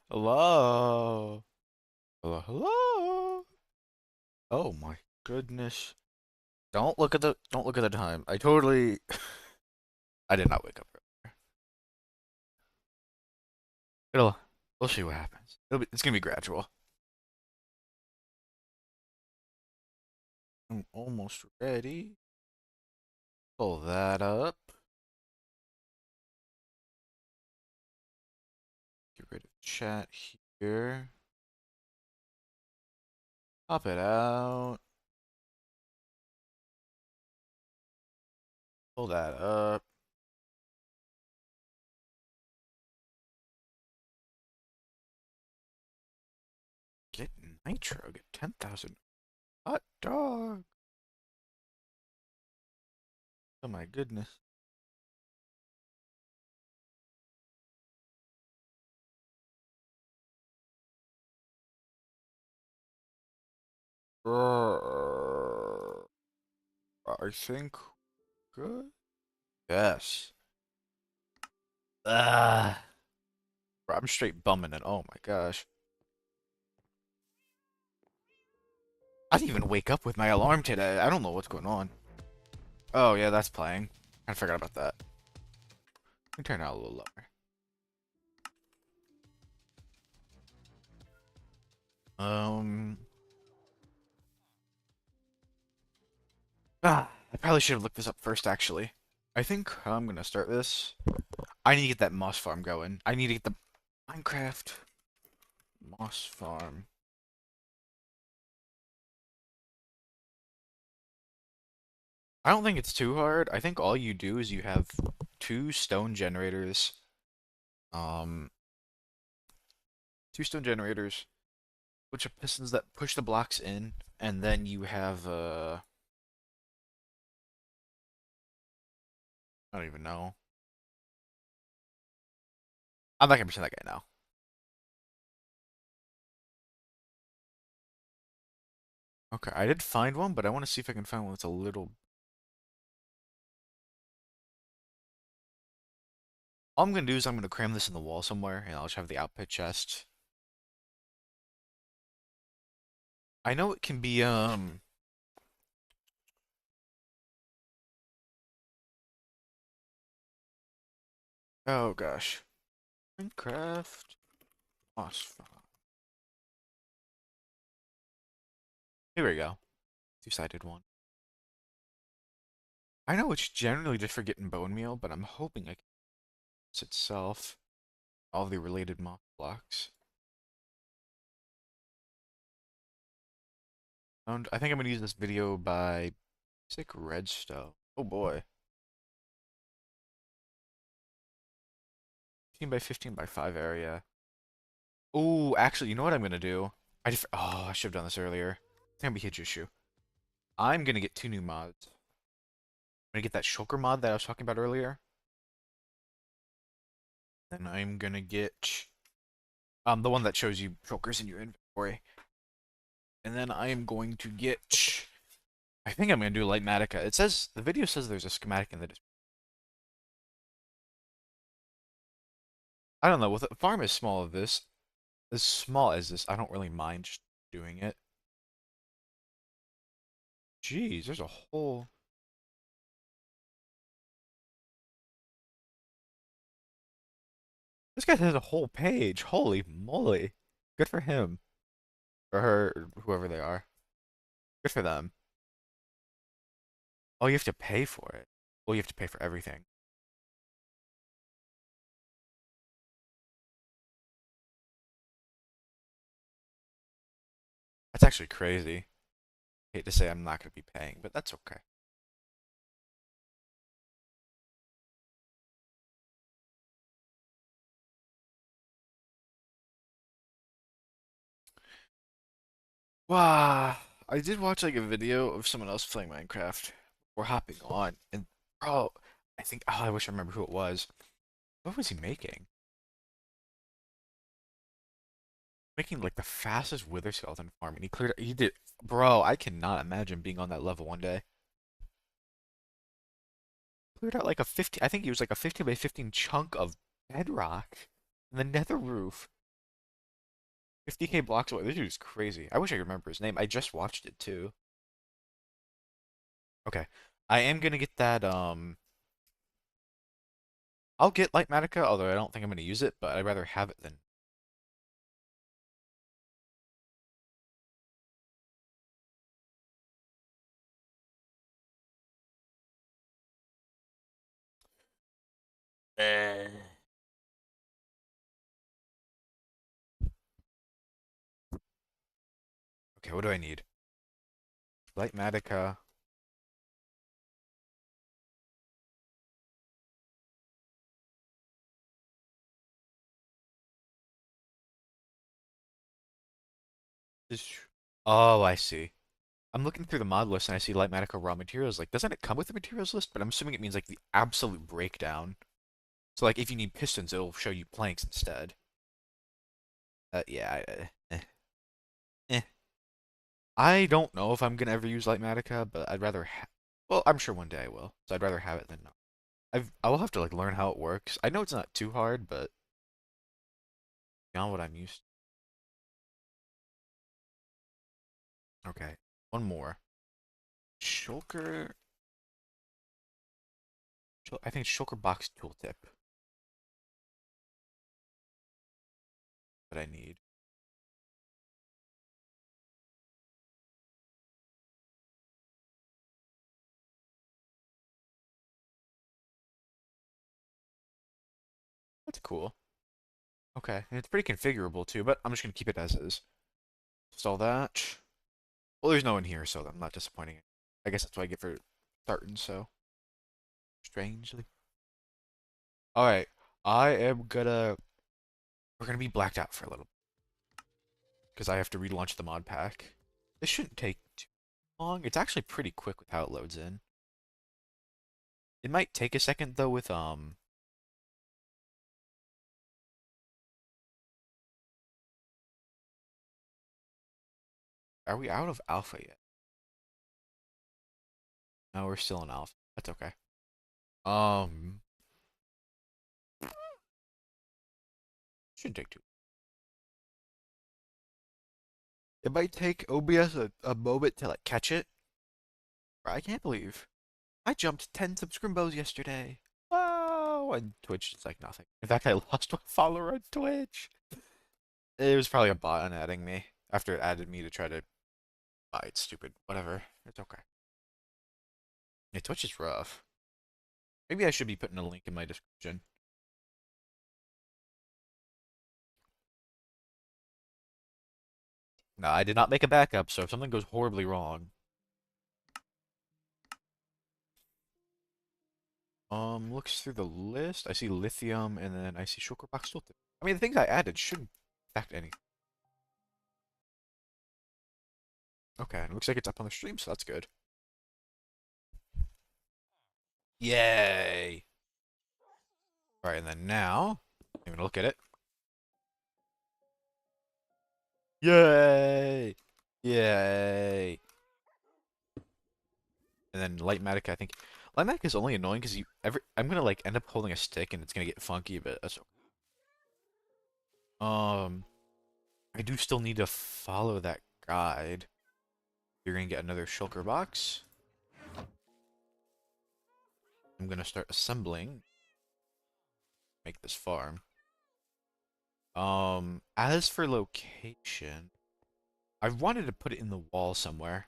Hello. Hello. Hello. Oh my goodness. Don't look at the time. I did not wake up earlier. We'll see what happens. It's gonna be gradual. I'm almost ready. Pull that up. Get rid of chat here. Pop it out. Pull that up. Get nitro. Get 10,000. Hot dog. Oh my goodness. I think good. Yes. Ah. Bro, I'm straight bumming it. Oh my gosh. I didn't even wake up with my alarm today. I don't know what's going on. Oh yeah, that's playing. I forgot about that. Let me turn it out a little lower. Um. I probably should have looked this up first, actually. I think how I'm gonna start this. I need to get that moss farm going. I need to get the Minecraft moss farm. I don't think it's too hard. I think all you do is you have two stone generators. Um, two stone generators, which are pistons that push the blocks in, and then you have I don't even know. I'm not gonna pretend that guy now. Okay, I did find one, but I want to see if I can find one that's a little. All I'm gonna do is I'm gonna cram this in the wall somewhere, and I'll just have the output chest. I know it can be Oh gosh, Minecraft moss farm. Here we go. Two-sided one. I know it's generally just for getting bone meal, but I'm hoping I can use itself. All the related moss blocks. And I think I'm gonna use this video by Sick Redstone. Oh boy. 15 by 15 by 5 area. Oh, actually, you know what I'm gonna do? I should have done this earlier. I think I'm gonna hit your shoe. I'm gonna get two new mods. I'm gonna get that shulker mod that I was talking about earlier. Then I'm gonna get the one that shows you shulkers in your inventory. And then I am going to get I think I'm gonna do Lightmatica. It says the video says there's a schematic in the description. I don't know, with a farm as small as this, I don't really mind just doing it. Jeez, there's a whole This guy has a whole page. Holy moly. Good for him. Or her, or whoever they are. Good for them. Oh, you have to pay for it. Well, you have to pay for everything. That's actually crazy. Hate to say I'm not going to be paying, but that's okay. Wow. I did watch like a video of someone else playing Minecraft. We're hopping on, and bro, I wish I remember who it was. What was he making? Making like the fastest wither skeleton farm, and he did, bro, I cannot imagine being on that level one day. Cleared out like a 50, I think he was like a 15 by 15 chunk of bedrock in the nether roof. 50k blocks away. This dude is crazy. I wish I could remember his name. I just watched it too. Okay. I am gonna get that, I'll get Light Matica, although I don't think I'm gonna use it, but I'd rather have it than. Eh. Okay, what do I need? Light Matica. Is- Oh, I see. I'm looking through the mod list and I see Light Matica raw materials. Like, doesn't it come with the materials list? But I'm assuming it means like the absolute breakdown. So like, if you need pistons, it'll show you planks instead. Yeah. Eh. I don't know if I'm gonna ever use Light Matica, but I'd rather. Well, I'm sure one day I will. So I'd rather have it than not. I will have to like learn how it works. I know it's not too hard, but beyond what I'm used to. Okay, one more. Shulker. I think Shulker box tooltip that I need. That's cool. Okay, and it's pretty configurable too, but I'm just gonna keep it as is. Install that. Well, there's no one here, so I'm not disappointing. I guess that's what I get for starting. So strangely. All right, I am gonna. We're gonna be blacked out for a little because I have to relaunch the mod pack. This shouldn't take too long. It's actually pretty quick with how it loads in. It might take a second though with. Are we out of alpha yet? No, we're still in alpha. That's okay. Um, shouldn't take too. It might take OBS a moment to like catch it. I can't believe I jumped 10 subscribers yesterday. Wow! And Twitch is like nothing. In fact, I lost one follower on Twitch. It was probably a bot on adding me after it added me to try to. It's stupid. Whatever. It's okay. Yeah, Twitch is rough. Maybe I should be putting a link in my description. No, I did not make a backup, so if something goes horribly wrong, looks through the list. I see lithium, and then I see shulker box filter. I mean, the things I added shouldn't affect anything. Okay, and it looks like it's up on the stream, so that's good. Yay! All right, and then now I'm gonna look at it. Yay! Yay! And then Lightmatic, I think Lightmatic is only annoying because I'm gonna like end up holding a stick and it's gonna get funky, but that's okay. I do still need to follow that guide. You're gonna get another shulker box. I'm gonna start assembling. Make this farm. As for location, I wanted to put it in the wall somewhere.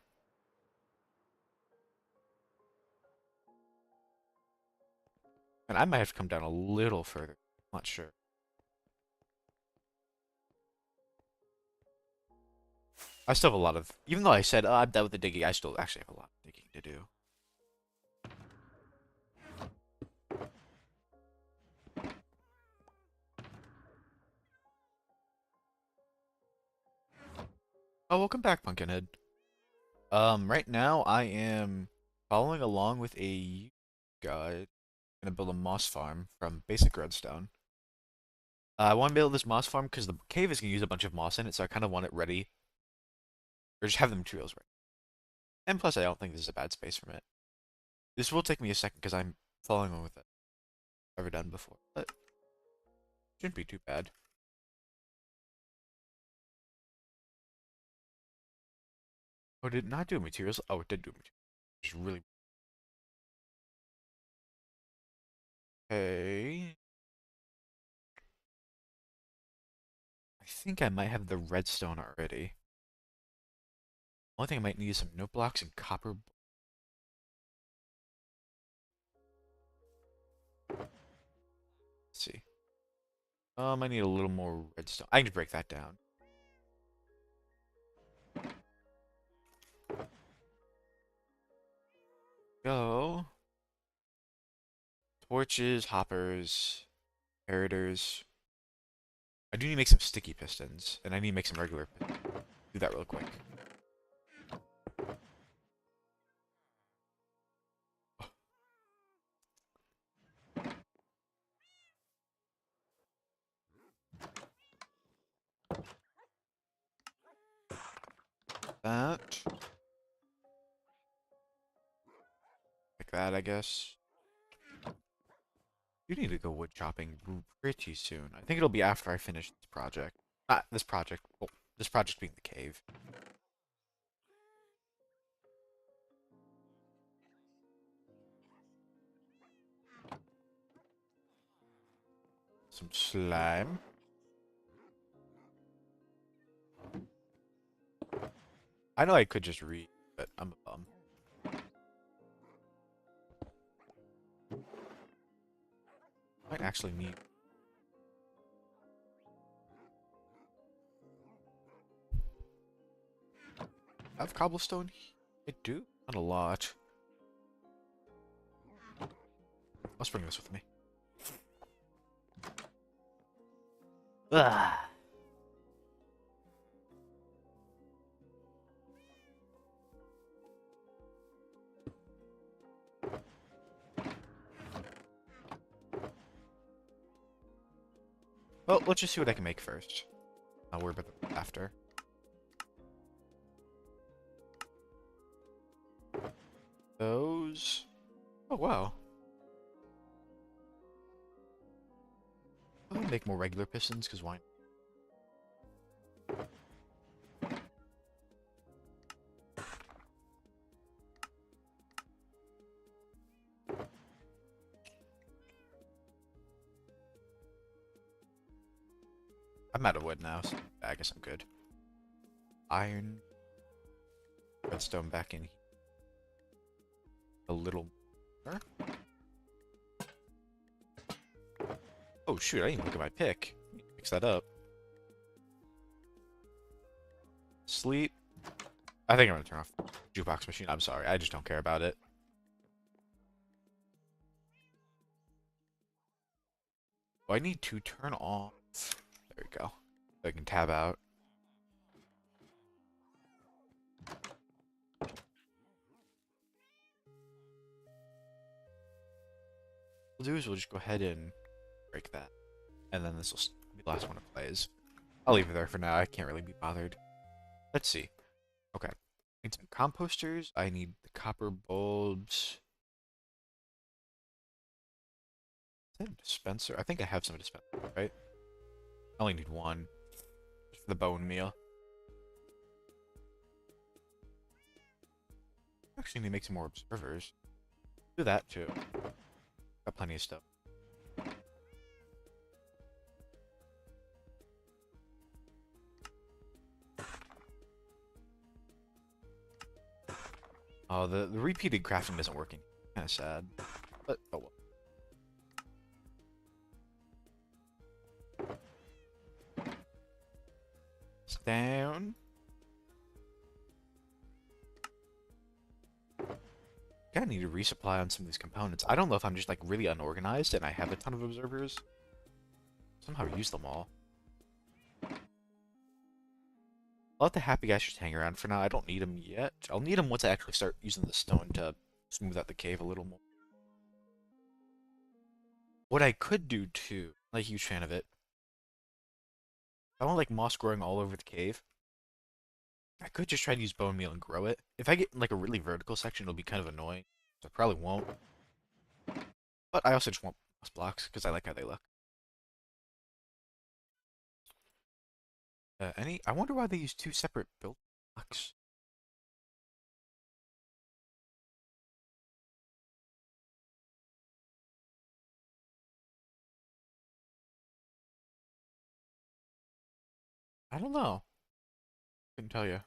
And I might have to come down a little further. I'm not sure. I still have a lot of, even though I said I'm done with the digging, I still actually have a lot of digging to do. Oh, welcome back, Pumpkinhead. Right now I am following along with a guide. I'm gonna build a moss farm from basic redstone. I want to build this moss farm because the cave is gonna use a bunch of moss in it, so I kind of want it ready, or just have the materials ready. And plus, I don't think this is a bad space from it. This will take me a second because I'm following on with it. Never done before, but shouldn't be too bad. Oh, did it not do materials? Oh, it did do materials. It's really okay. I think I might have the redstone already. Only thing I might need is some note blocks and copper. Let's see. I need a little more redstone. I can break that down. Go. Torches, hoppers, inheritors. I do need to make some sticky pistons, and I need to make some regular pistons. Do that real quick. That. Like that, I guess. You need to go wood chopping pretty soon. I think it'll be after I finish this project. Not this project. Well, this project being the cave. Some slime. I know I could just read, but I'm a bum. Might actually need. I have cobblestone? I do. Not a lot. Let's bring this with me. Ugh. Well, let's just see what I can make first. I'll worry about that after. Those. Oh, wow. I'll make more regular pistons, because why? I'm out of wood now, so I guess I'm good. Iron. Redstone back in here. A little more. Oh shoot, I didn't even look at my pick. Mix that up. Sleep. I think I'm gonna turn off the jukebox machine. I'm sorry, I just don't care about it. Oh, I need to turn off. There we go. So I can tab out. What we'll do is we'll just go ahead and break that. And then this will be the last one it plays. I'll leave it there for now. I can't really be bothered. Let's see. Okay. I need some composters. I need the copper bulbs. Is that a dispenser? I think I have some dispenser, right? I only need one. Just for the bone meal. Actually need to make some more observers. Do that too. Got plenty of stuff. Oh, the repeated crafting isn't working. Kind of sad. But, oh well. It's down. I need to resupply on some of these components. I don't know if I'm just like really unorganized and I have a ton of observers. Somehow use them all. I'll let the happy guys just hang around for now. I don't need them yet. I'll need them once I actually start using the stone to smooth out the cave a little more. What I could do too, I'm not a huge fan of it. I want like moss growing all over the cave. I could just try to use bone meal and grow it. If I get like a really vertical section, it'll be kind of annoying. So I probably won't. But I also just want moss blocks because I like how they look. I wonder why they use two separate build blocks. I don't know. Couldn't tell you.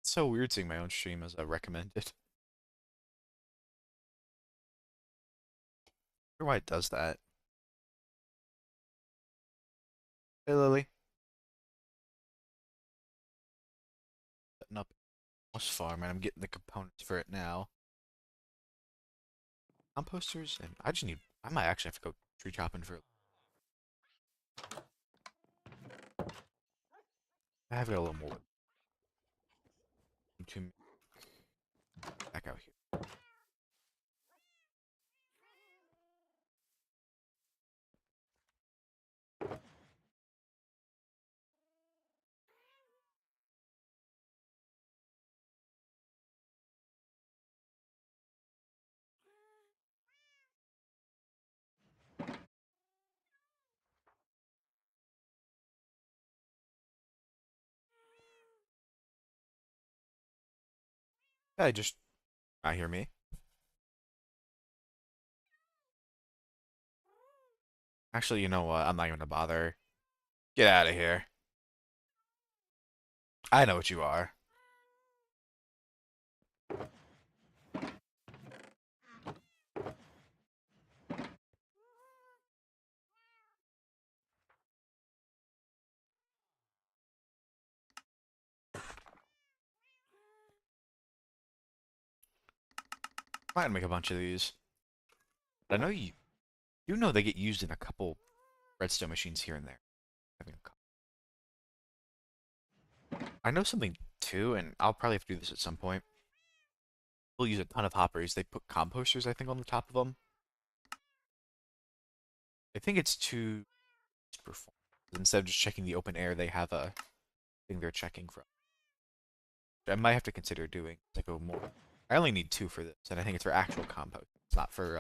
It's so weird seeing my own stream as a recommended. I wonder why it does that. Hey Lily. Setting up Moss Farm and I'm getting the components for it now. Composters and I might actually have to go tree chopping for I have got a little more to back out here. I just I hear me. Actually, you know what? I'm not gonna bother. Get out of here. I know what you are. Might make a bunch of these. But I know you know they get used in a couple redstone machines here and there. Having a I know something too, and I'll probably have to do this at some point. We'll use a ton of hoppers. They put composters, I think, on the top of them. I think it's to perform. Instead of just checking the open air, they have a thing they're checking from. I might have to consider doing like a more. I only need two for this, and I think it's for actual compost. It's not for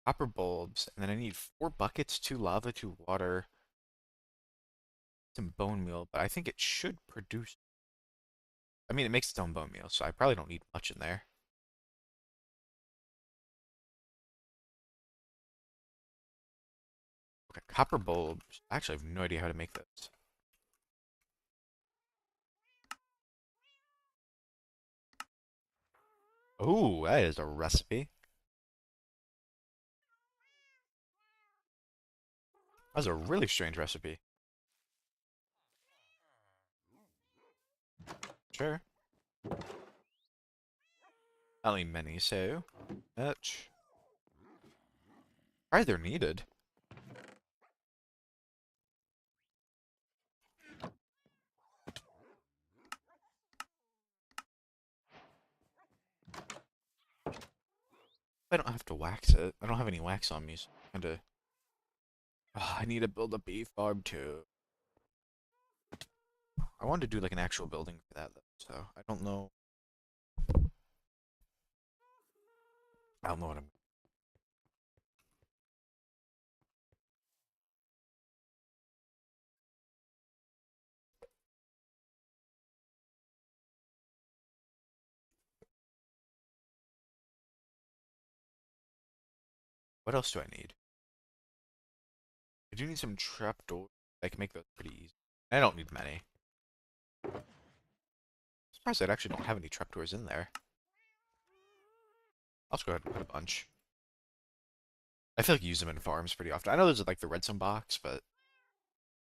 copper bulbs, and then I need 4 buckets, 2 lava, 2 water, some bone meal. But I think it should produce. I mean, it makes its own bone meal, so I probably don't need much in there. Okay, copper bulbs. Actually, I have no idea how to make those. Oh, that is a recipe. That's a really strange recipe. Sure. Not need many, so much. Are they're needed? I don't have to wax it. I don't have any wax on me, so I'm kinda. I need to build a bee farm too. I wanted to do like an actual building for that though, so I don't know. I don't know what I'm. What else do I need? I do need some trapdoors. I can make those pretty easy. I don't need many. I'm surprised I actually don't have any trapdoors in there. I'll just go ahead and put a bunch. I feel like you use them in farms pretty often. I know there's like the redstone box, but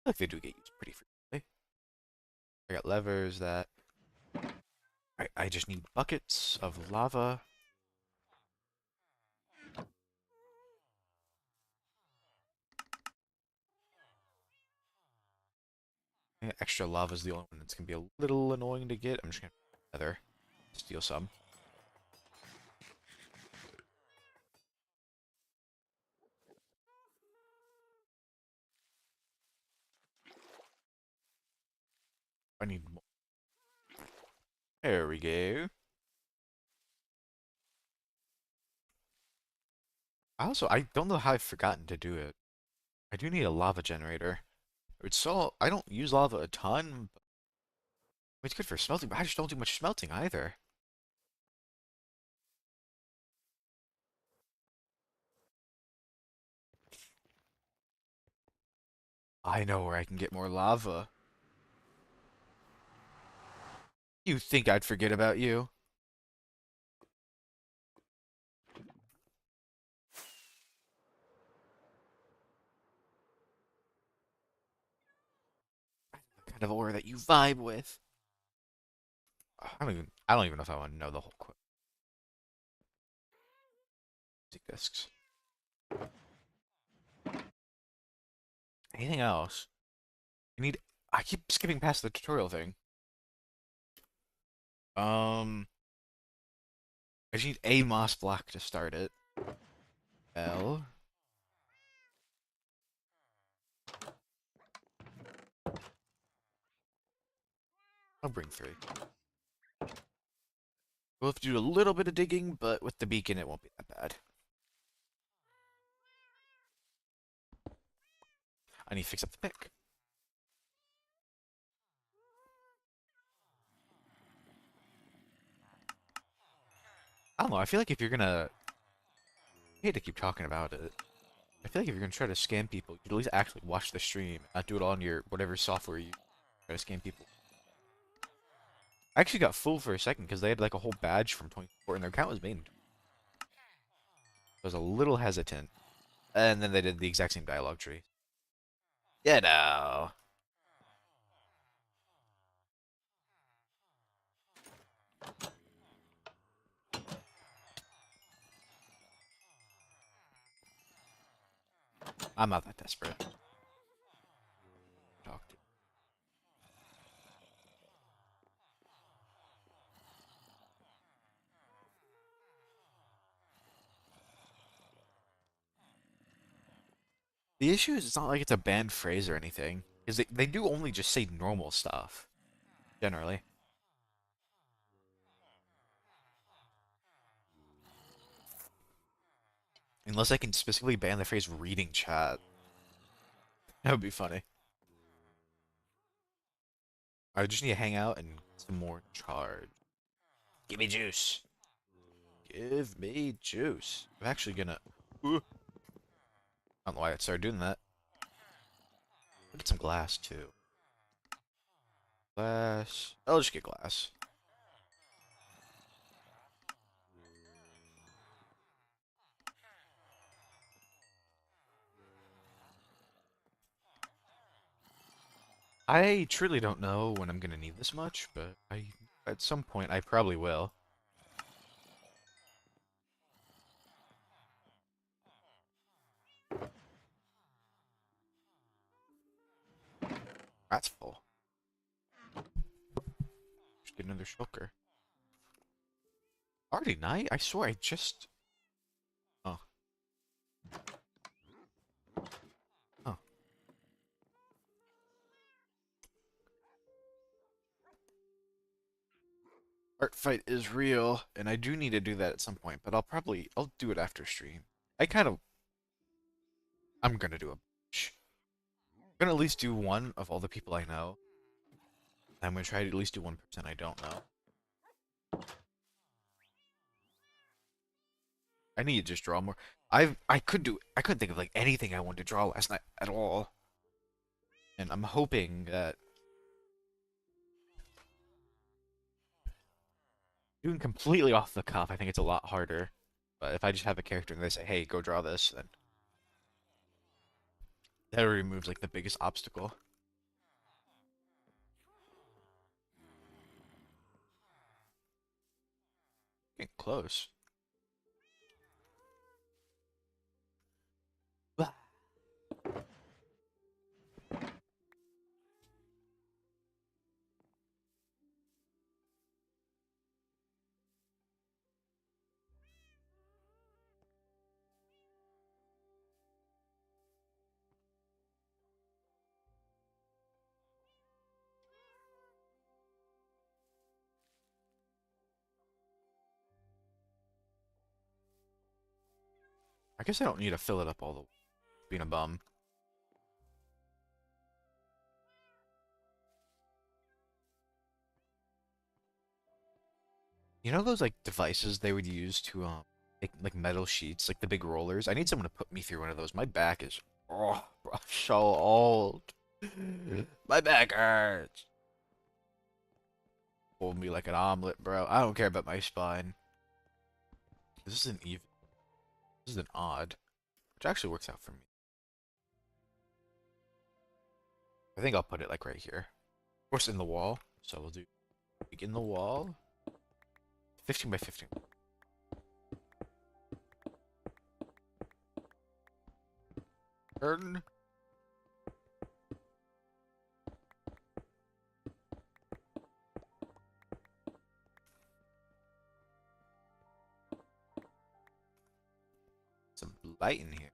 I feel like they do get used pretty frequently. I got levers that. I just need buckets of lava. Yeah, extra lava is the only one that's gonna be a little annoying to get. I'm just gonna Nether, steal some. I need more. There we go. I don't know how I've forgotten to do it. I do need a lava generator. I don't use lava a ton. But it's good for smelting, but I just don't do much smelting either. I know where I can get more lava. You think I'd forget about you? The kind of ore that you vibe with. I don't even know if I want to know the whole quick discs. Anything else? I need. I keep skipping past the tutorial thing. Um, I just need a moss block to start it. L. I'll bring three. We'll have to do a little bit of digging, but with the beacon, it won't be that bad. I need to fix up the pick. I don't know. I feel like if you're gonna, I hate to keep talking about it. I feel like if you're gonna try to scam people, you'd at least actually watch the stream, not do it on your whatever software you try to scam people. I actually got fooled for a second because they had like a whole badge from 24 and their account was made. I was a little hesitant, and then they did the exact same dialogue tree. You know, I'm not that desperate. Talk to. The issue is it's not like it's a banned phrase or anything, because they do only just say normal stuff generally, unless I can specifically ban the phrase reading chat. That would be funny. I just need to hang out and get some more charge. Give me juice. Give me juice. I'm actually gonna. I don't know why I started doing that. I'll get some glass too. Glass. I'll just get glass. I truly don't know when I'm gonna need this much, but at some point I probably will. That's full. Just get another shulker. Already night? I swear I just. Oh. Oh. Art fight is real, and I do need to do that at some point, but I'll do it after stream. I kind of I'm gonna do a bunch. I'm gonna at least do one of all the people I know. I'm gonna try to at least do 1% I don't know. I need to just draw more. I couldn't think of like anything I wanted to draw last night at all. And I'm hoping that doing completely off the cuff, I think it's a lot harder. But if I just have a character and they say, "Hey, go draw this," then that removes like the biggest obstacle. Getting close. I guess I don't need to fill it up all the being a bum. You know those like devices they would use to make like metal sheets, like the big rollers? I need someone to put me through one of those. My back is so old. My back hurts. Hold me like an omelet, bro. I don't care about my spine. This isn't even. This is an odd, which actually works out for me. I think I'll put it like right here. Of course, in the wall. So we'll do like in the wall. 15 by 15. Turn. Some light in here.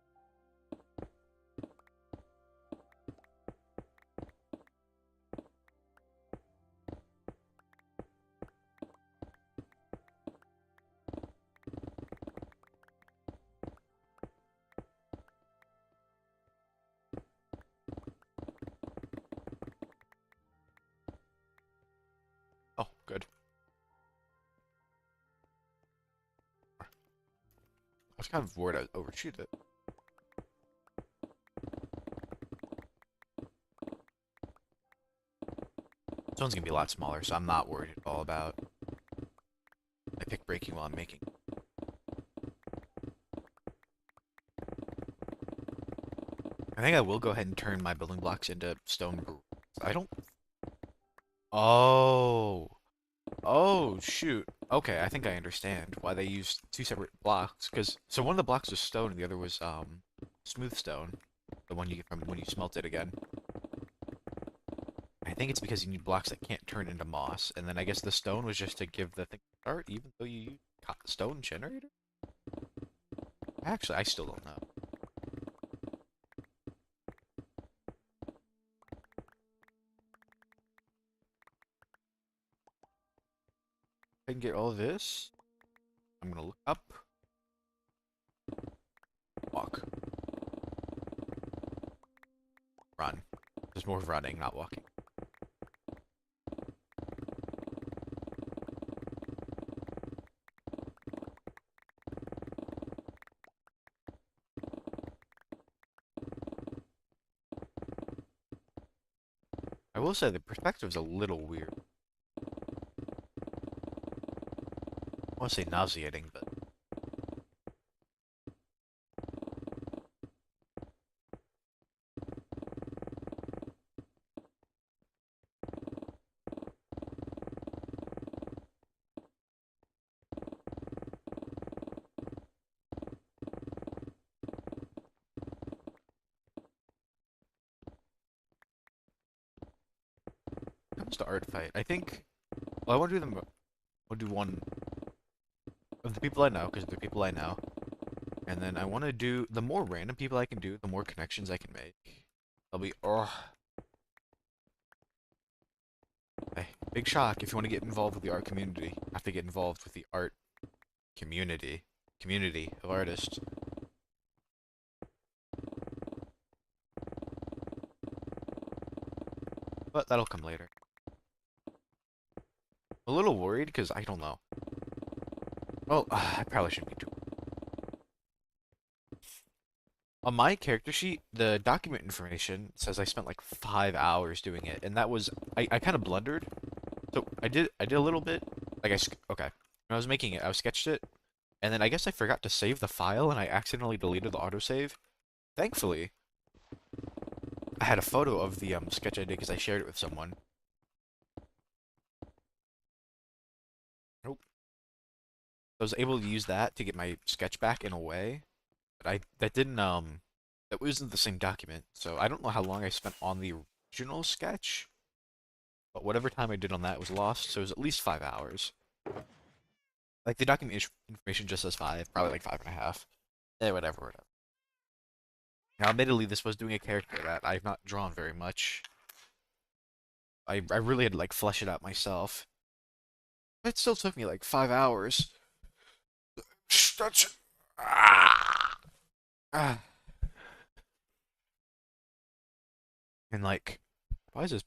Oh, good. I was kind of worried I'd overshoot it. This one's gonna be a lot smaller, so I'm not worried at all about my pick breaking while I'm making. I think I will go ahead and turn my building blocks into stone. I don't. Oh. Oh, shoot. Okay, I think I understand why they used two separate blocks. Because so one of the blocks was stone, and the other was smooth stone, the one you get from when you smelt it again. I think it's because you need blocks that can't turn into moss, and then I guess the stone was just to give the thing a start, even though you use stone generator. Actually, I still don't know. I can get all this. I'm gonna look up. Walk. Run. There's more running, not walking. I will say the perspective's a little weird. I want to say nauseating, but when it comes to art fight, I think. Well, I want to do them. I'll do one of the people I know, because they're people I know. And then I want to do the more random people I can do, the more connections I can make. I'll be hey, big shock if you want to get involved with the art community. You have to get involved with the art community of artists. But that'll come later. A little worried because I don't know. Well, I probably shouldn't be too. On my character sheet, the document information says I spent like 5 hours doing it, and that was I kind of blundered. So I did a little bit. Okay. When I was making it, I sketched it, and then I guess I forgot to save the file, and I accidentally deleted the autosave. Thankfully, I had a photo of the sketch I did because I shared it with someone. Nope. I was able to use that to get my sketch back in a way, but that didn't that wasn't the same document. So I don't know how long I spent on the original sketch, but whatever time I did on that was lost. So it was at least 5 hours. Like the document information just says 5, probably like 5.5. Whatever. Now, admittedly, this was doing a character that I've not drawn very much. I really had to like flesh it out myself. It still took me like 5 hours. That's Ah. And like, why is this?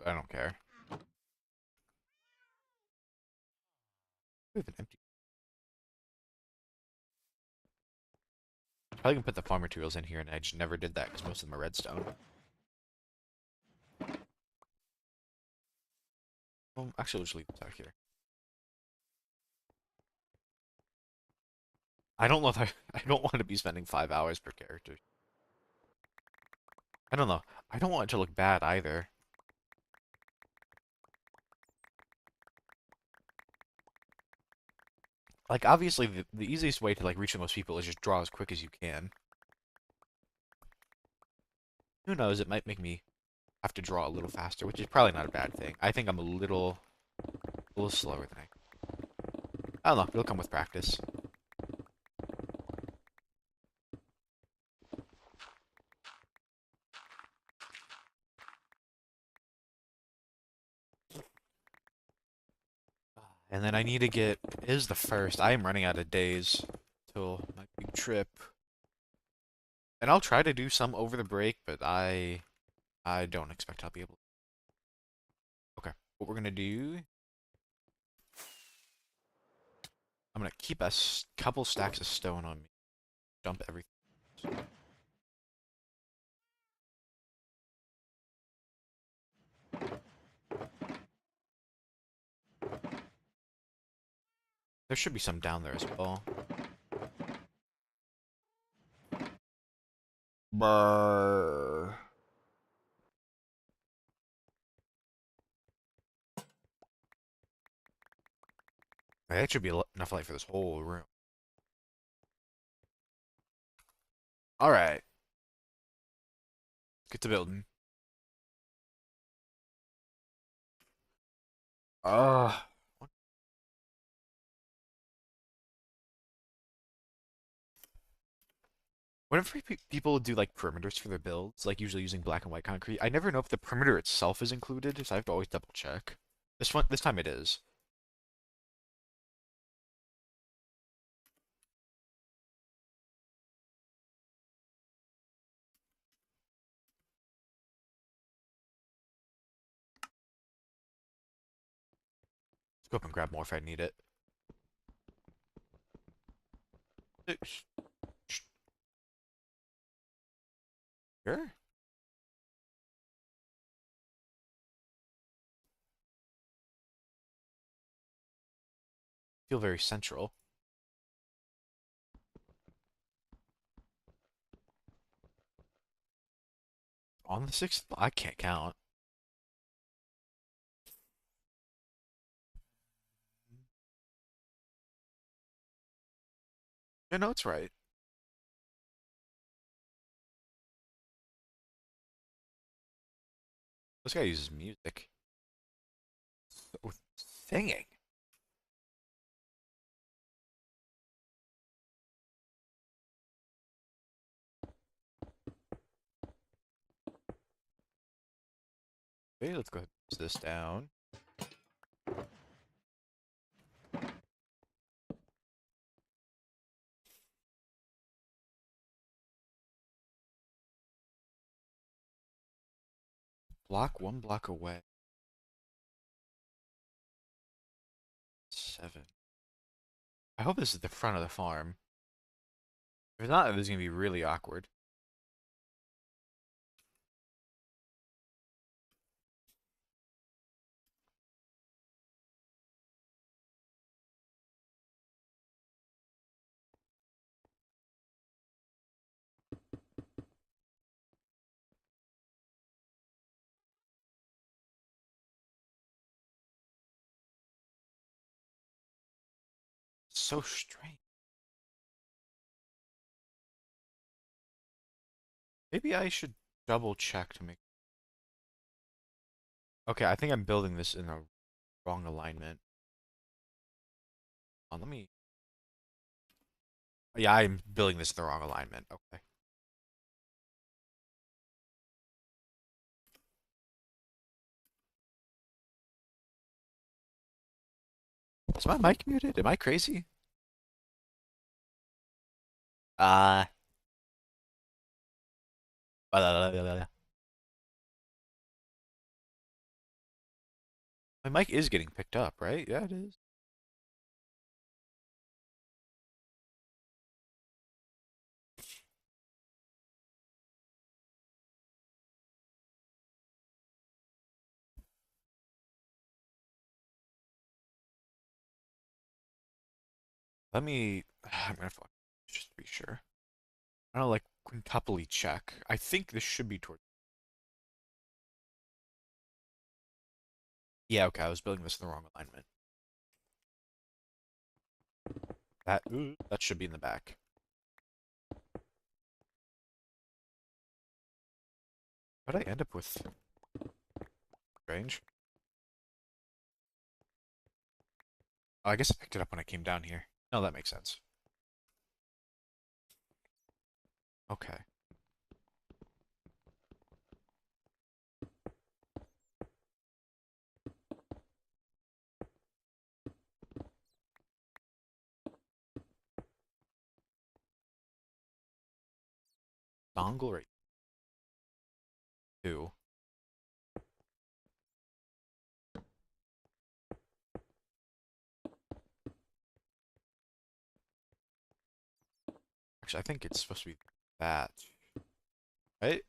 I don't care. We have an empty. Probably can put the farm materials in here, and I just never did that because most of them are redstone. Well, actually, we'll just leave this out here. I don't know if I don't want to be spending 5 hours per character. I don't know. I don't want it to look bad either. Like, obviously, the easiest way to like reach the most people is just draw as quick as you can. Who knows? It might make me have to draw a little faster, which is probably not a bad thing. I think I'm a little slower than I don't know. It'll come with practice. And then I need to get. It is the first. I am running out of days till my big trip, and I'll try to do some over the break, but I don't expect I'll be able. Okay, what we're gonna do? I'm gonna keep a couple stacks of stone on me. Dump everything. There should be some down there as well. Brrr. That should be enough light for this whole room. All right, get to building. Uh, whenever people do like perimeters for their builds, like usually using black and white concrete, I never know if the perimeter itself is included, so I have to always double check. This time it is. Let's go up and grab more if I need it. Sure. Feel very central. On the sixth, I can't count. Yeah, no, it's right. This guy uses music. So singing. Okay, let's go ahead and put this down. Block one block away. 7. I hope this is the front of the farm. If not, this is gonna be really awkward. So strange. Maybe I should double check to make. Okay, I think I'm building this in a wrong alignment. Let me. Yeah, I'm building this in the wrong alignment. Okay. Is my mic muted? Am I crazy? Uh, my mic is getting picked up, right? Yeah, it is. Let me. I'm gonna just to be sure. I don't like quintuply check. I think this should be toward. Yeah, okay. I was building this in the wrong alignment. That should be in the back. How did I end up with range? Oh, I guess I picked it up when I came down here. No, that makes sense. Okay. Dongle right two. Actually, I think it's supposed to be that. Right?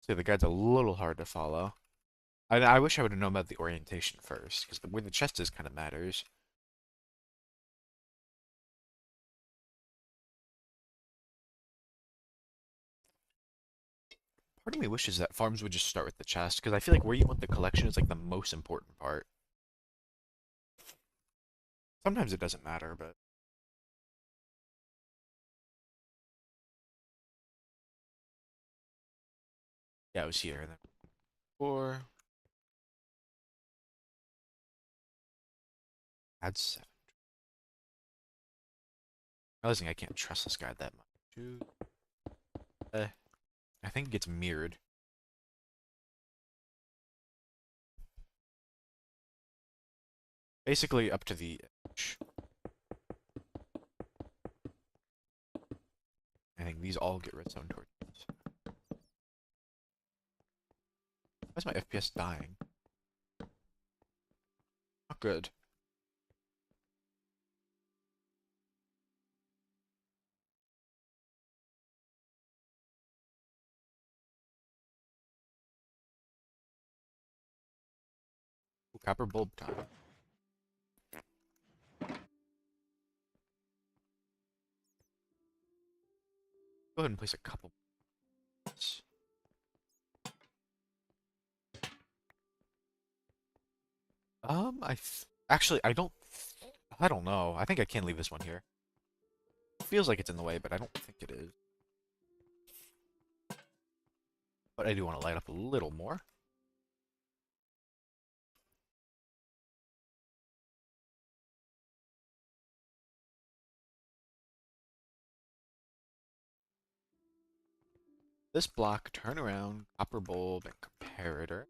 See, the guide's a little hard to follow. I wish I would have known about the orientation first, because where the chest is kind of matters. Part of me wishes that farms would just start with the chest, because I feel like where you want the collection is like the most important part. Sometimes it doesn't matter, but yeah, it was here. And then four, add seven. Realizing I can't trust this guy that much. Two, I think it gets mirrored. Basically up to the edge. I think these all get redstone torches. Why is my FPS dying? Not good. Ooh, copper bulb time. Go ahead and place a couple. Actually, I don't know. I think I can leave this one here. It feels like it's in the way, but I don't think it is. But I do want to light up a little more. This block, turn around, copper bulb, and comparator.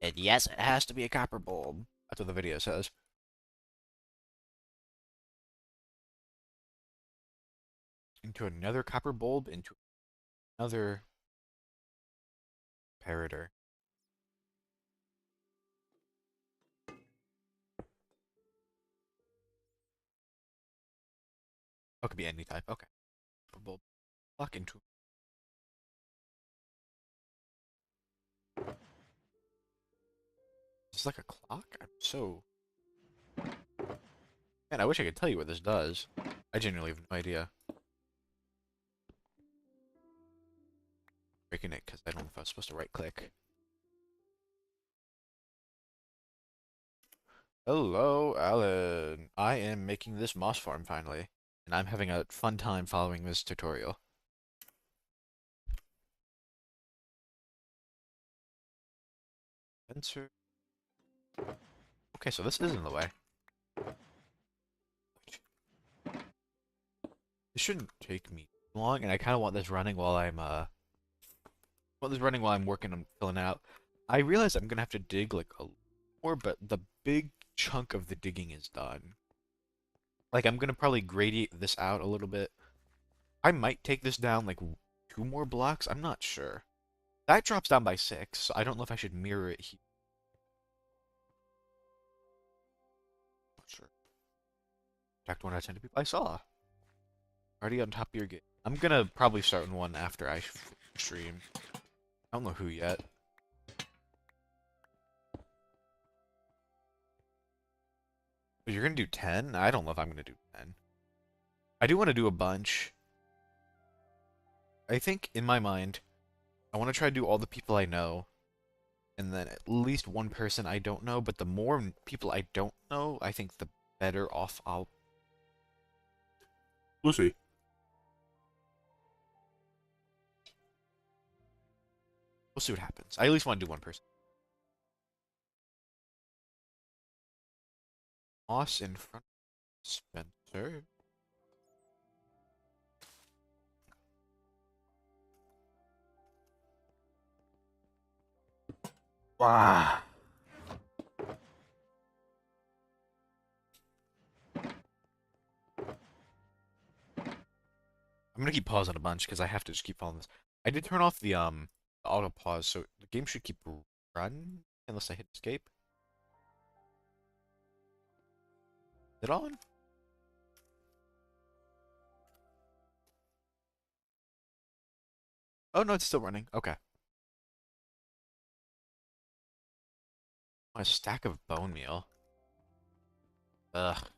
And yes, it has to be a copper bulb. That's what the video says. Into another copper bulb, into another comparator. Oh, it could be any type. Okay. Copper bulb. Block into. Is this like a clock? I'm so. Man, I wish I could tell you what this does. I genuinely have no idea. Breaking it because I don't know if I was supposed to right click. Hello, Alan. I am making this moss farm finally, and I'm having a fun time following this tutorial. Sensor. Okay, so this is in the way. This shouldn't take me long, and I kind of want this running while I'm working on filling out. I realize I'm gonna have to dig like a more, but the big chunk of the digging is done. Like I'm gonna probably gradiate this out a little bit. I might take this down like two more blocks. I'm not sure. That drops down by 6, so I don't know if I should mirror it here. Not sure. Attacked 1 out of 10 people I saw. Already on top of your game. I'm gonna probably start in one after I stream. I don't know who yet. But you're gonna do 10? I don't know if I'm gonna do 10. I do want to do a bunch. I think in my mind, I want to try to do all the people I know, and then at least one person I don't know. But the more people I don't know, I think the better off I'll. We'll see. We'll see what happens. I at least want to do one person. Moss in front of Spencer. Wow. I'm gonna keep pausing a bunch because I have to just keep following this. I did turn off the auto pause, so the game should keep running unless I hit escape. Is it on? Oh no, it's still running. Okay. A stack of bone meal. Ugh.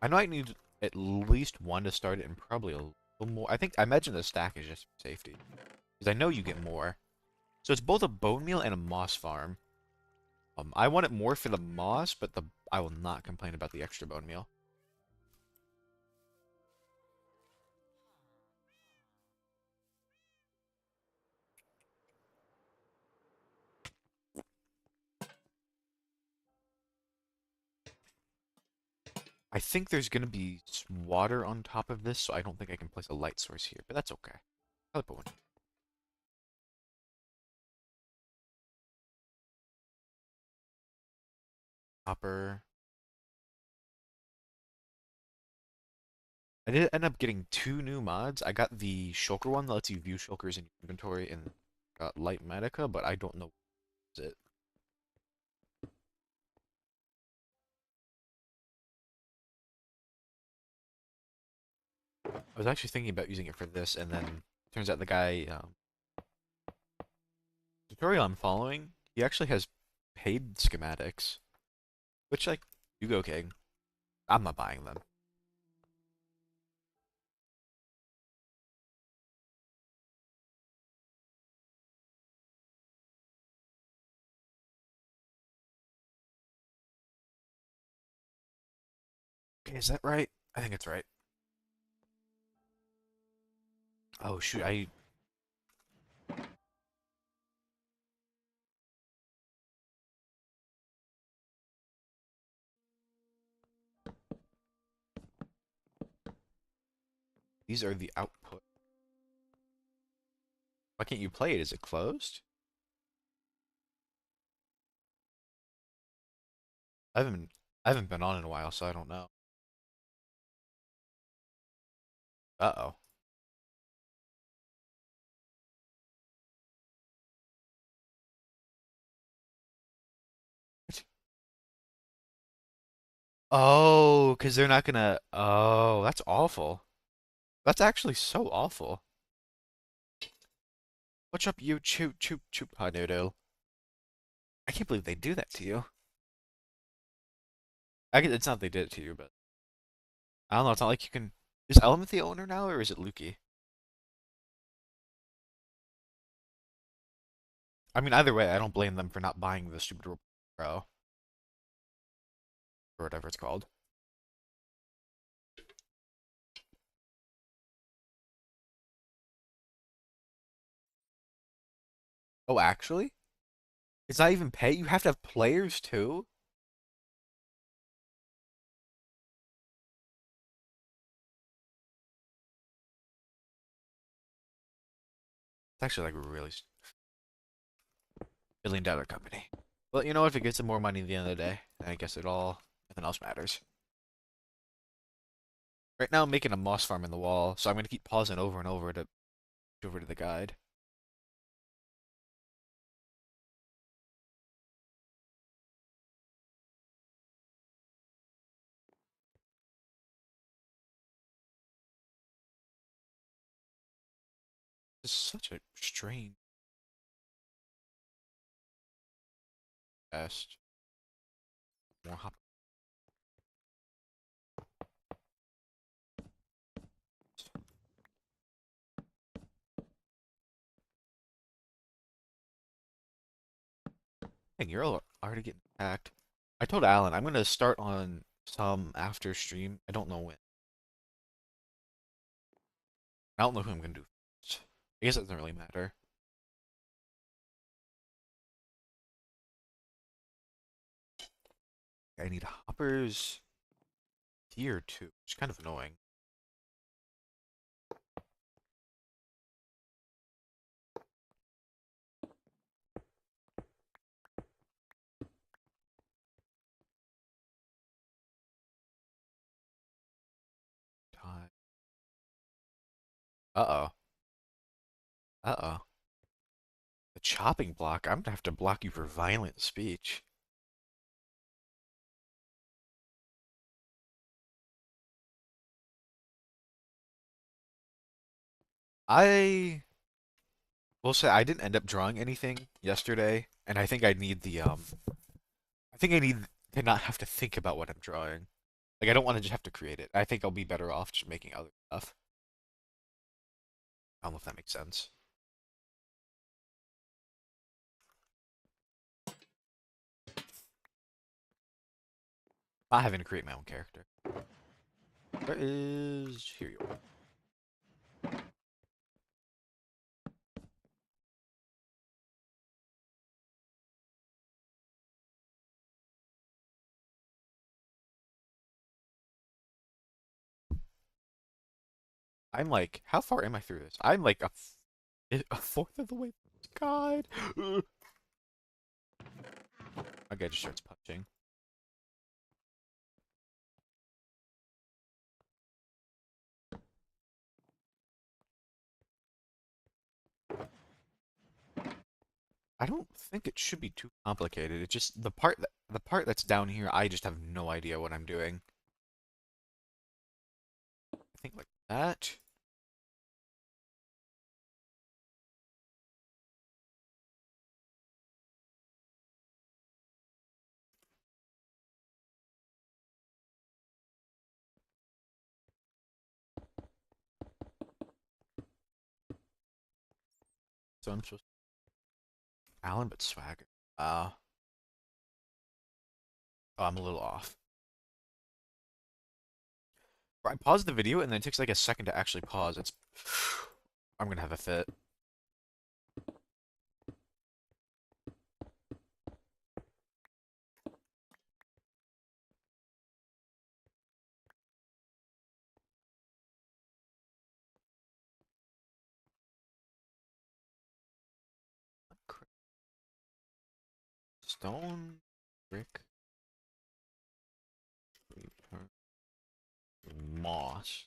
I know I need at least one to start it and probably a little more. I imagine the stack is just for safety. Because I know you get more. So it's both a bone meal and a moss farm. I want it more for the moss, but I will not complain about the extra bone meal. I think there's gonna be water on top of this, so I don't think I can place a light source here, but that's okay. I'll put one. Copper. I did end up getting two new mods. I got the shulker one that lets you view shulkers in your inventory, and got light medica, but I don't know what it. I was actually thinking about using it for this, and then turns out the guy tutorial I'm following, he actually has paid schematics, which like you go king. I'm not buying them. Okay, is that right? I think it's right. Oh shoot, I these are the output. Why can't you play it? Is it closed? I haven't been, I haven't been on in a while, so I don't know. Uh-oh. Oh, because they're not gonna. Oh, that's awful. That's actually so awful. What's up, you choop choop choop noodle? I can't believe they do that to you. It's not they did it to you, but I don't know. It's not like you can. Is Element the owner now, or is it Lukey? I mean, either way, I don't blame them for not buying the stupid Pro or whatever it's called. Oh, actually, it's not even pay. You have to have players too. It's actually like a really billion-dollar company. But you know, if it gets them more money at the end of the day, I guess nothing else matters. Right now, I'm making a moss farm in the wall, so I'm gonna keep pausing over and over to over to the guide. This is such a strange test. More hop. Dang, you're already getting attacked. I told Alan I'm gonna start on some after stream. I don't know when. I don't know who I'm gonna do first. I guess it doesn't really matter. I need hoppers tier 2, which is kind of annoying. Time. Uh-oh. Uh-oh. The chopping block. I'm gonna have to block you for violent speech. I will say I didn't end up drawing anything yesterday, and I think I need I think I need to not have to think about what I'm drawing. Like I don't want to just have to create it. I think I'll be better off just making other stuff. I don't know if that makes sense. Not having to create my own character. There is here you are. I'm like, how far am I through this? I'm like a fourth of the way. God. My guy just starts punching. I don't think it should be too complicated. It's just the part that's down here, I just have no idea what I'm doing. I think like that. So I'm supposed Alan but swagger. Oh, I'm a little off. I paused the video and then it takes like a second to actually pause. It's I'm gonna have a fit. Stone, brick, moss.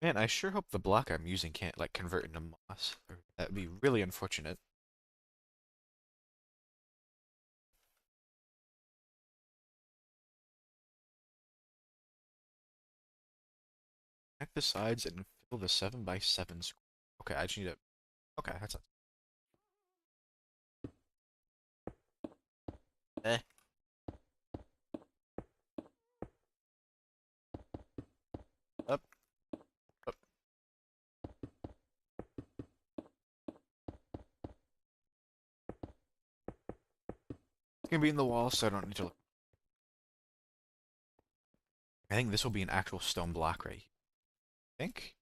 Man, I sure hope the block I'm using can't like convert into moss. That'd be really unfortunate. Connect the sides and fill the 7 by 7 square. Okay, I just need to. Okay, that's not. Eh. Up, up. It's gonna be in the wall, so I don't need to look. I think this will be an actual stone block right here. I think.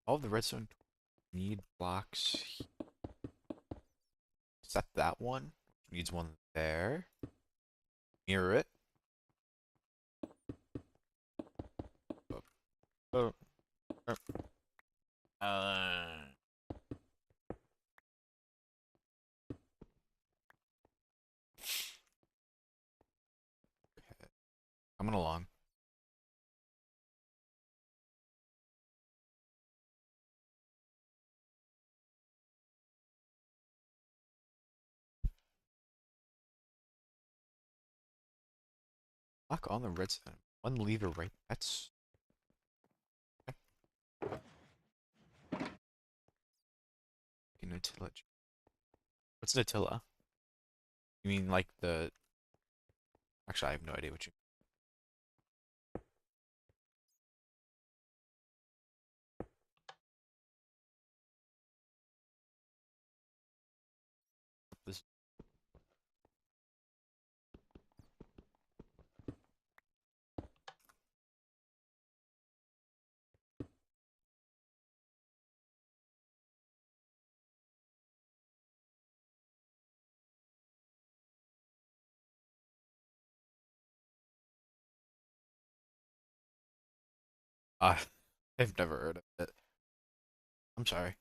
All of the redstone need blocks. Set that one. Needs one there. Mirror it. Oh, oh, uh, coming along. Lock on the redstone. One lever right. That's Nutella. What's Nutella? You mean like the? Actually, I have no idea what you. This. Ah, I've never heard of it. I'm sorry.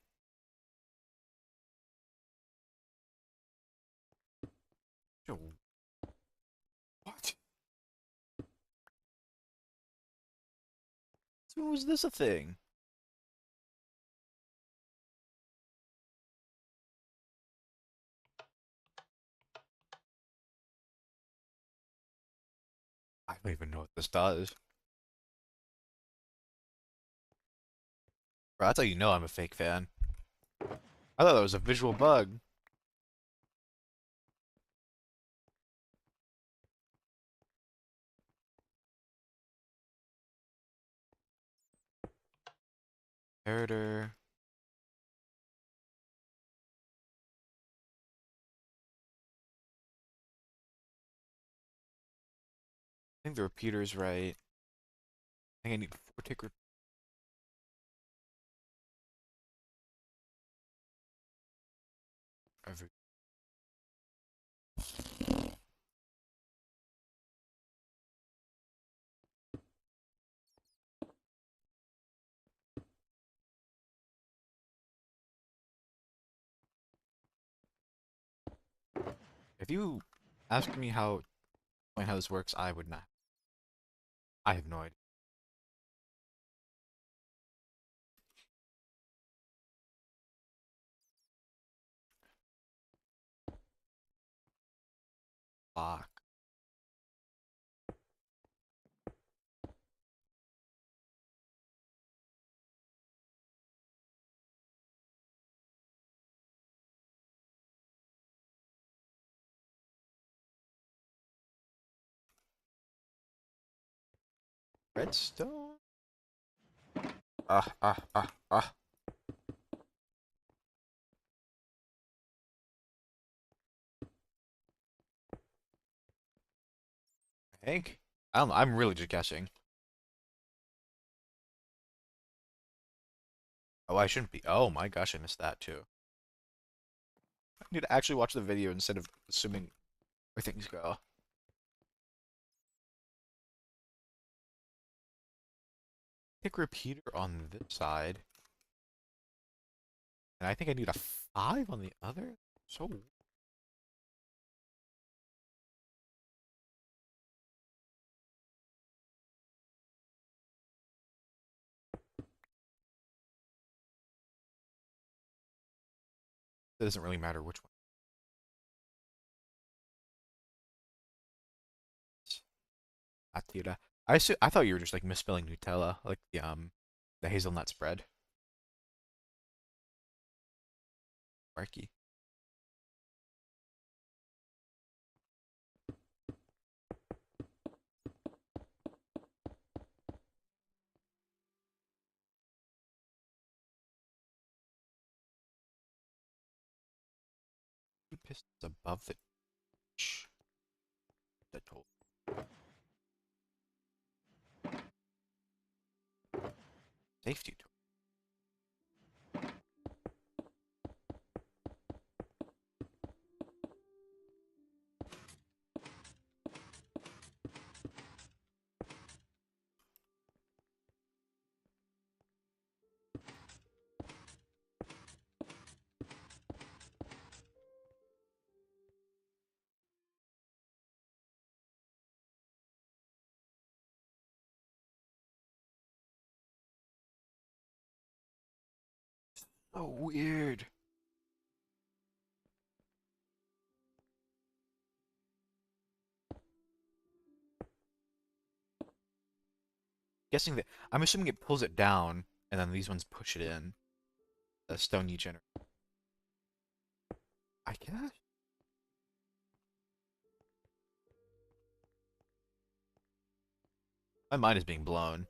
Yo, what? So was this a thing? I don't even know what this does. Bro, that's how you know I'm a fake fan. I thought that was a visual bug. Herder. I think the repeater's right. I think I need four tick. Every. If you asked me how explain how this works, I would not. I have no idea. Fuck. Redstone? Ah, ah, ah, ah. Hank? I don't know. I'm really just guessing. Oh, I shouldn't be. Oh my gosh, I missed that too. I need to actually watch the video instead of assuming where things go. Pick repeater on this side. And I think I need a 5 on the other. So it doesn't really matter which one. Atira. I thought you were just like misspelling Nutella, like the hazelnut spread. Sparky. Two pistons above the total safety tool. So weird. Guessing that I'm assuming it pulls it down, and then these ones push it in. The stone you generate. I guess. My mind is being blown.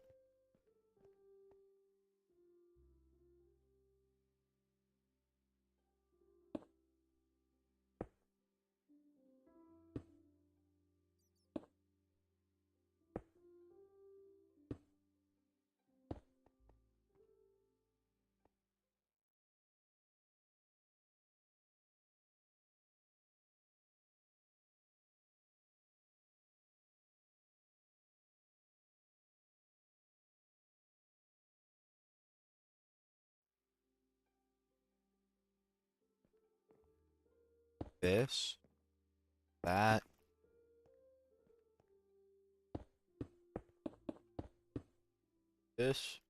This, that, this.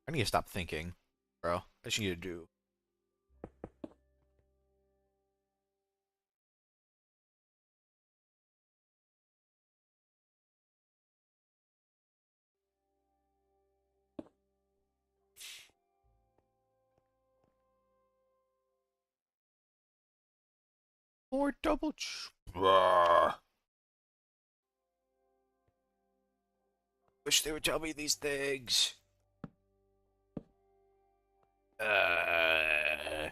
I need to stop thinking, bro. I just need to do. More double. Bruh. Wish they would tell me these things. Uh,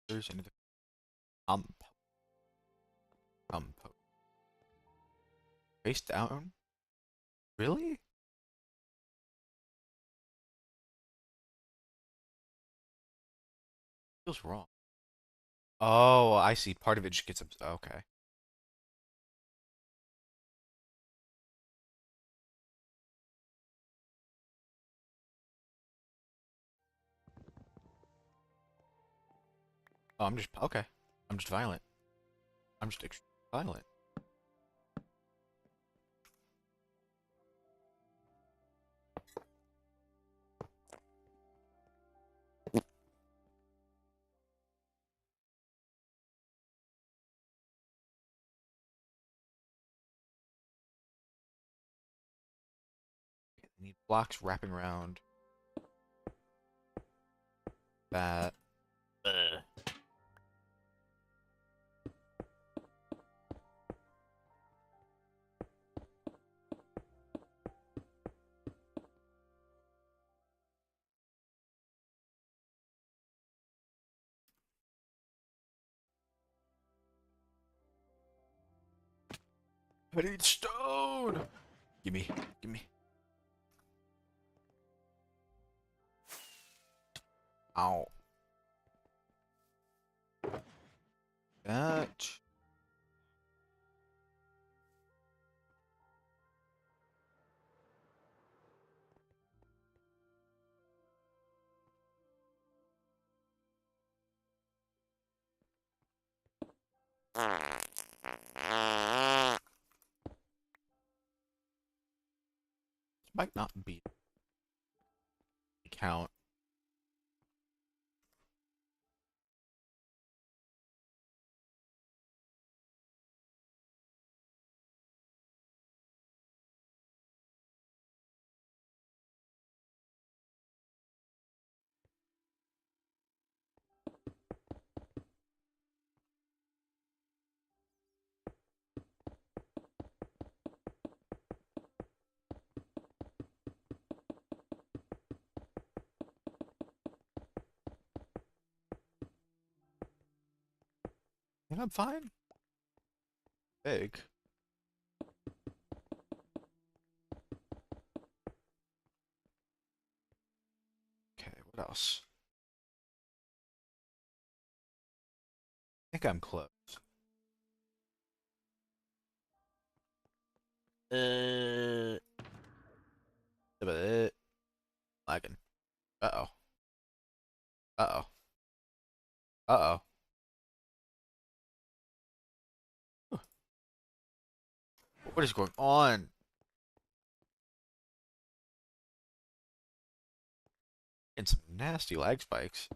there's another compost. Face down? Really? Feels wrong. Oh, I see. Part of it just gets okay. Oh, I'm just okay. I'm just violent. I'm just violent. I need blocks wrapping around that. I need stone. Gimme, gimme. Ow. That. Might not be count. And I'm fine. Big. Okay, what else? I think I'm close. Uh, bit lagging. Uh-oh. Uh-oh. Uh-oh. What is going on? And some nasty lag spikes.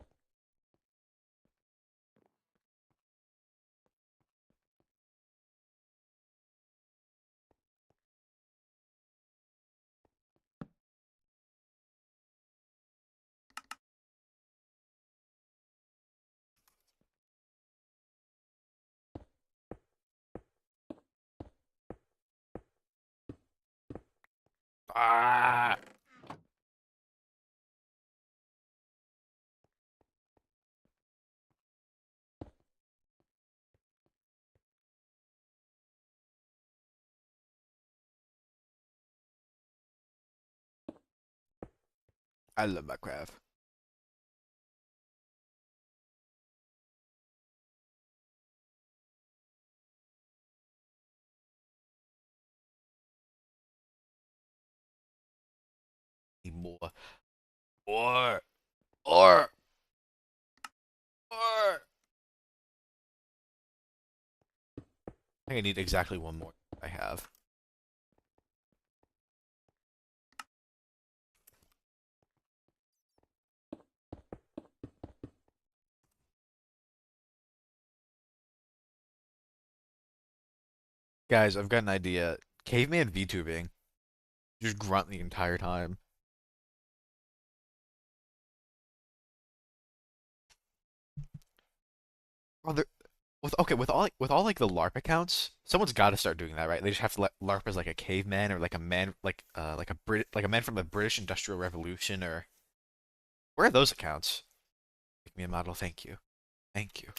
Ah! I love Minecraft. Need more. Or, or, or. I think I need exactly one more. I have. Guys, I've got an idea. Caveman VTubing. Just grunt the entire time. Oh, with all like the LARP accounts, someone's got to start doing that, right? They just have to let LARP as like a caveman or like a man like a man from the British Industrial Revolution or where are those accounts? Make me a model, thank you. Thank you.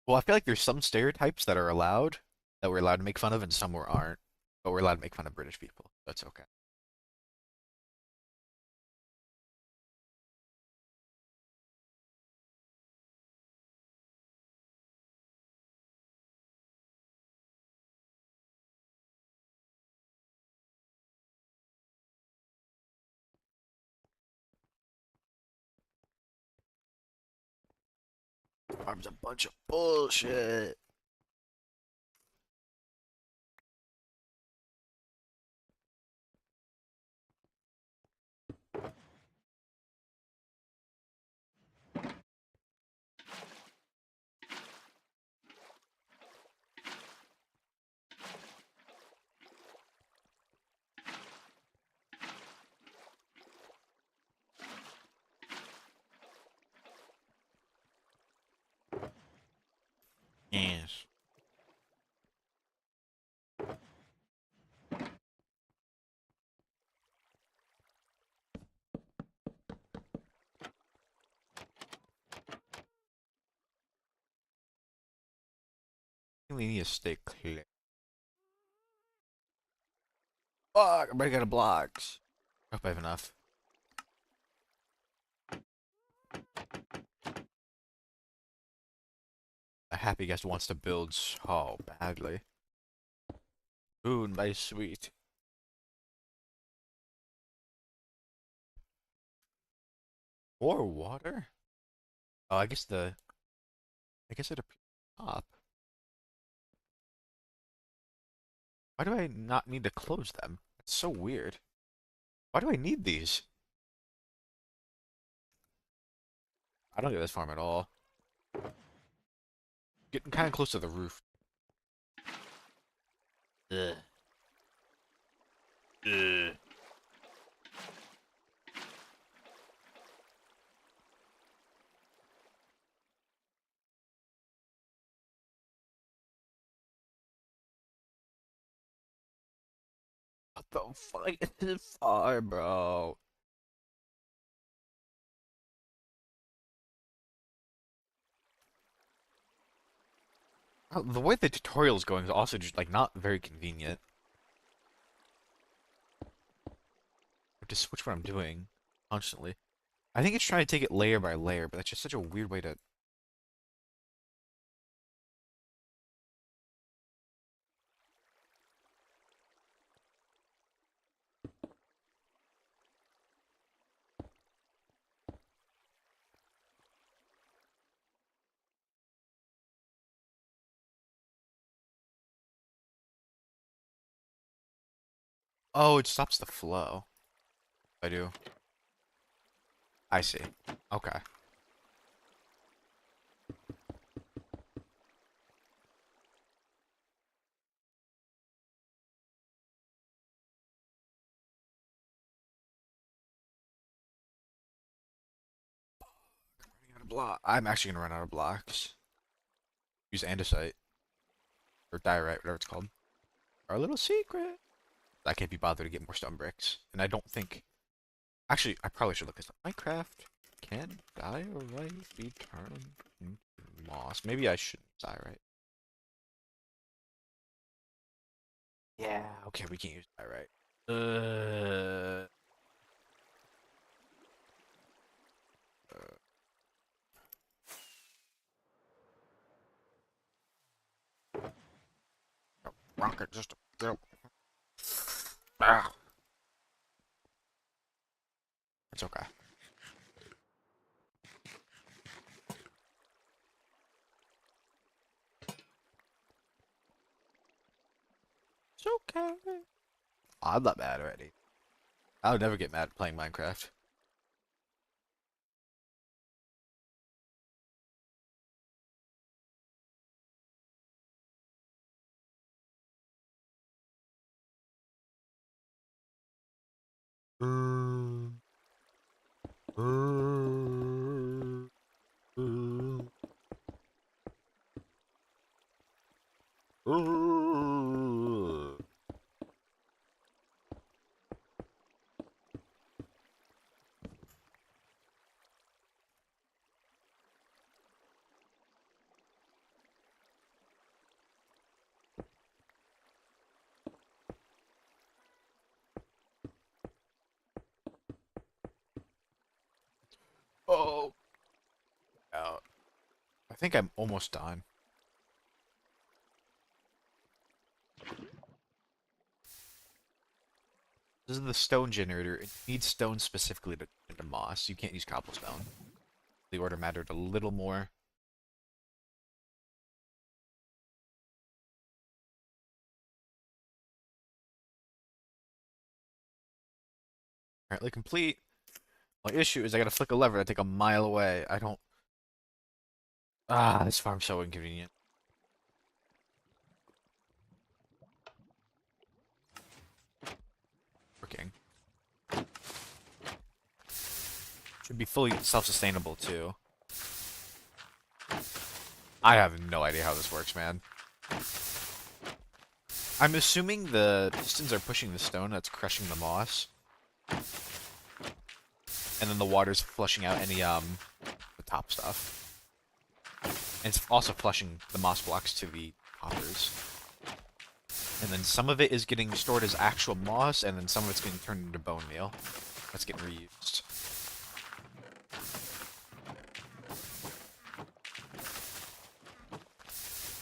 Well, I feel like there's some stereotypes that are allowed that we're allowed to make fun of and some we aren't. But we're allowed to make fun of British people. That's okay. Farm's a bunch of bullshit. Yes. We need to stay clear. Fuck, I'm running out of blocks. I hope I have enough. A happy guest wants to build so badly. Ooh, nice, sweet. More water? Oh, I guess it appears up. Why do I not need to close them? It's so weird. Why do I need these? I don't get this farm at all. Getting kind of close to the roof. Ugh. Ugh. What the fuck is this far, bro? The way the tutorial is going is also just like not very convenient. to switch what I'm doing constantly. I think it's trying to take it layer by layer, but that's just such a weird way to. Oh, it stops the flow. I do. I see. Okay. Running out of block. I'm actually gonna run out of blocks. Use andesite or diorite, whatever it's called. Our little secret. I can't be bothered to get more stone bricks, and I don't think. Actually, I probably should look this up. Minecraft can diorite be turned into moss? Maybe I shouldn't diorite. Yeah. Okay, we can't use diorite. Uh. Rocket just. Ah, it's okay. It's okay. Oh, I'm not mad already. I would never get mad playing Minecraft. Oh, out. I think I'm almost done. This is the stone generator. It needs stone specifically to into moss. You can't use cobblestone. The order mattered a little more. Apparently complete. My issue is I gotta flick a lever that take a mile away. I don't. Ah, this farm's so inconvenient. Working. Should be fully self-sustainable too. I have no idea how this works, man. I'm assuming the pistons are pushing the stone that's crushing the moss. And then the water's flushing out any, the top stuff. And it's also flushing the moss blocks to the hoppers. And then some of it is getting stored as actual moss, and then some of it's getting turned into bone meal. That's getting reused.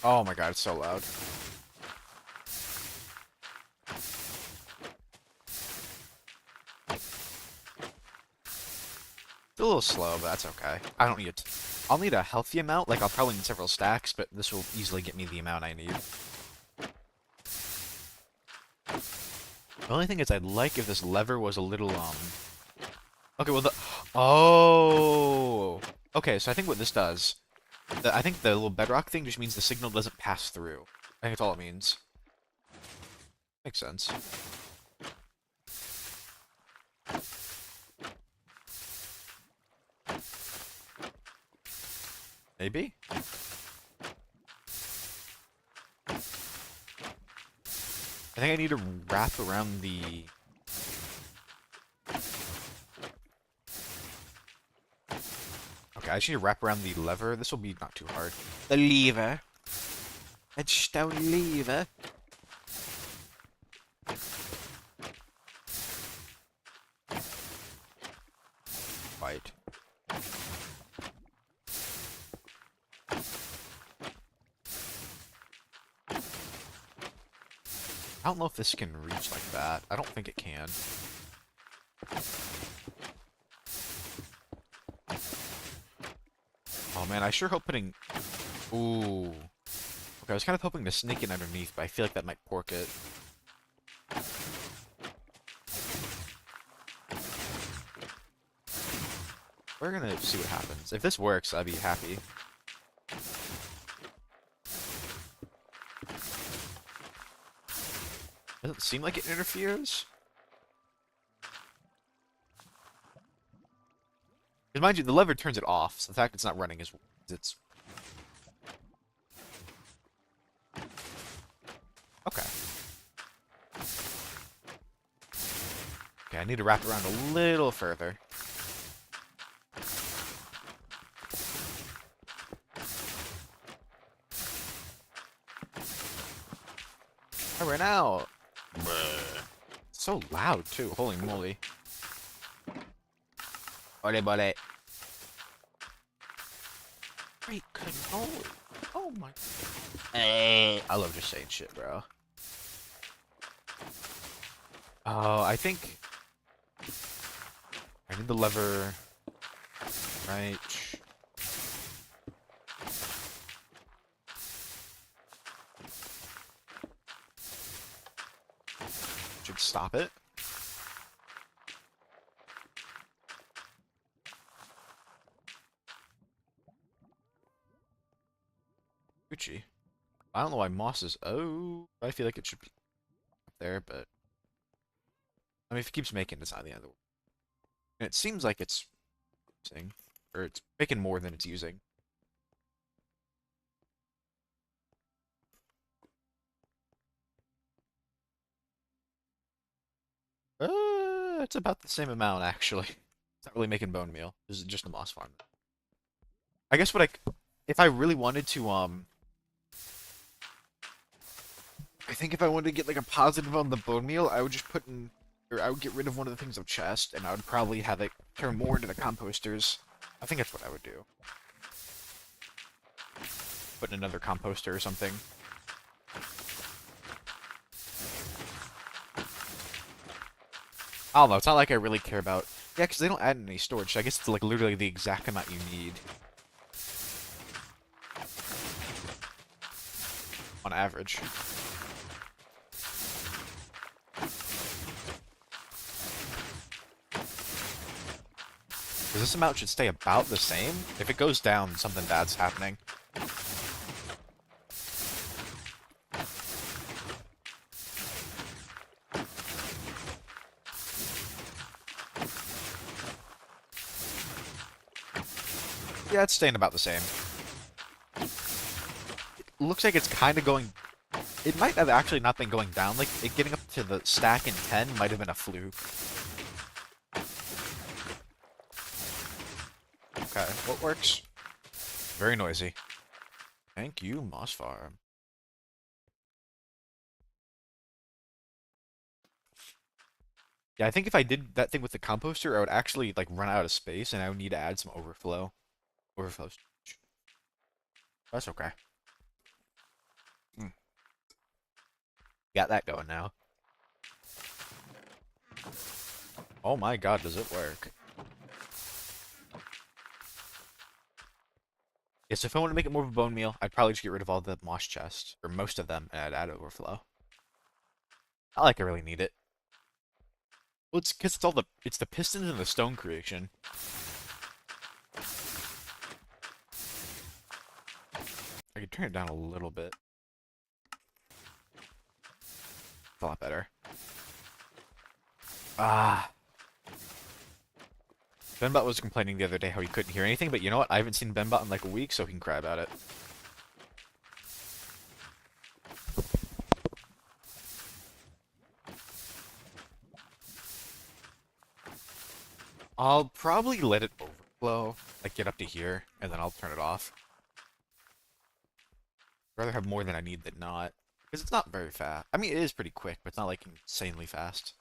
Oh my god, it's so loud. It's a little slow, but that's okay. I don't need it. I'll need a healthy amount, like I'll probably need several stacks, but this will easily get me the amount I need. The only thing is I'd like if this lever was a little, Okay, well the... Oh! Okay, so I think what this does... I think the little bedrock thing just means the signal doesn't pass through. I think that's all it means. Makes sense. Maybe? I think I need to wrap around the... Okay, I just need to wrap around the lever. This will be not too hard. The lever. A stone lever. quite. I don't know if this can reach like that. I don't think it can. Oh man, I sure hope putting... Ooh. Okay, I was kind of hoping to sneak in underneath, but I feel like that might pork it. We're gonna see what happens. If this works, I'd be happy. Doesn't seem like it interferes. Because mind you, the lever turns it off, so the fact it's not running is it's... Okay. Okay, I need to wrap around a little further. I ran out. So loud too. Holy moly. Ole bole. Great control. Oh my. I love just saying shit, bro. Oh, I think I need the lever. Right. Should stop it. Gucci. I don't know why moss is... Oh, I feel like it should be up there, but... I mean, if it keeps making, it's not the end of the world. And it seems like it's using, or it's making more than it's using. It's about the same amount, actually. It's not really making bone meal. This is just a moss farm. I guess if I really wanted to, I think if I wanted to get like a positive on the bone meal, I would just put in, or I would get rid of one of the things of chest, and I would probably have it turn more into the composters. I think that's what I would do. Put in another composter or something. I don't know, it's not like I really care about... Yeah, because they don't add any storage, so I guess it's like literally the exact amount you need. On average. Because this amount should stay about the same. If it goes down, something bad's happening. Yeah, it's staying about the same. It looks like it's kind of going... It might have actually not been going down. Like, it getting up to the stack in 10 might have been a fluke. Okay, what works? Very noisy. Thank you, Moss Farm. Yeah, I think if I did that thing with the composter, I would actually, like, run out of space, and I would need to add some overflow. Overflow storage. That's okay. Got that going now. Oh my god, does it work? Yeah, so if I want to make it more of a bone meal, I'd probably just get rid of all the moss chests, or most of them, and I'd add overflow. Not like I really need it. Well, it's because it's the pistons and the stone creation. I could turn it down a little bit. It's a lot better. Ah. Benbot was complaining the other day how he couldn't hear anything, but you know what? I haven't seen Benbot in like a week, so he can cry about it. I'll probably let it overflow, like get up to here, and then I'll turn it off. I'd rather have more than I need than not. Because it's not very fast. I mean, it is pretty quick, but it's not like insanely fast.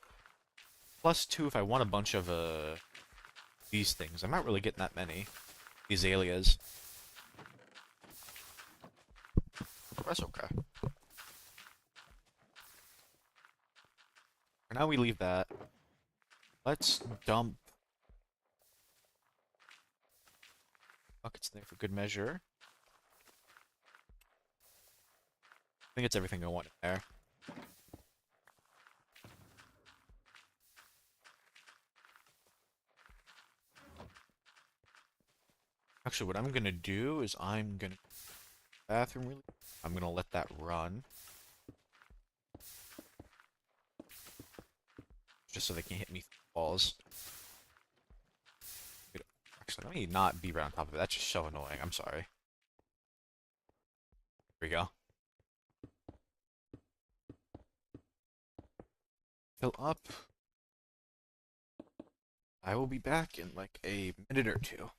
Plus 2 if I want a bunch of, these things. I'm not really getting that many. These azaleas. That's okay. For now we leave that. Let's dump buckets in there for good measure. I think it's everything I want in there. Actually, what I'm gonna do is I'm gonna bathroom really. I'm gonna let that run just so they can't hit me through the walls. Wait, actually, let me not be right on top of it. That's just so annoying. I'm sorry. Here we go. Fill up. I will be back in like a minute or two.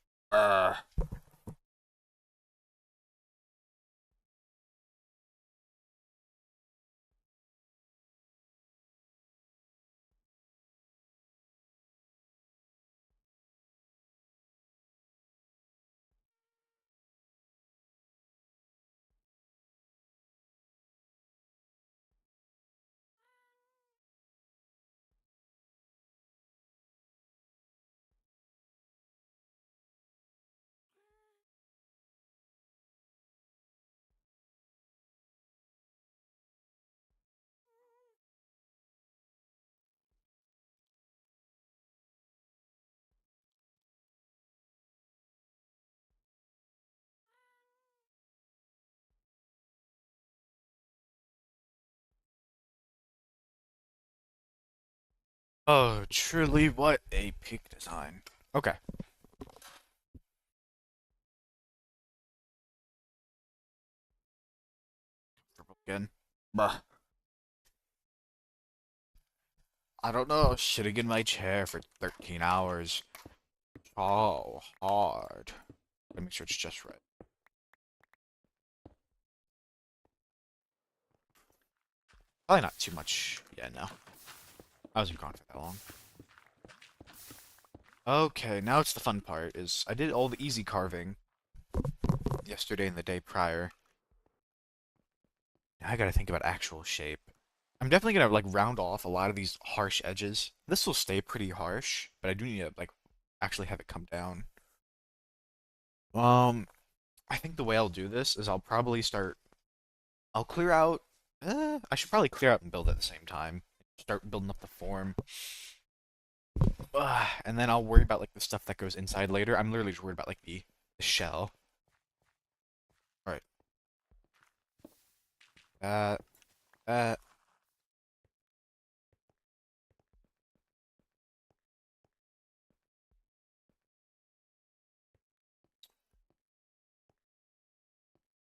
Oh, truly, what a peak design. Okay. Again. Bah. I don't know. Sitting in my chair for 13 hours. Oh, hard. Let me make sure it's just right. Probably not too much. Yeah, no. I wasn't gone for that long. Okay, now it's the fun part, is I did all the easy carving yesterday and the day prior. Now I gotta think about actual shape. I'm definitely gonna, like, round off a lot of these harsh edges. This will stay pretty harsh, but I do need to, like, actually have it come down. Um, I think the way I'll do this is I'll probably start... I'll clear out... I should probably clear out and build at the same time. Start building up the form. And then I'll worry about, like, the stuff that goes inside later. I'm literally just worried about, like, the shell. Alright. That... That...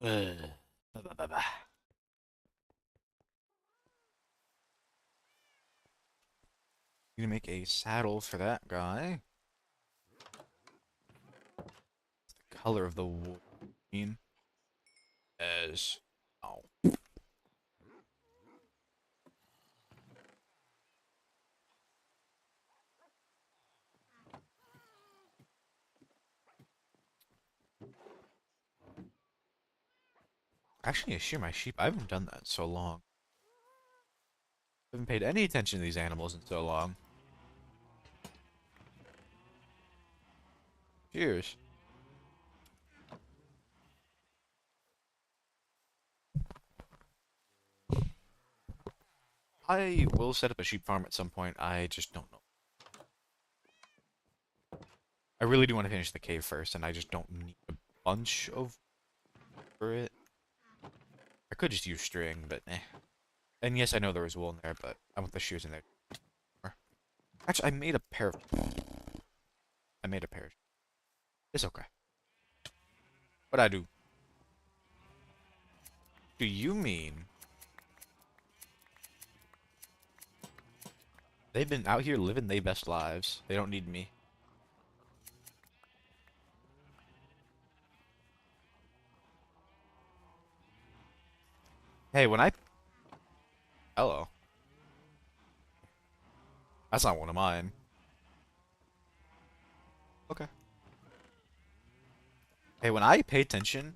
Uh, bah, bah, bah, bah. Need to make a saddle for that guy. The color of the wood. As... Oh. Actually, I shear my sheep. I haven't done that in so long. I haven't paid any attention to these animals in so long. Cheers. I will set up a sheep farm at some point. I just don't know. I really do want to finish the cave first, and I just don't need a bunch of for it. I could just use string, but eh. And yes, I know there was wool in there, but I want the shoes in there. Actually, I made a pair of... I made a pair. It's okay. What I do? Do you mean they've been out here living their best lives? They don't need me. Hey, when I... Hello. That's not one of mine. Okay. Hey, when I pay attention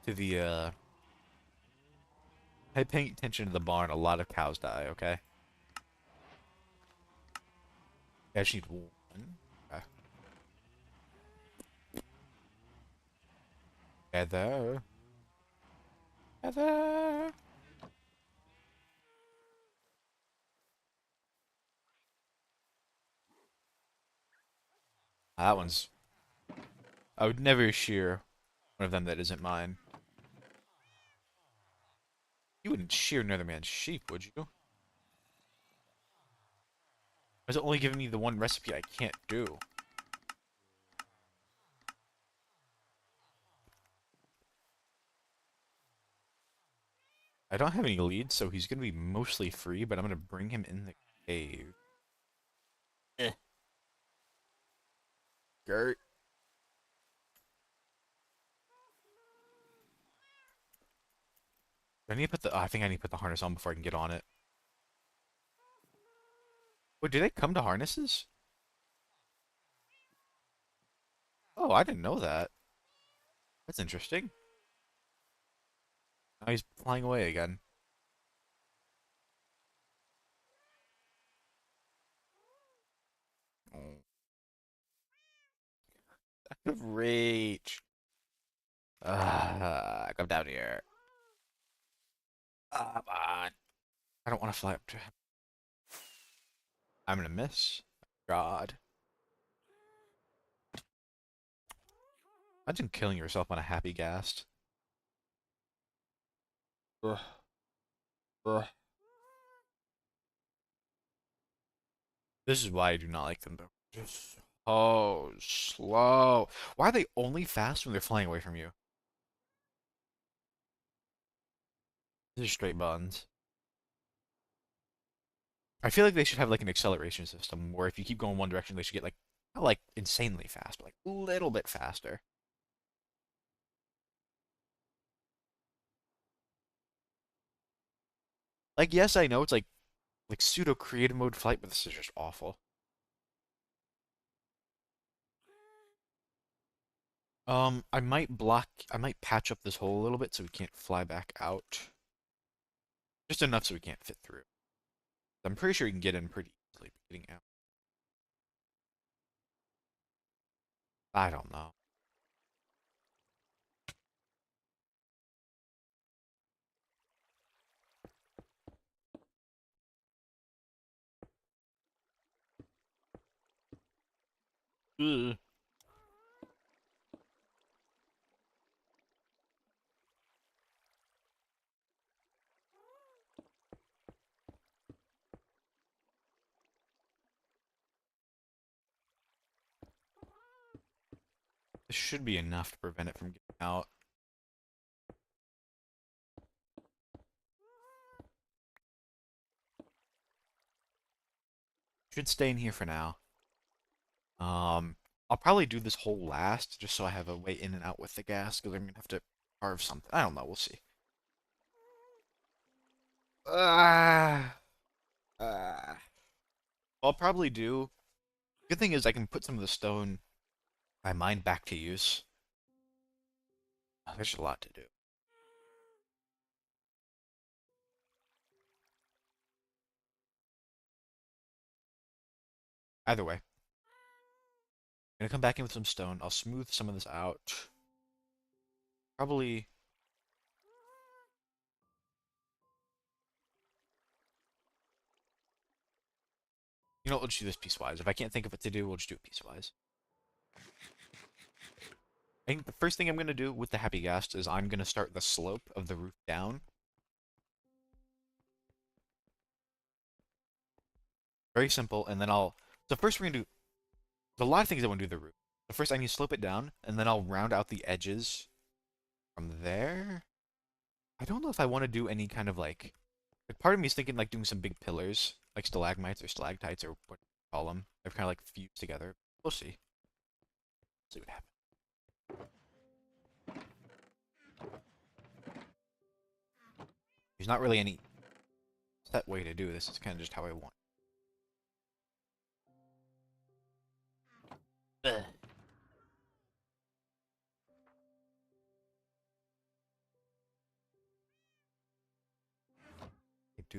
to the I pay attention to the barn, a lot of cows die, okay? I just need one. Okay. Heather. Heather. That one's... I would never shear one of them that isn't mine. You wouldn't shear another man's sheep, would you? Why is it only giving me the one recipe I can't do? I don't have any leads, so he's gonna be mostly free, but I'm gonna bring him in the cave. Eh. Gert. Do I need to put the... oh, I think I need to put the harness on before I can get on it. Wait, do they come to harnesses? Oh, I didn't know that. That's interesting. Now he's flying away again. Oh. Out of rage. Come down here. Come on. I don't want to fly up to him. I'm gonna miss. God. Imagine killing yourself on a happy ghast. Ugh. Ugh. This is why I do not like them, though. Just so slow. Why are they only fast when they're flying away from you? These are straight buns. I feel like they should have like an acceleration system where if you keep going one direction, they should get like not like insanely fast, but like a little bit faster. Like yes, I know it's like pseudo creative mode flight, but this is just awful. I might patch up this hole a little bit so we can't fly back out. Just enough so we can't fit through. I'm pretty sure we can get in pretty easily, but getting out. I don't know. Ugh. This should be enough to prevent it from getting out. Should stay in here for now. Um, I'll probably do this hole last, just so I have a way in and out with the gas, because I'm gonna have to carve something. I don't know. We'll see. Ah, ah. I'll probably do. Good thing is I can put some of the stone I mined back to use. Oh, there's a lot to do. Either way, I'm gonna come back in with some stone. I'll smooth some of this out. Probably. You know, we'll just do this piecewise. If I can't think of what to do, we'll just do it piecewise. I think the first thing I'm gonna do with the happy ghast is I'm gonna start the slope of the roof down. Very simple, and then I'll. So first we're gonna do. There's a lot of things I want to do to the roof. So first I need to slope it down, and then I'll round out the edges from there. I don't know if I want to do any kind of like part of me is thinking like doing some big pillars, like stalagmites or stalactites or what you call them. They're kind of like fused together. We'll see. See what happens. There's not really any set way to do this. It's kind of just how I want.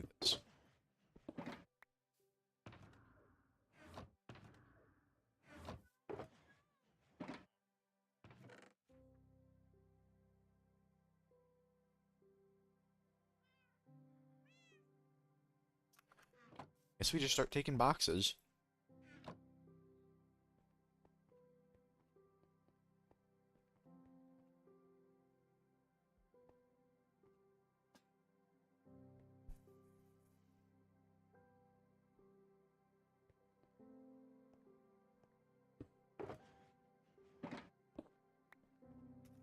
do this. Guess we just start taking boxes.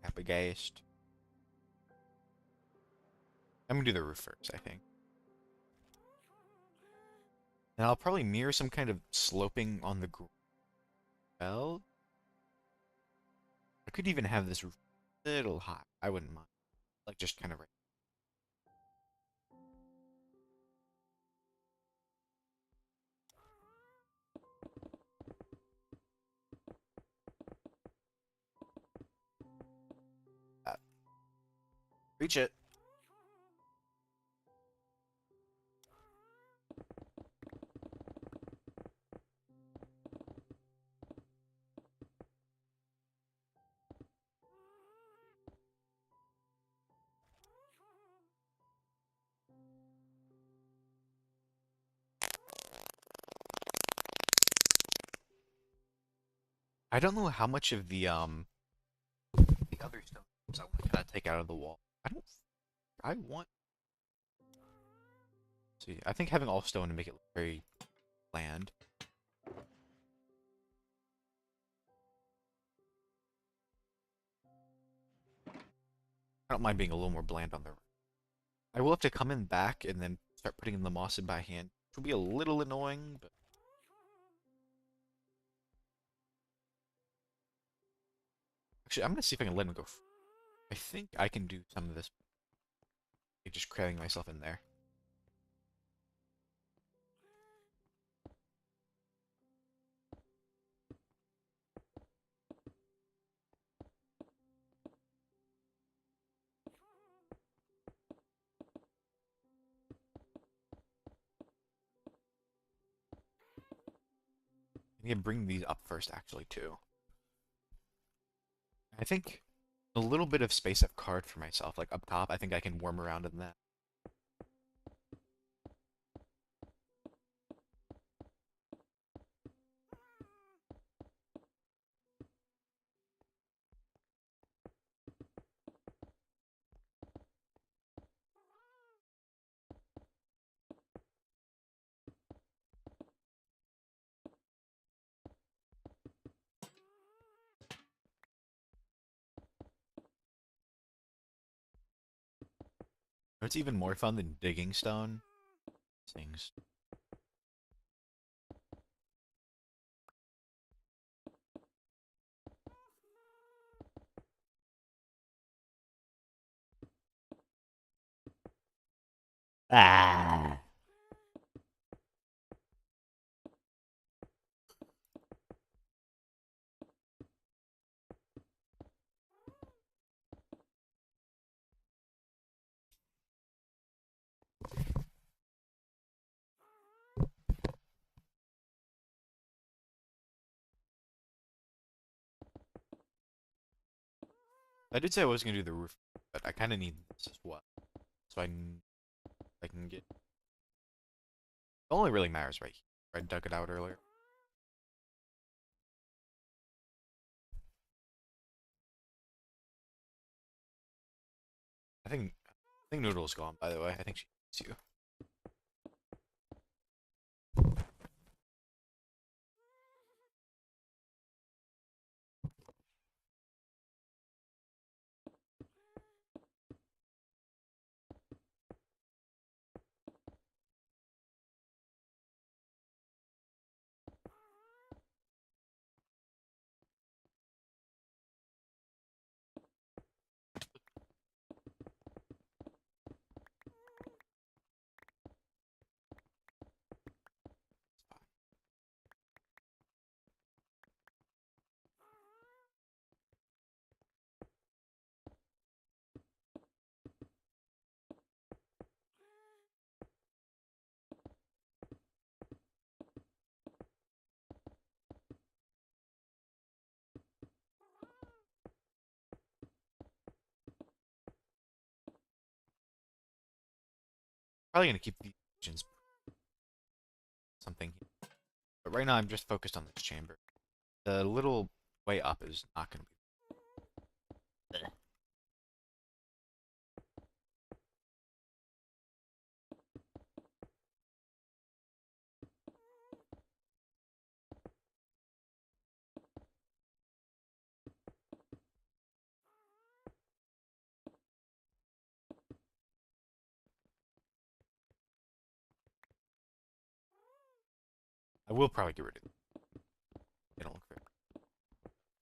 Appagast. I'm gonna do the roof first, I think. And I'll probably mirror some kind of sloping on the ground. I could even have this roof a little high. I wouldn't mind. Like just kind of right. That. Reach it. I don't know how much of the other stones I want to kind of take out of the wall. I don't. I want. See, I think having all stone to make it look very bland. I don't mind being a little more bland on the. I will have to come in back and then start putting in the moss in by hand, which will be a little annoying, but actually, I'm gonna see if I can let him go. I think I can do some of this, like just cramming myself in there. I need to bring these up first, actually, too. I think a little bit of space I've carved for myself, like up top, I think I can worm around in that. It's even more fun than digging stone. Things. Ah. I did say I was gonna do the roof, but I kind of need this as well, so I can get. It only really matters right here. I dug it out earlier. I think Noodle's gone. By the way, I think she hates you. Probably gonna keep these engines something, but right now I'm just focused on this chamber. The little way up is not gonna be. I will probably get rid of it. They don't look fair.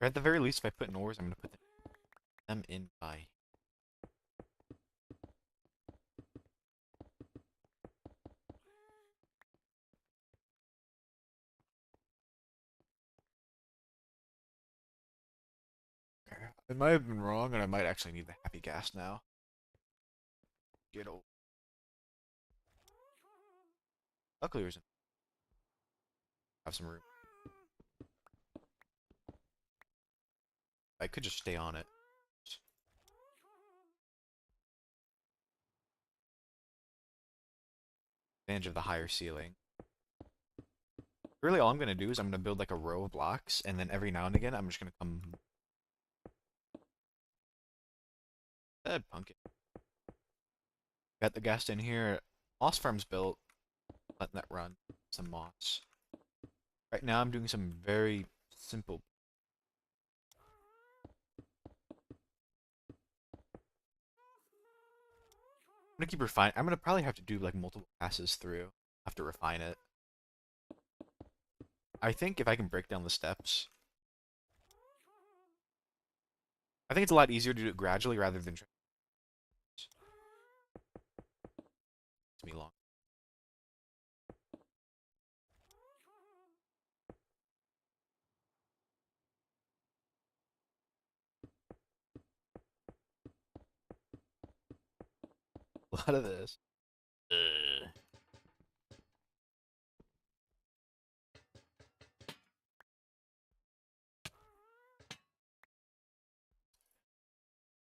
Or at the very least, if I put in ores, I'm gonna put them in by. I might have been wrong, and I might actually need the happy gas now. Get old. Luckily, there's have some room. I could just stay on it. Advantage of the higher ceiling. Really, all I'm gonna do is I'm gonna build like a row of blocks, and then every now and again, I'm just gonna come. Pumpkin. Got the gas in here. Moss farm's built. Letting that run. Some moss. Right now, I'm doing some very simple. I'm gonna keep refining. I'm gonna probably have to do like multiple passes through. Have to refine it. I think if I can break down the steps, I think it's a lot easier to do it gradually rather than trying to be long. A lot of this. Ugh.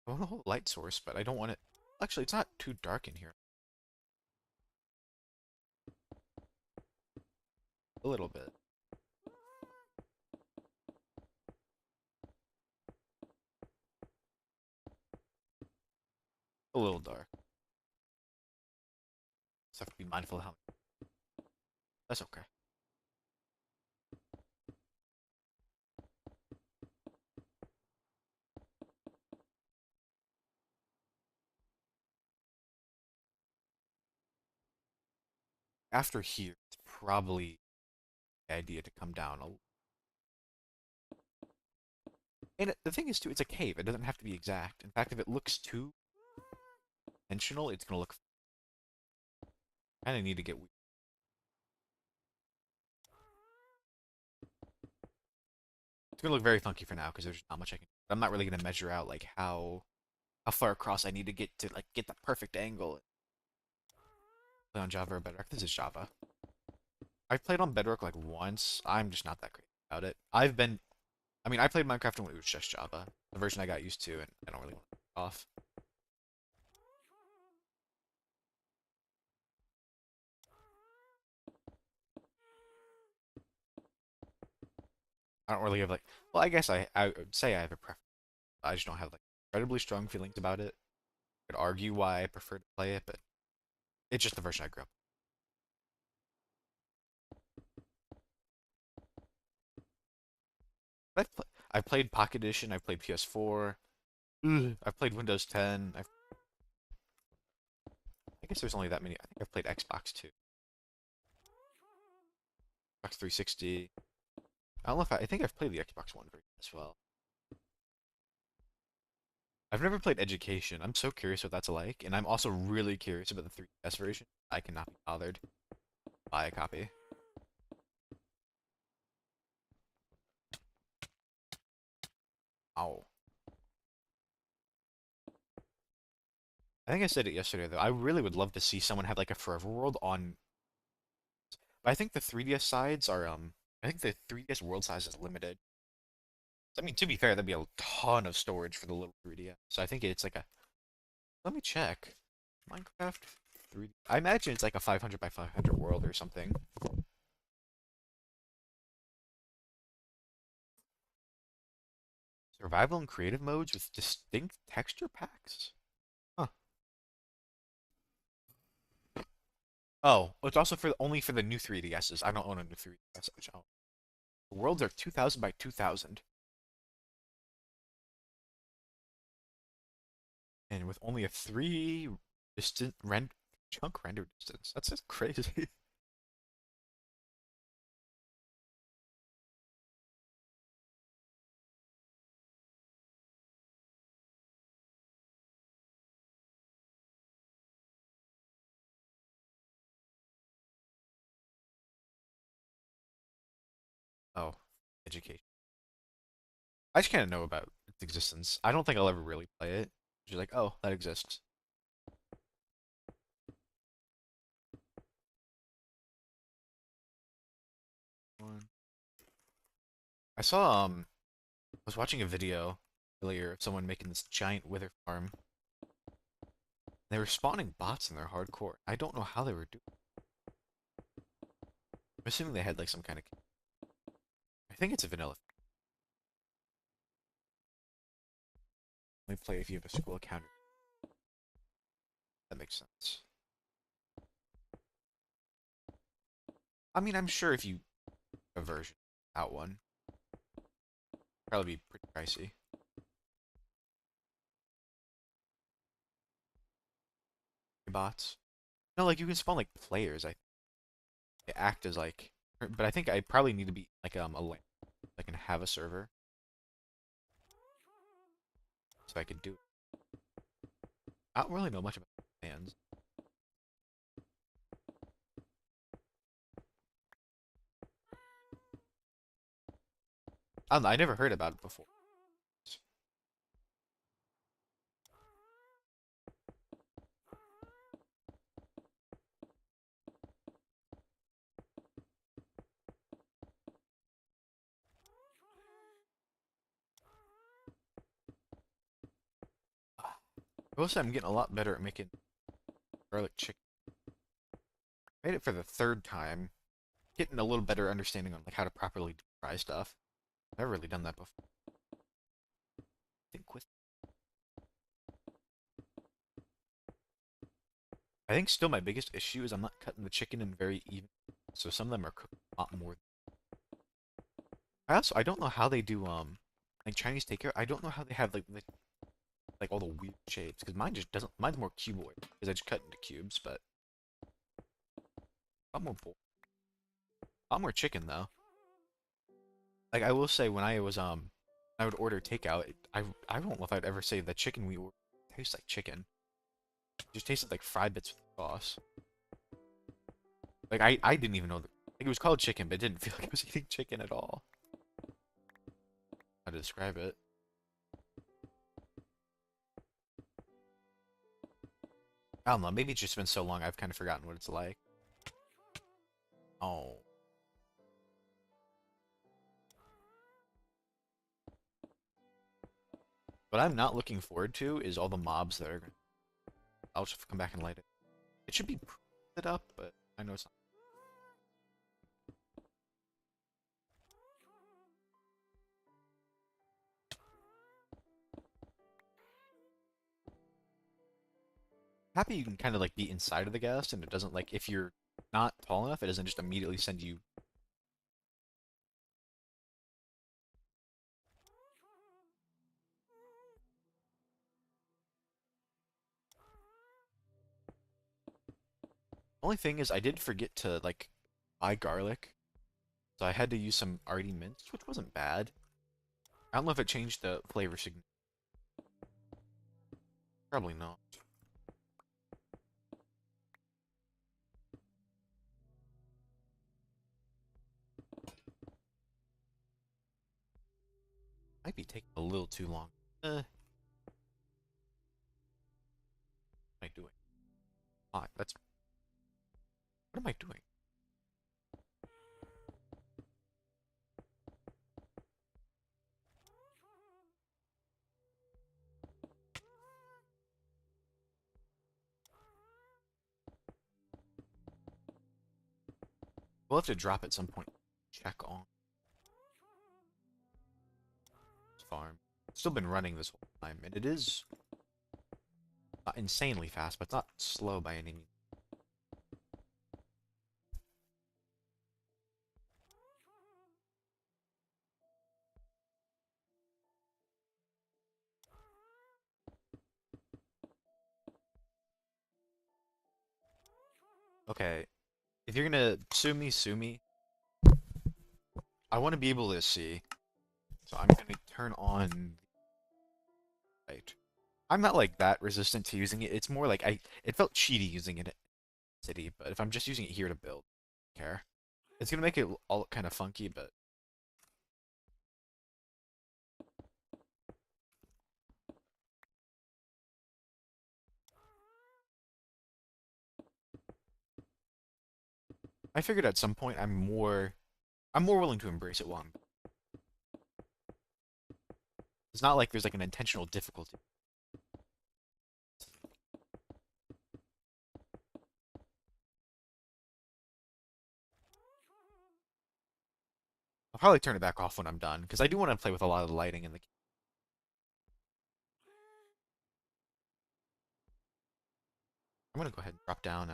I want a whole light source, but I don't want it. Actually, it's not too dark in here. A little bit. A little dark. Just have to be mindful of how. That's okay. After here, it's probably the idea to come down a. And the thing is, too, it's a cave. It doesn't have to be exact. In fact, if it looks too intentional, it's gonna look. Kind of need to get. It's gonna look very funky for now because there's not much I can. I'm not really gonna measure out like how far across I need to like get the perfect angle. Play on Java or Bedrock. This is Java. I've played on Bedrock like once. I'm just not that great about it. I mean, I played Minecraft when it was just Java, the version I got used to, and I don't really want to turn it off. I don't really have like. Well, I guess I would say I have a preference. I just don't have like incredibly strong feelings about it. I could argue why I prefer to play it, but it's just the version I grew up. I've played Pocket Edition. I've played PS4. I've played Windows 10. I guess there's only that many. I think I've played Xbox too. Xbox 360. I don't know if I think I've played the Xbox One version as well. I've never played Education. I'm so curious what that's like, and I'm also really curious about the 3DS version. I cannot be bothered to buy a copy. Oh. I think I said it yesterday though. I really would love to see someone have like a Forever World on. But I think the 3DS sides are I think the 3DS world size is limited. I mean, to be fair, that'd be a ton of storage for the little 3DS. So I think it's like a. Let me check. Minecraft 3D. I imagine it's like a 500 by 500 world or something. Survival and creative modes with distinct texture packs? Huh. Oh, it's also for only for the new 3DSs. I don't own a new 3DS. The worlds are 2000 by 2000. And with only a 3 distant chunk render distance. That's just crazy. Oh, education. I just kind of know about its existence. I don't think I'll ever really play it. Just like, oh, that exists. I saw I was watching a video earlier of someone making this giant wither farm. They were spawning bots in their hardcore. I don't know how they were doing. I'm assuming they had like some kind of. I think it's a vanilla. Only play if you have a school account. That makes sense. I mean, I'm sure if you have a version out one, probably be pretty pricey. Bots. No, like you can spawn like players. They act as like, but I think I probably need to be like a link. I can have a server so I could do it. I don't really know much about fans. I don't know, I never heard about it before. I will say I'm getting a lot better at making garlic chicken. Made it for the third time. Getting a little better understanding on like how to properly fry stuff. I've never really done that before. I think still my biggest issue is I'm not cutting the chicken in very even. So some of them are cooked a lot more. I don't know how they do like Chinese takeout. I don't know how they have like all the weird shapes because mine just doesn't. Mine's more cuboid because I just cut into cubes, but a lot more a lot more chicken though. Like I will say when I would order takeout, I don't know if I'd ever say the chicken we order tastes like chicken. It just tasted like fried bits with sauce. Like I didn't even know like it was called chicken, but it didn't feel like I was eating chicken at all. How to describe it? I don't know. Maybe it's just been so long I've kind of forgotten what it's like. Oh, what I'm not looking forward to is all the mobs that are. I'll just come back and light it. It should be lit up, but I know it's not. Happy you can kind of like be inside of the ghast, and it doesn't like if you're not tall enough, it doesn't just immediately send you. Only thing is, I did forget to like buy garlic, so I had to use some already minced, which wasn't bad. I don't know if it changed the flavor sign. Probably not. Might be taking a little too long. What am I doing? Ah, that's what am I doing? We'll have to drop at some point. Check on this farm. Still been running this whole time, and it is not insanely fast, but it's not slow by any means. Okay, if you're gonna sue me. I want to be able to see, so I'm gonna turn on light. I'm not like that resistant to using it. It's more like it felt cheaty using it in city, but if I'm just using it here to build, I don't care. It's gonna make it all kind of funky, but I figured at some point I'm more willing to embrace it while I'm. It's not like there's like an intentional difficulty. I'll probably turn it back off when I'm done because I do want to play with a lot of the lighting in the. I'm gonna go ahead and drop down.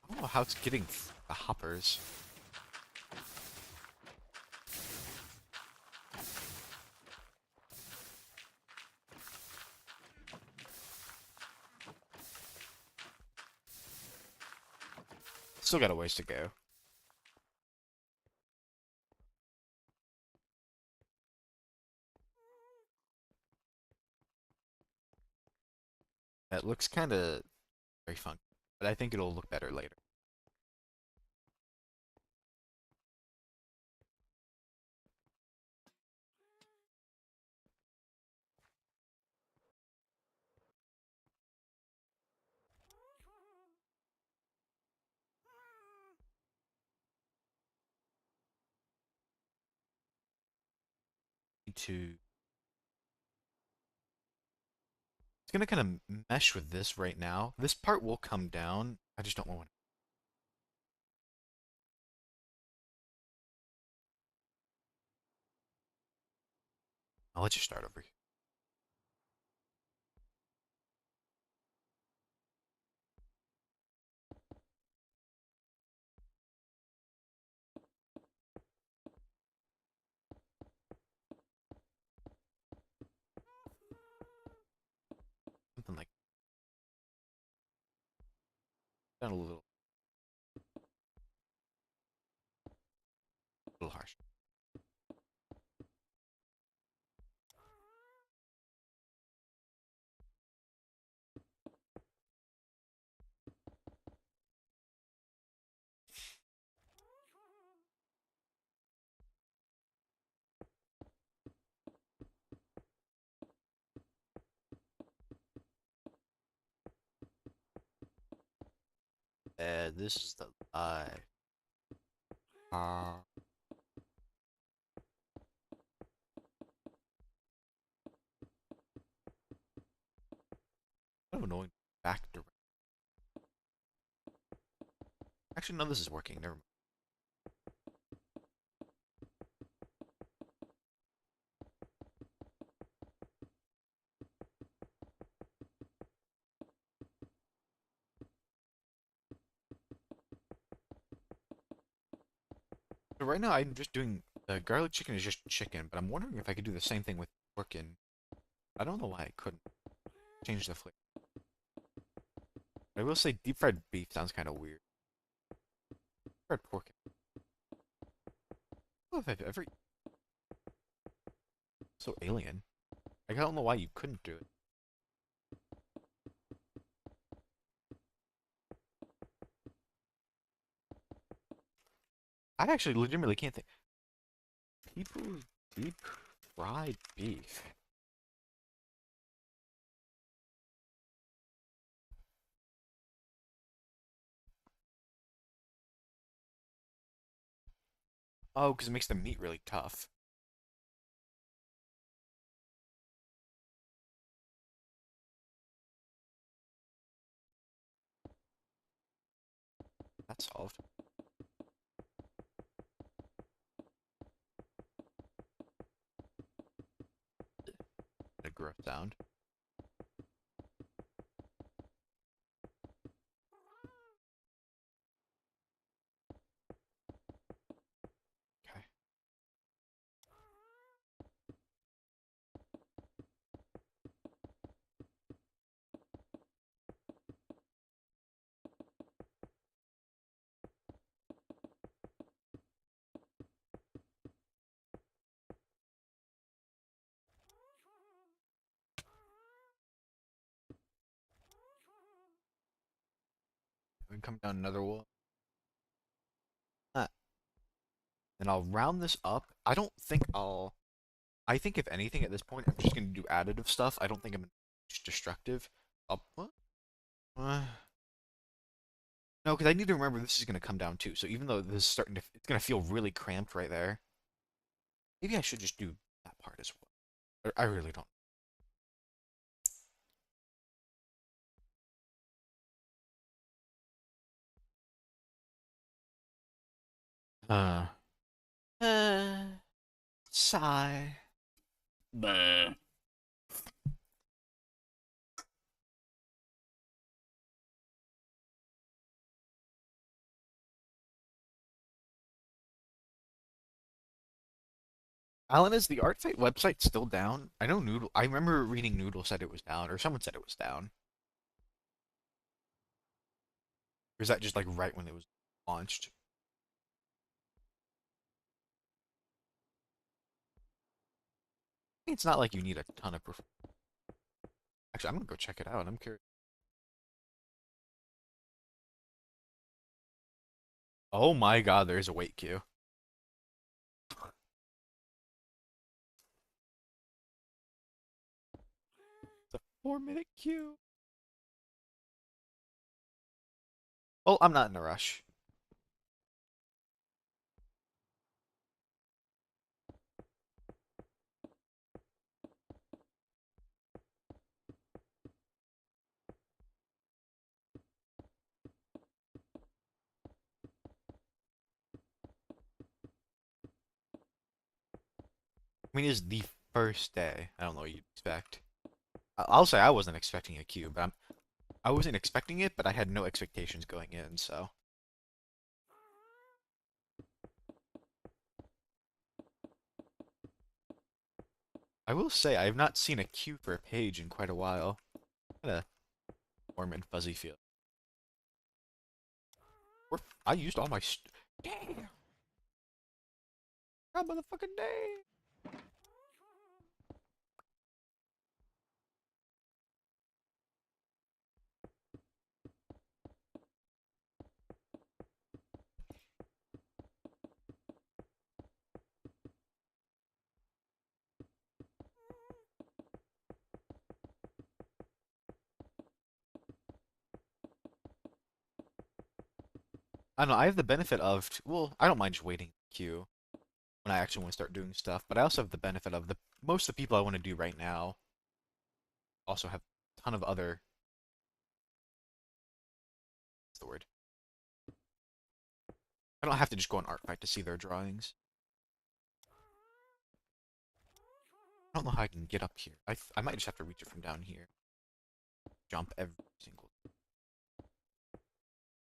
I don't know how it's getting the hoppers. Still got a ways to go. That looks kind of very funky, but I think it'll look better later. To It's gonna kind of mesh with this right now. This part will come down. I just don't want. I'll let you start over here. Something like done little harsh. This is the lie. I don't know. Back direct. Actually, no. This is working. Never mind. So right now, I'm just doing garlic chicken is just chicken, but I'm wondering if I could do the same thing with pork and. I don't know why I couldn't change the flavor. I will say deep fried beef sounds kind of weird. Fried pork. I don't know if I've ever so alien. I don't know why you couldn't do it. I actually legitimately can't think. People deep fried beef. Oh, because it makes the meat really tough. That's solved. A gross sound. Okay. We can come down another wall. And I'll round this up. I don't think I'll. I think if anything at this point, I'm just gonna do additive stuff. I don't think I'm destructive. What? Uh, no, because I need to remember this is gonna come down too. So even though this is starting to, it's gonna feel really cramped right there. Maybe I should just do that part as well. I really don't. Uh. Uh. Sigh. Bleh. Alan, is the ArtSite website still down? I know Noodle. I remember reading Noodle said it was down, or someone said it was down. Or is that just like right when it was launched? It's not like you need a ton of. Actually, I'm gonna go check it out. I'm curious. Oh my God, there's a wait queue. It's a 4 minute queue. Oh, I'm not in a rush. I mean, it's the first day. I don't know what you'd expect. I'll say I wasn't expecting a queue, but I wasn't expecting it, but I had no expectations going in, so. I will say I have not seen a queue for a page in quite a while. Kind of warm and fuzzy feel. I used all my damn, God motherfucking day. I don't know. I have the benefit of, well, I don't mind just waiting in queue when I actually want to start doing stuff, but I also have the benefit of the most of the people I want to do right now also have a ton of other, what's the word? I don't have to just go on ArtFight to see their drawings. I don't know how I can get up here. I might just have to reach it from down here. Jump every single.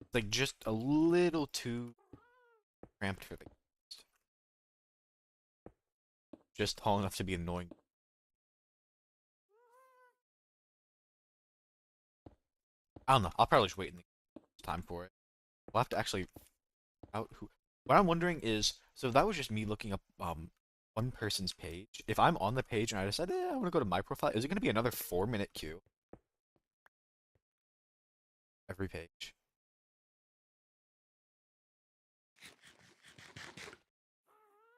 It's like just a little too cramped for the. Just tall enough to be annoying. I don't know. I'll probably just wait in the time for it. We'll have to actually out who. What I'm wondering is, so that was just me looking up one person's page. If I'm on the page and I decide, I want to go to my profile, is it going to be another 4 minute queue every page?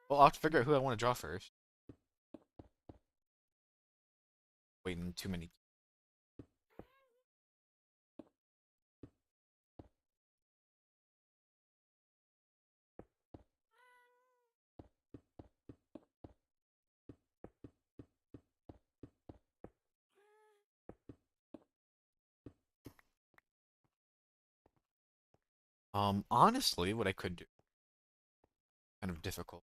Well, I'll have to figure out who I want to draw first. Waiting too many. Honestly, what I could do, kind of difficult,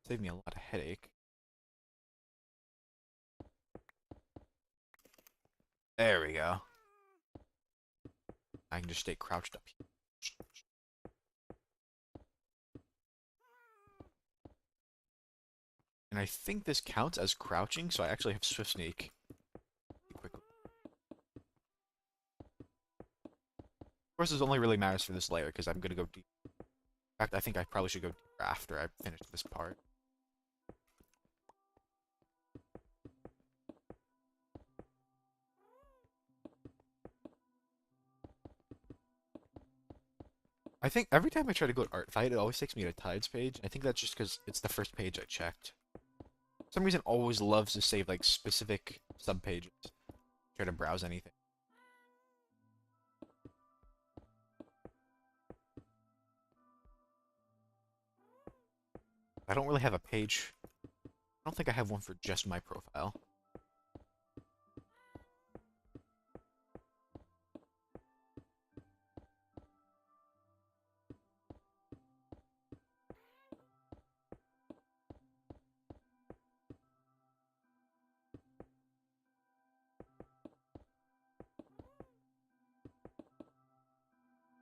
save me a lot of headache. There we go. I can just stay crouched up here. And I think this counts as crouching, so I actually have Swift Sneak. Quickly. Of course, this only really matters for this layer, because I'm gonna go deep. In fact, I think I probably should go deeper after I finish this part. I think every time I try to go to Art Fight, it always takes me to Tides page. I think that's just because it's the first page I checked. For some reason, always loves to save like specific sub pages. Try to browse anything. I don't really have a page. I don't think I have one for just my profile.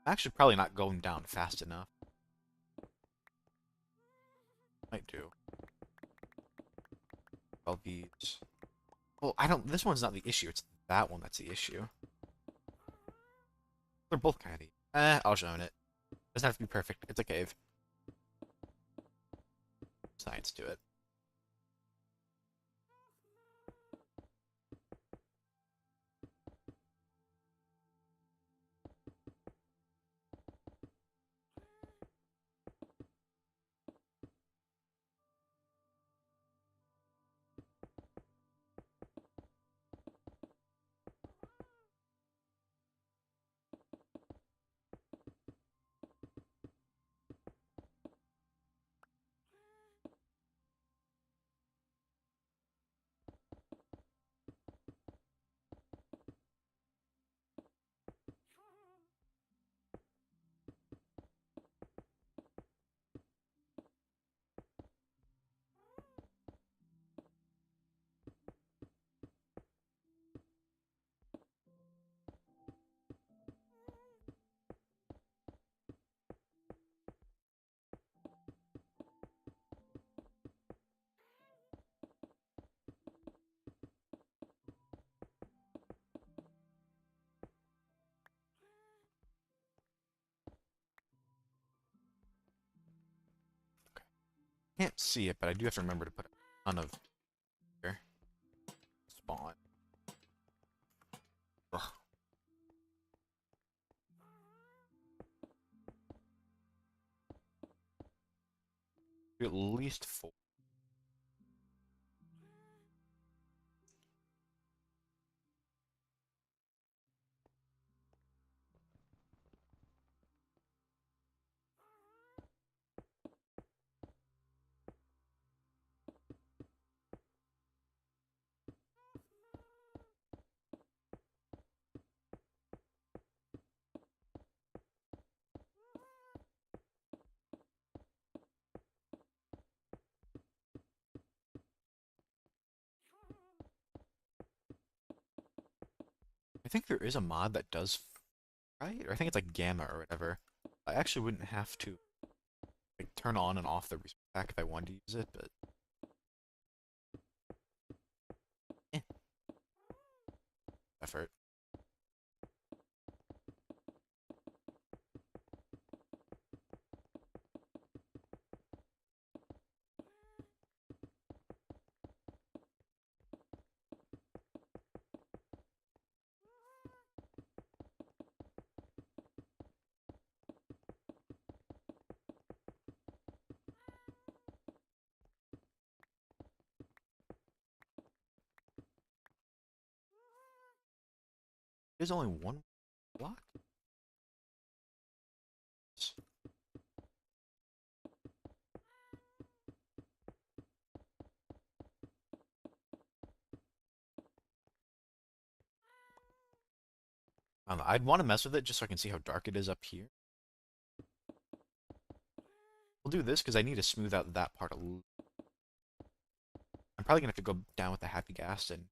I'm actually probably not going down fast enough. Might do. All these. Well, I don't. This one's not the issue. It's that one that's the issue. They're both kind of the. I'll show it. Doesn't have to be perfect. It's a cave. Science to it. Can't see it, but I do have to remember to put a ton of here. Spawn. Ugh. At least 4. I think there is a mod that does, right? Or I think it's like Gamma or whatever. I actually wouldn't have to like turn on and off the respawn pack if I wanted to use it, but eh, effort. There's only one block. I'd want to mess with it just so I can see how dark it is up here. We'll do this because I need to smooth out that part a little. I'm probably gonna have to go down with the happy gas and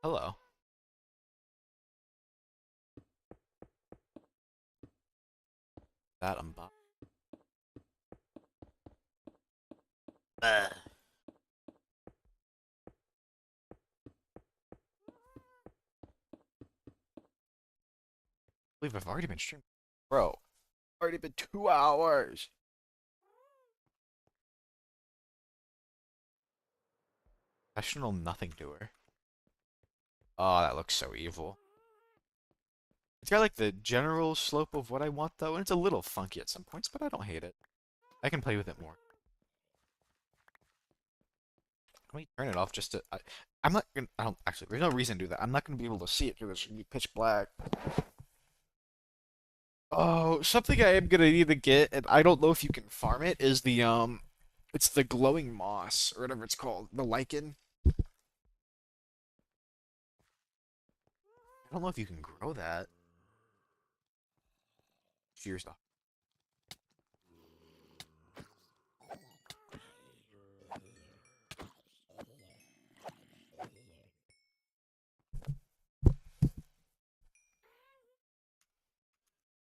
hello. That I'm I believe I've already been streaming. Bro, already been 2 hours. Professional nothing doer. Oh, that looks so evil. It's got like the general slope of what I want though, and it's a little funky at some points, but I don't hate it. I can play with it more. Let me turn it off just to. I'm not gonna. I don't actually. There's no reason to do that. I'm not gonna be able to see it because it's gonna be pitch black. Oh, something I am gonna need to get, and I don't know if you can farm it, is it's the glowing moss or whatever it's called, the lichen. I don't know if you can grow that. Fear stuff.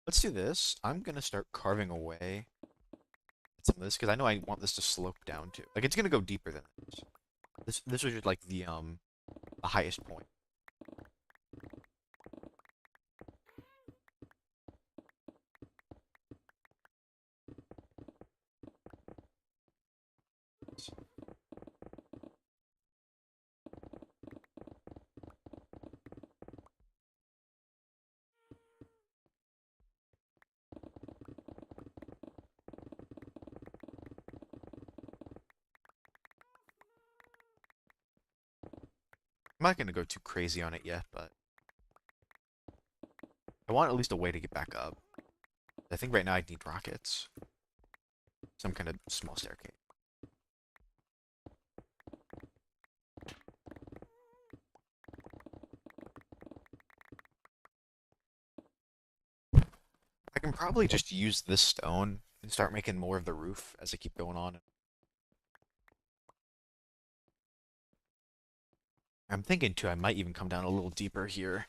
Let's do this. I'm gonna start carving away at some of this because I know I want this to slope down too. Like it's gonna go deeper than this. This was just like the highest point. I'm not gonna go too crazy on it yet, but I want at least a way to get back up. I think right now I need rockets. Some kind of small staircase. I can probably just use this stone and start making more of the roof as I keep going on. I'm thinking too, I might even come down a little deeper here.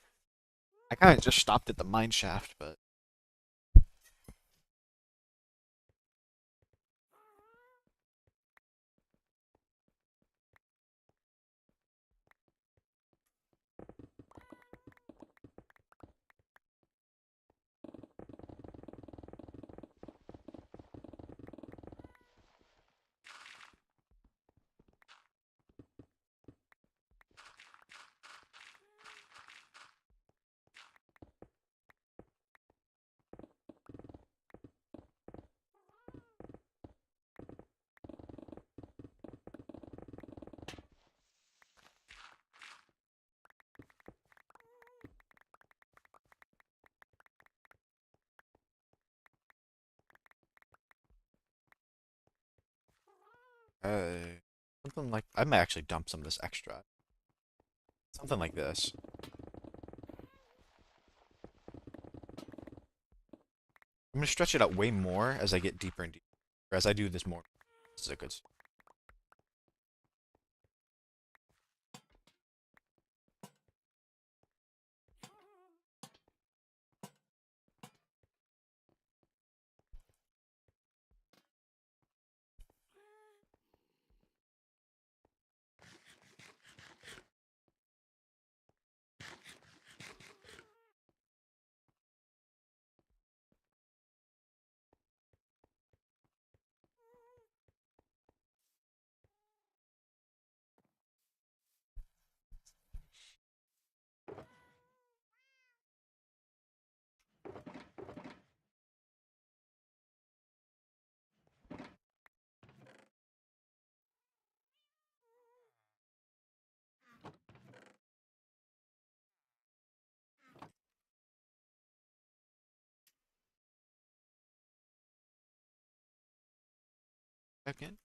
I kind of just stopped at the mine shaft, but uh, something like I might actually dump some of this extra. Something like this. I'm gonna stretch it out way more as I get deeper and deeper. Or as I do this more. This is a good. Second.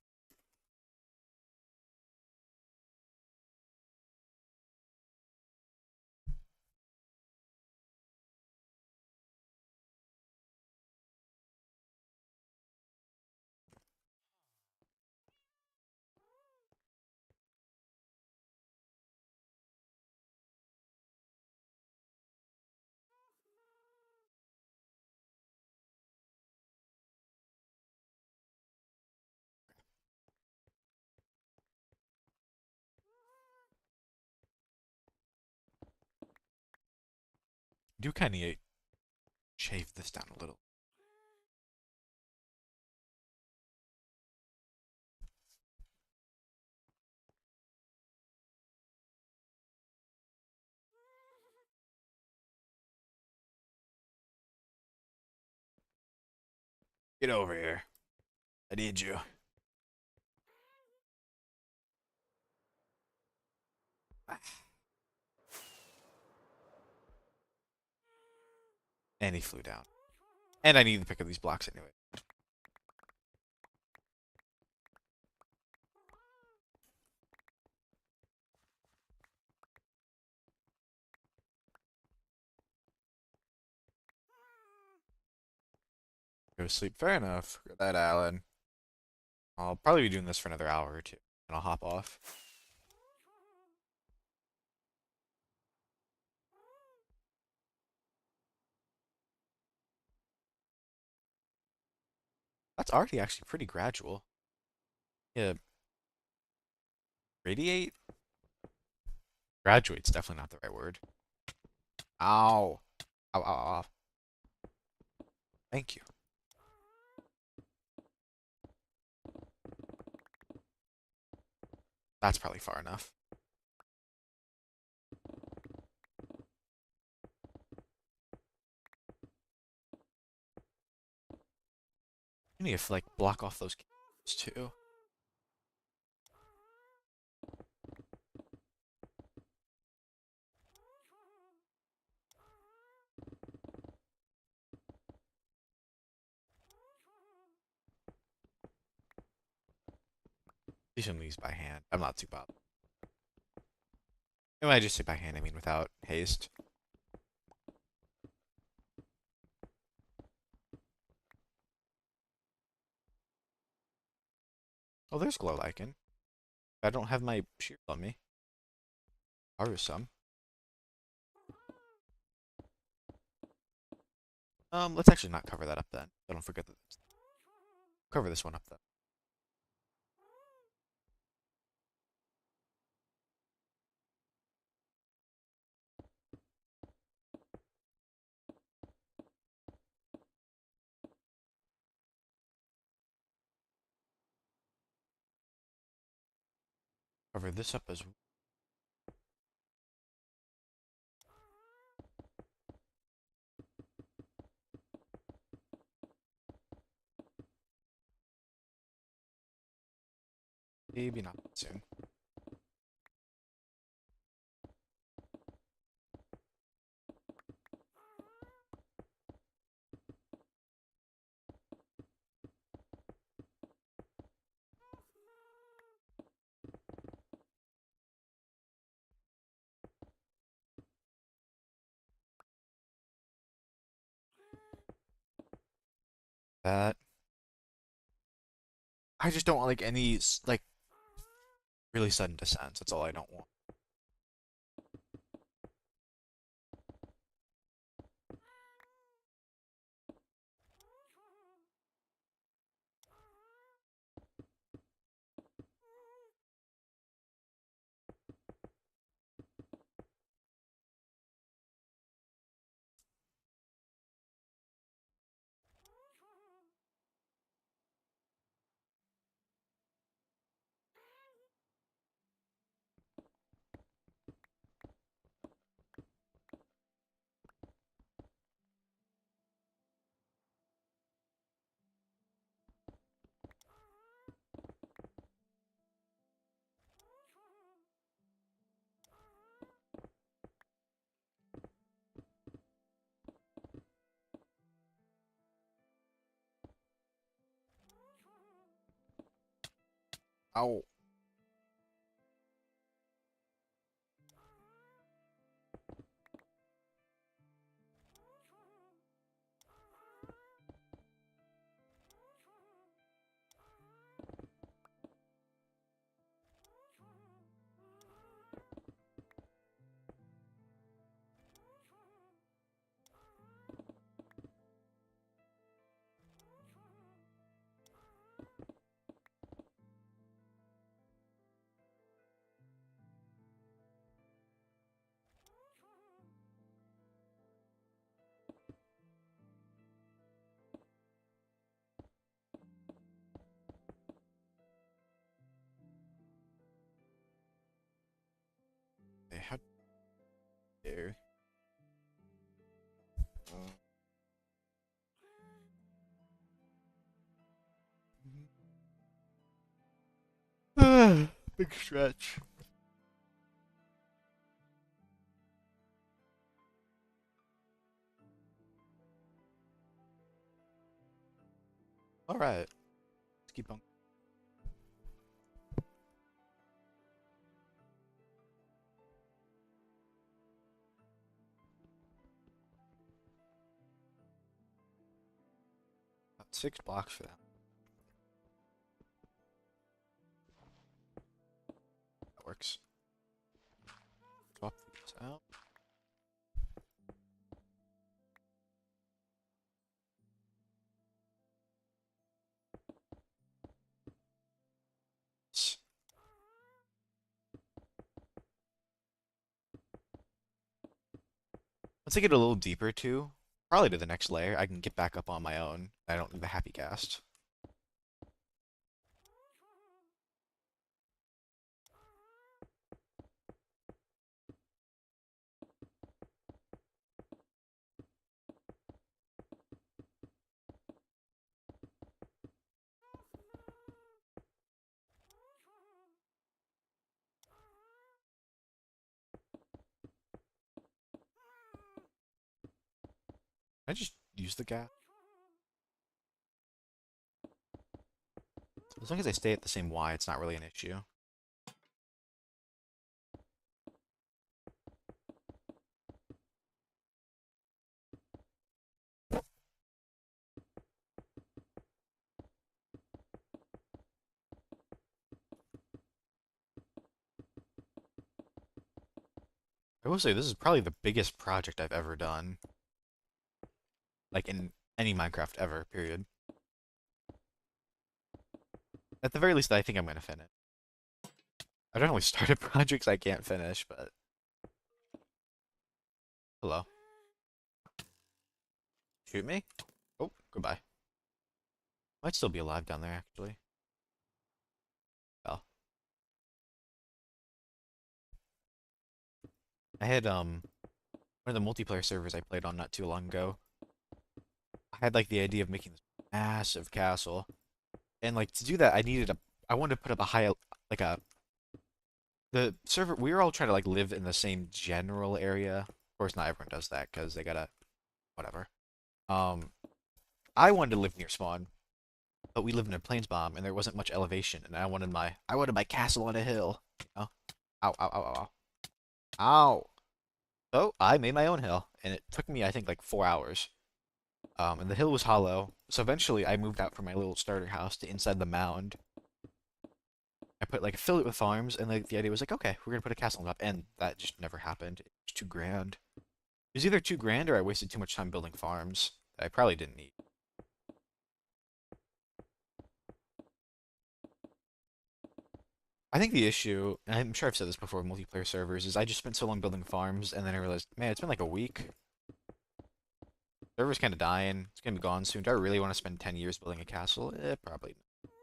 Do kind of shave this down a little. Get over here. I need you. And he flew down. And I need to pick up these blocks anyway. Go to sleep. Fair enough. Good night, Alan. I'll probably be doing this for another hour or two. And I'll hop off. That's already actually pretty gradual. Yeah. Radiate? Graduate's definitely not the right word. Ow. Ow, ow, ow. Thank you. That's probably far enough. I need to like block off those cables too. These can these by hand. I'm not too bothered. And when I just say by hand, I mean without haste. Oh, there's glow lichen. I don't have my shield on me. Harvest some. Let's actually not cover that up then. I don't forget that. Cover this one up then. Cover this up as well. Maybe not soon. That. I just don't want like any like really sudden descents. That's all I don't want. Ow. scary. Big stretch. All right, let's keep on. Got 6 blocks for that. That works. Swap these out. Once I get a little deeper too, probably to the next layer, I can get back up on my own. I don't need the happy cast. I just use the gas. As long as I stay at the same Y, it's not really an issue. I will say this is probably the biggest project I've ever done. Like in any Minecraft ever, period. At the very least, I think I'm gonna finish. I don't always started projects I can't finish, but hello. Shoot me? Oh, goodbye. Might still be alive down there, actually. Oh. I had one of the multiplayer servers I played on not too long ago. I had like the idea of making this massive castle. And like to do that I wanted to put up a high like a the server we were all trying to like live in the same general area. Of course not everyone does that because they gotta whatever. Um I wanted to live near spawn, but we lived in a plains bomb and there wasn't much elevation and I wanted my castle on a hill. You know? Ow, ow, ow, ow, ow. Ow. So I made my own hill and it took me I think like 4 hours. And the hill was hollow, so eventually I moved out from my little starter house to inside the mound. I put like filled it with farms, and like the idea was like, okay, we're gonna put a castle on top, and that just never happened. It was too grand. It was either too grand or I wasted too much time building farms that I probably didn't need. I think the issue, and I'm sure I've said this before with multiplayer servers, is I just spent so long building farms, and then I realized, man, it's been like a week. Server's kind of dying. It's gonna be gone soon. Do I really want to spend 10 years building a castle? Probably not.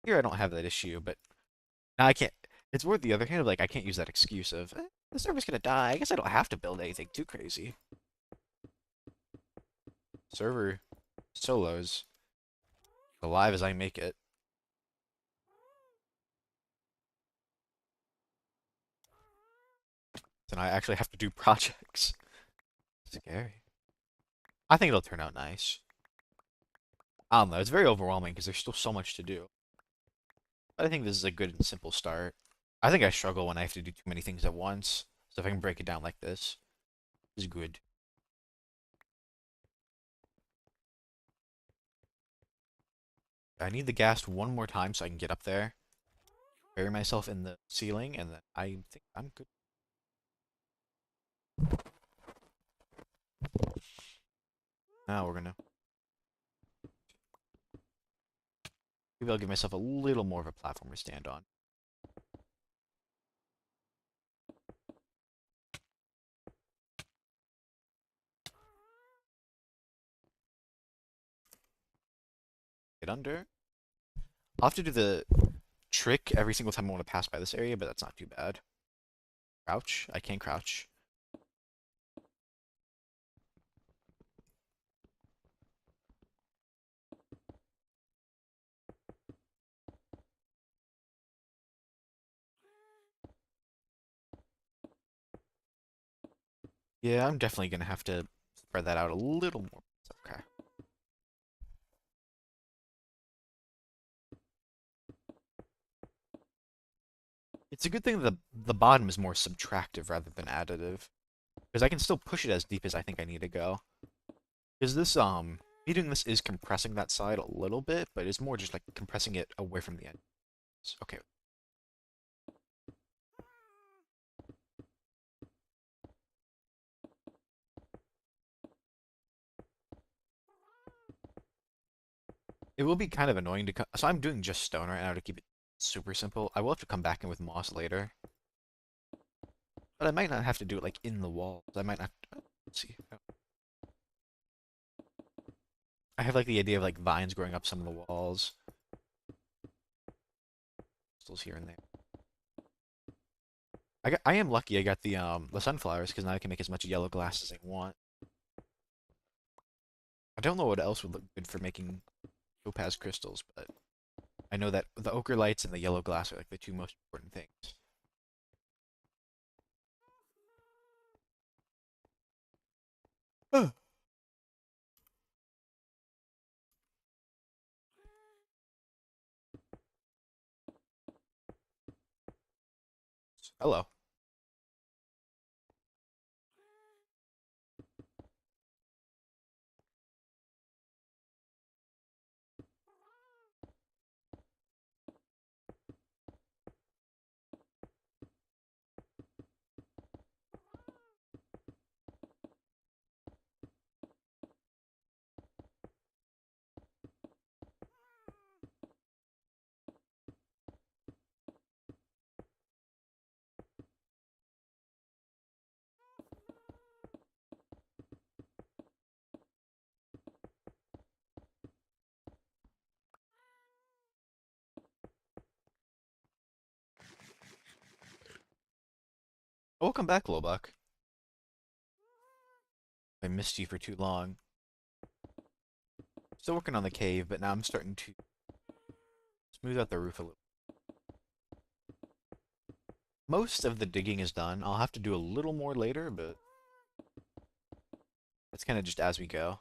Here I don't have that issue, but now I can't. It's worth the other hand of like I can't use that excuse of the server's gonna die. I guess I don't have to build anything too crazy. Server solos alive as I make it. Then I actually have to do projects. Scary. I think it'll turn out nice. I don't know. It's very overwhelming because there's still so much to do. But I think this is a good and simple start. I think I struggle when I have to do too many things at once. So if I can break it down like this, is good. I need the ghast one more time so I can get up there, bury myself in the ceiling, and then I think I'm good. Now we're gonna maybe I'll give myself a little more of a platform to stand on. Get under. I'll have to do the trick every single time I want to pass by this area, but that's not too bad. Crouch. I can crouch. Yeah, I'm definitely gonna have to spread that out a little more. Okay. It's a good thing that the bottom is more subtractive rather than additive. Because I can still push it as deep as I think I need to go. Because this, me doing this is compressing that side a little bit, but it's more just like compressing it away from the edge. Okay. It will be kind of annoying to come. So I'm doing just stone right now to keep it super simple. I will have to come back in with moss later. But I might not have to do it like in the walls. I might not. Let's see. I have like the idea of like vines growing up some of the walls. Crystals here and there. I am lucky I got the sunflowers because now I can make as much yellow glass as I want. I don't know what else would look good for making topaz crystals, but I know that the ochre lights and the yellow glass are like the two most important things. Hello. Welcome back, Lobak. I missed you for too long. Still working on the cave, but now I'm starting to smooth out the roof a little. Most of the digging is done. I'll have to do a little more later, but that's kind of just as we go.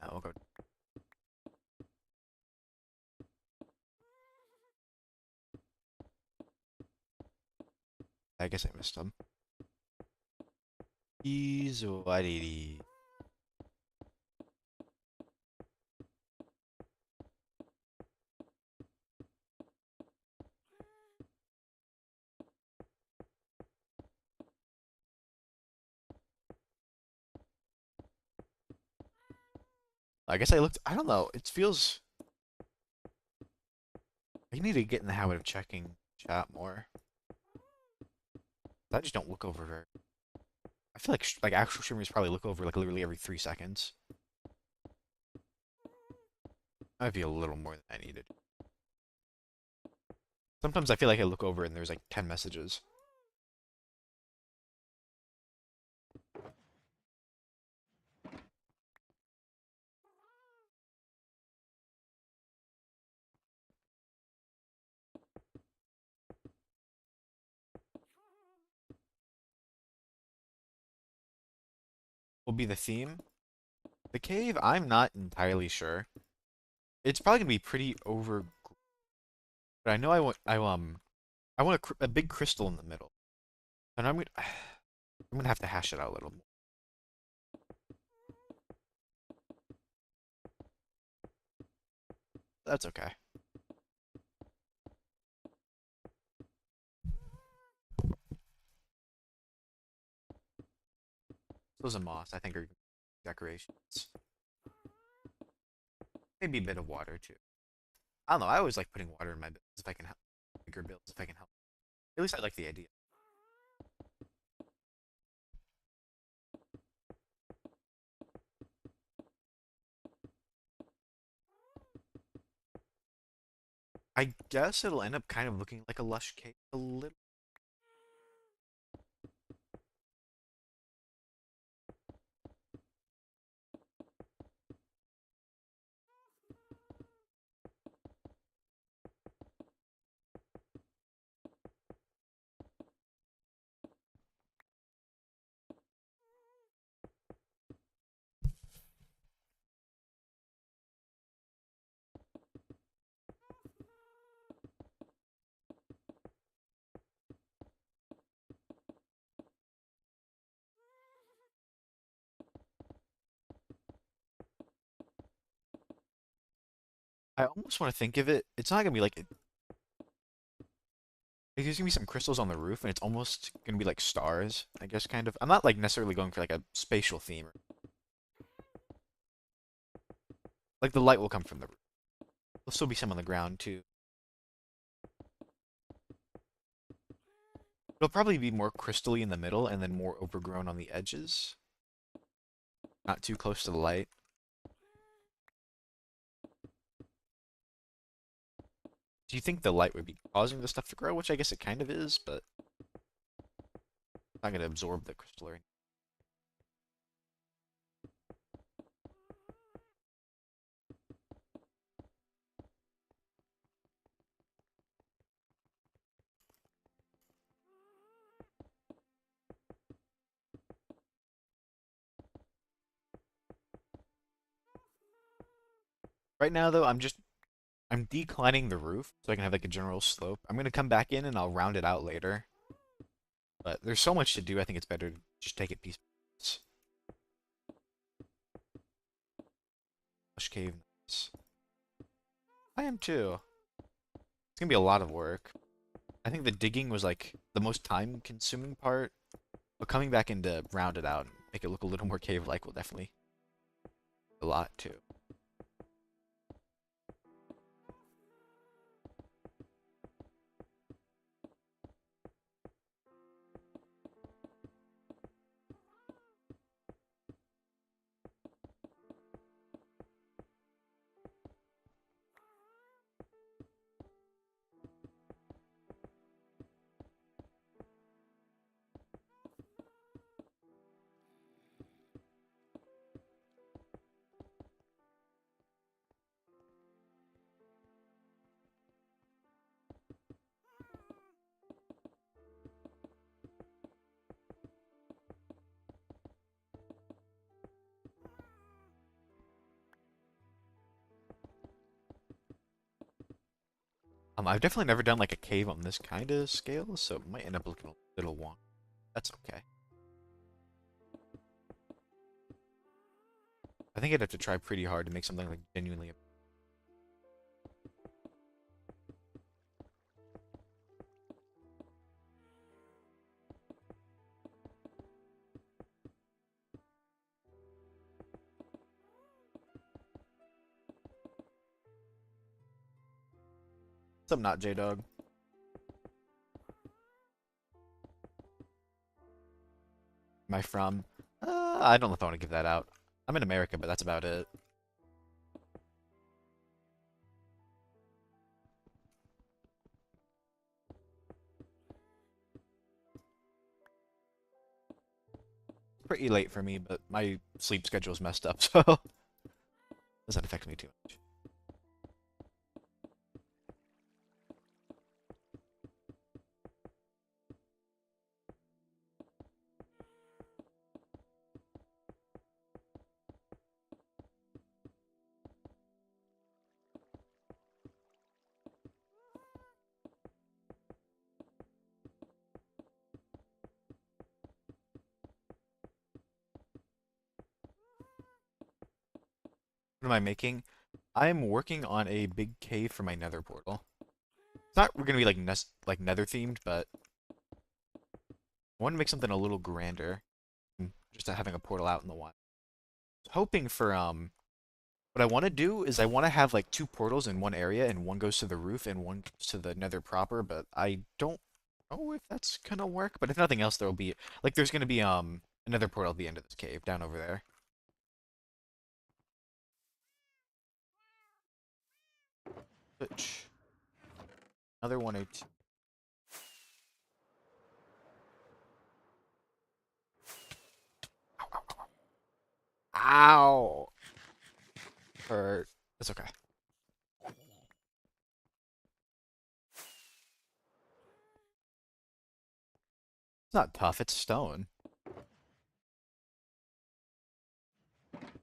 Now we'll go. I guess I missed them. Easy. I guess I looked. I don't know. It feels. I need to get in the habit of checking chat more. I just don't look over very. I feel like actual streamers probably look over like literally every 3 seconds. Might be a little more than I needed. Sometimes I feel like I look over and there's like 10 messages. Will be the theme. The cave, I'm not entirely sure. It's probably gonna be pretty over, but I know I want a big crystal in the middle, and I'm gonna have to hash it out a little more. That's okay. Those are moss, I think, are decorations. Maybe a bit of water too. I don't know. I always like putting water in my builds if I can help. Bigger builds if I can help. At least I like the idea. I guess it'll end up kind of looking like a lush cave a little. I almost want to think of it. It's not gonna be like there's gonna be some crystals on the roof, and it's almost gonna be like stars, I guess, kind of. I'm not like necessarily going for like a spatial theme. Like the light will come from the roof. There'll still be some on the ground too. It'll probably be more crystally in the middle, and then more overgrown on the edges. Not too close to the light. Do you think the light would be causing the stuff to grow? Which I guess it kind of is, but it's not gonna absorb the crystal or anything. Right now, though, I'm declining the roof so I can have like a general slope. I'm gonna come back in and I'll round it out later. But there's so much to do. I think it's better to just take it piece by piece. Lush cave. Nice. I am too. It's gonna be a lot of work. I think the digging was like the most time-consuming part, but coming back in to round it out and make it look a little more cave-like will definitely a lot too. I've definitely never done like a cave on this kind of scale, so it might end up looking a little wonky. That's okay. I think I'd have to try pretty hard to make something like genuinely. What's up, not J Dog? Am I from? I don't know if I want to give that out. I'm in America, but that's about it. Pretty late for me, but my sleep schedule is messed up, so doesn't affect me too much. What am I making? I'm working on a big cave for my Nether portal. It's not gonna be like like Nether themed, but I want to make something a little grander. Just having a portal out in the wild. Hoping for what I want to do is I want to have like two portals in one area, and one goes to the roof and one goes to the Nether proper. But I don't know if that's gonna work. But if nothing else, there'll be like there's gonna be another portal at the end of this cave down over there. Which another 182. Ow! Hurt. It's okay. It's not tough. It's stone.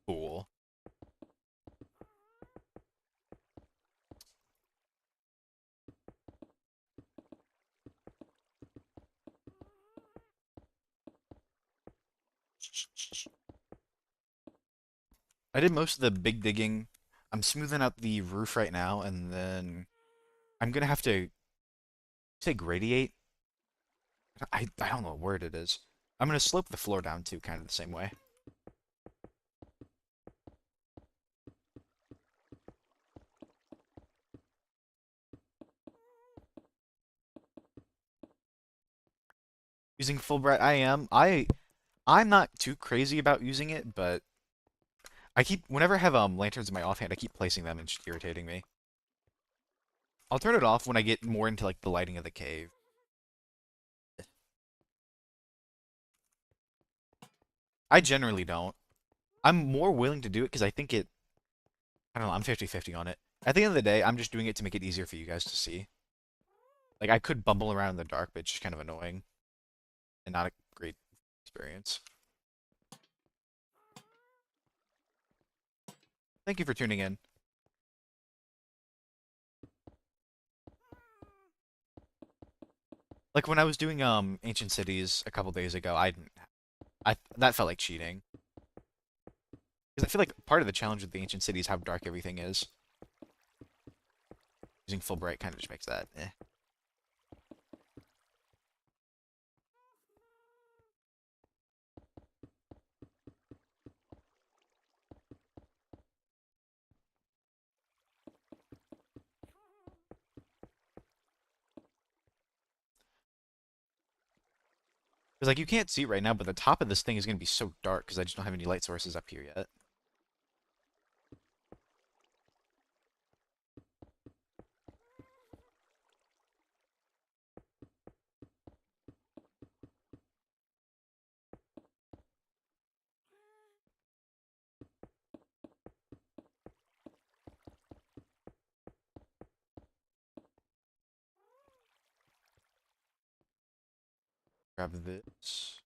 Cool. I did most of the big digging I'm smoothing out the roof right now, and then I'm gonna have to say gradiate. I don't know what word it is. I'm gonna slope the floor down too, kind of the same way. Using Fulbright, I am. I'm not too crazy about using it, but I keep whenever I have lanterns in my offhand, I keep placing them and it's just irritating me. I'll turn it off when I get more into like the lighting of the cave. I generally don't. I'm more willing to do it because I think it. I don't know. I'm 50-50 on it. At the end of the day, I'm just doing it to make it easier for you guys to see. Like I could bumble around in the dark, but it's just kind of annoying and not a great experience. Thank you for tuning in. Like when I was doing Ancient Cities a couple days ago, I that felt like cheating. Because I feel like part of the challenge with the Ancient City is how dark everything is. Using full bright kind of just makes that eh. Because like you can't see it right now, but the top of this thing is going to be so dark because I just don't have any light sources up here yet. Grab this.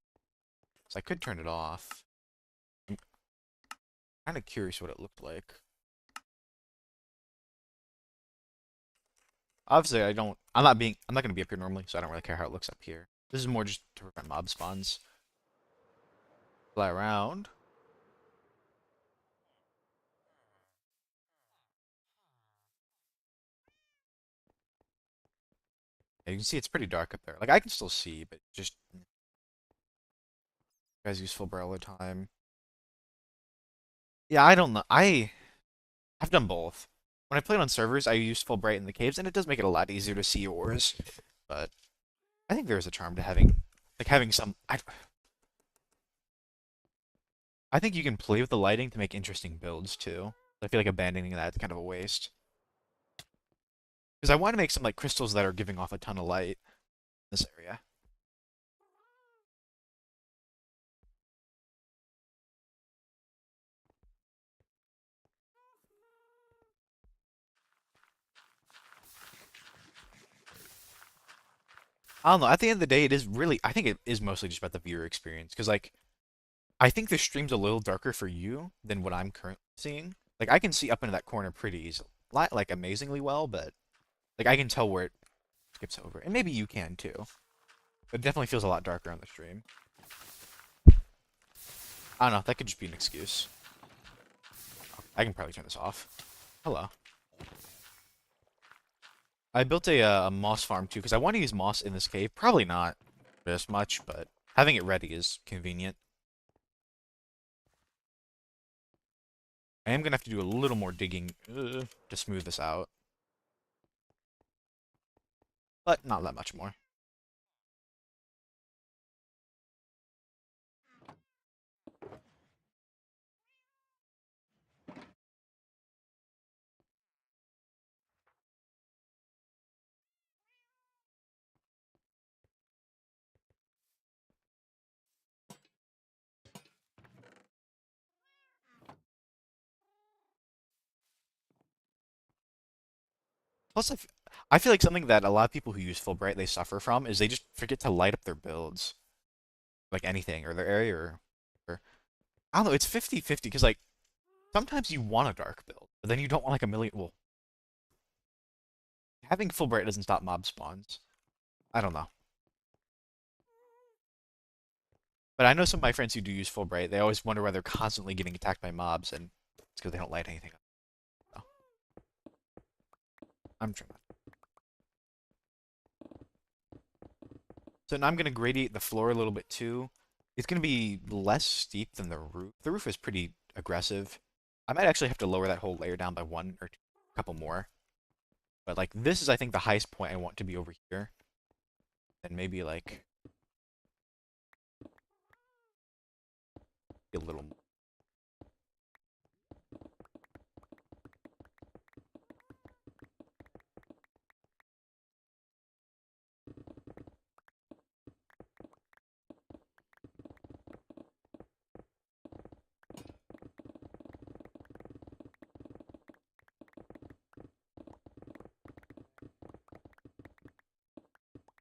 So I could turn it off. I'm kind of curious what it looked like. Obviously, I'm not going to be up here normally, so I don't really care how it looks up here. This is more just to prevent mob spawns. Fly around. Yeah, you can see it's pretty dark up there. Like I can still see, but just guys use full barrel all the time. Yeah, I don't know. I've done both. When I played on servers, I used full bright in the caves, and it does make it a lot easier to see ores. But I think there's a charm to having some. I think you can play with the lighting to make interesting builds too. I feel like abandoning that is kind of a waste. Because I want to make some like crystals that are giving off a ton of light in this area. I don't know. At the end of the day, it is really. I think it is mostly just about the viewer experience. Because like, I think the stream's a little darker for you than what I'm currently seeing. Like, I can see up into that corner pretty easily, like amazingly well, but like I can tell where it skips over, and maybe you can too. But it definitely feels a lot darker on the stream. I don't know. That could just be an excuse. I can probably turn this off. Hello. I built a moss farm too because I want to use moss in this cave. Probably not this much, but having it ready is convenient. I am gonna have to do a little more digging to smooth this out, but not that much more. Plus, I feel like something that a lot of people who use Fulbright they suffer from is they just forget to light up their builds, like anything or their area or I don't know. It's 50-50 because like sometimes you want a dark build, but then you don't want like a million. Well, having Fulbright doesn't stop mob spawns. I don't know. But I know some of my friends who do use Fulbright. They always wonder why they're constantly getting attacked by mobs, and it's because they don't light anything up. So, I'm trying. So now I'm gonna gradiate the floor a little bit too. It's gonna be less steep than the roof. The roof is pretty aggressive. I might actually have to lower that whole layer down by one or two, a couple more. But like this is I think the highest point I want to be over here. And maybe like a little more.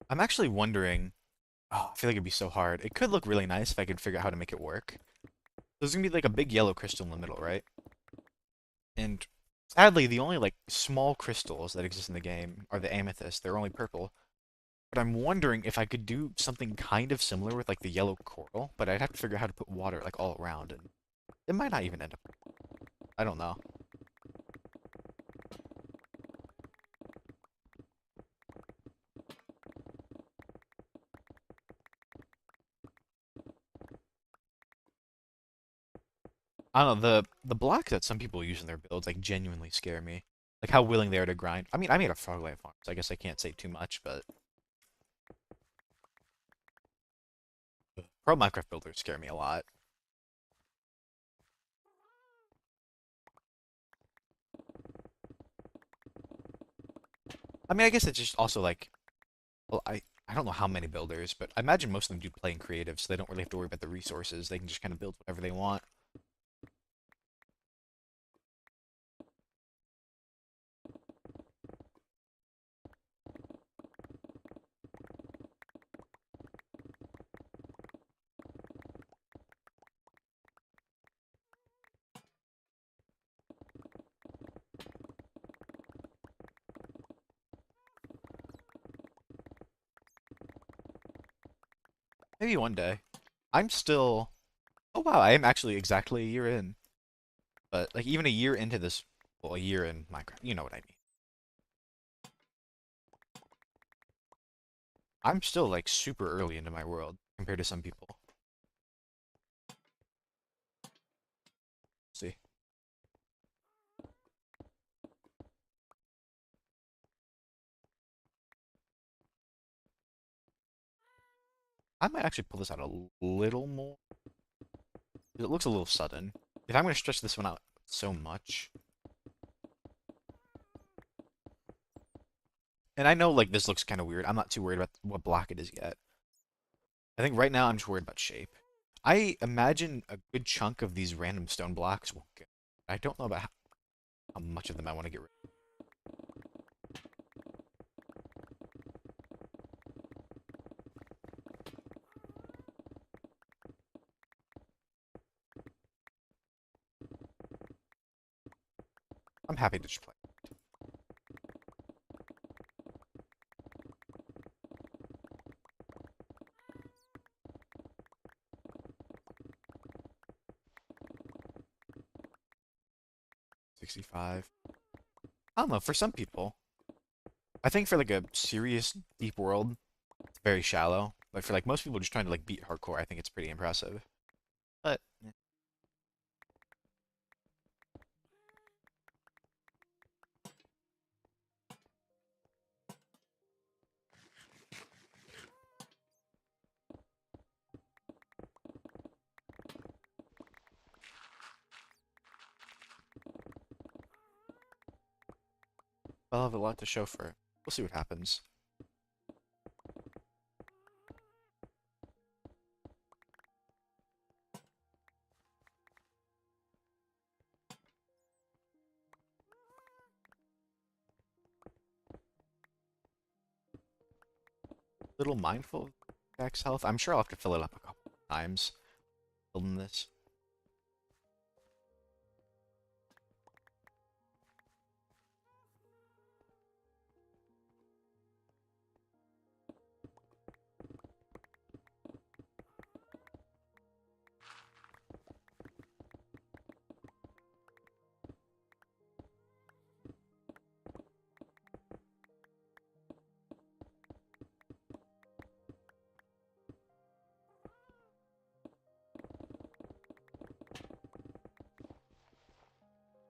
I'm actually wondering, oh, I feel like it'd be so hard. It could look really nice if I could figure out how to make it work. There's gonna be like a big yellow crystal in the middle, right? And sadly, the only like small crystals that exist in the game are the amethyst. They're only purple. But I'm wondering if I could do something kind of similar with like the yellow coral, but I'd have to figure out how to put water like all around, and it might not even end up. I don't know. I don't know, the blocks that some people use in their builds like genuinely scare me. Like how willing they are to grind. I mean, I made a frog life farm, so I guess I can't say too much, but pro Minecraft builders scare me a lot. I mean, I guess it's just also like, well, I don't know how many builders, but I imagine most of them do play in creative, so they don't really have to worry about the resources. They can just kind of build whatever they want. Maybe one day. I'm still. Oh wow, I am actually exactly a year in. But like even a year into this, well, a year in Minecraft, you know what I mean. I'm still like super early into my world compared to some people. See, I might actually pull this out a little more. It looks a little sudden. If I'm gonna stretch this one out so much, and I know like this looks kind of weird. I'm not too worried about what block it is yet. I think right now I'm just worried about shape. I imagine a good chunk of these random stone blocks will go. I don't know about how much of them I want to get rid of. I'm happy to just play. 65. I don't know, for some people, I think for like a serious deep world, it's very shallow. But for like most people just trying to like beat hardcore, I think it's pretty impressive. But I'll have a lot to show for it. We'll see what happens. Little mindful of Jack's health. I'm sure I'll have to fill it up a couple times building this.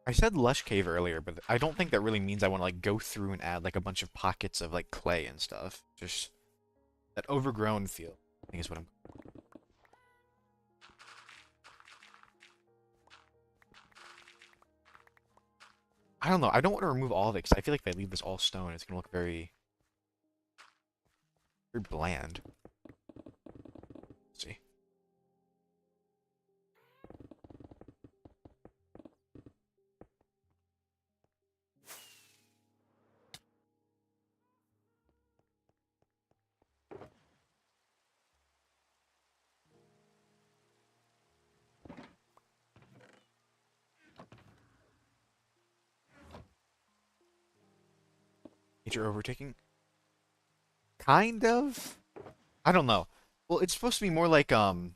I said lush cave earlier, but I don't think that really means I want to like go through and add like a bunch of pockets of like clay and stuff. Just that overgrown feel, I think is what I'm. I don't know. I don't want to remove all of it because I feel like if I leave this all stone, it's gonna look very, very bland. Let's see. Nature overtaking? Kind of. I don't know. Well, it's supposed to be more like in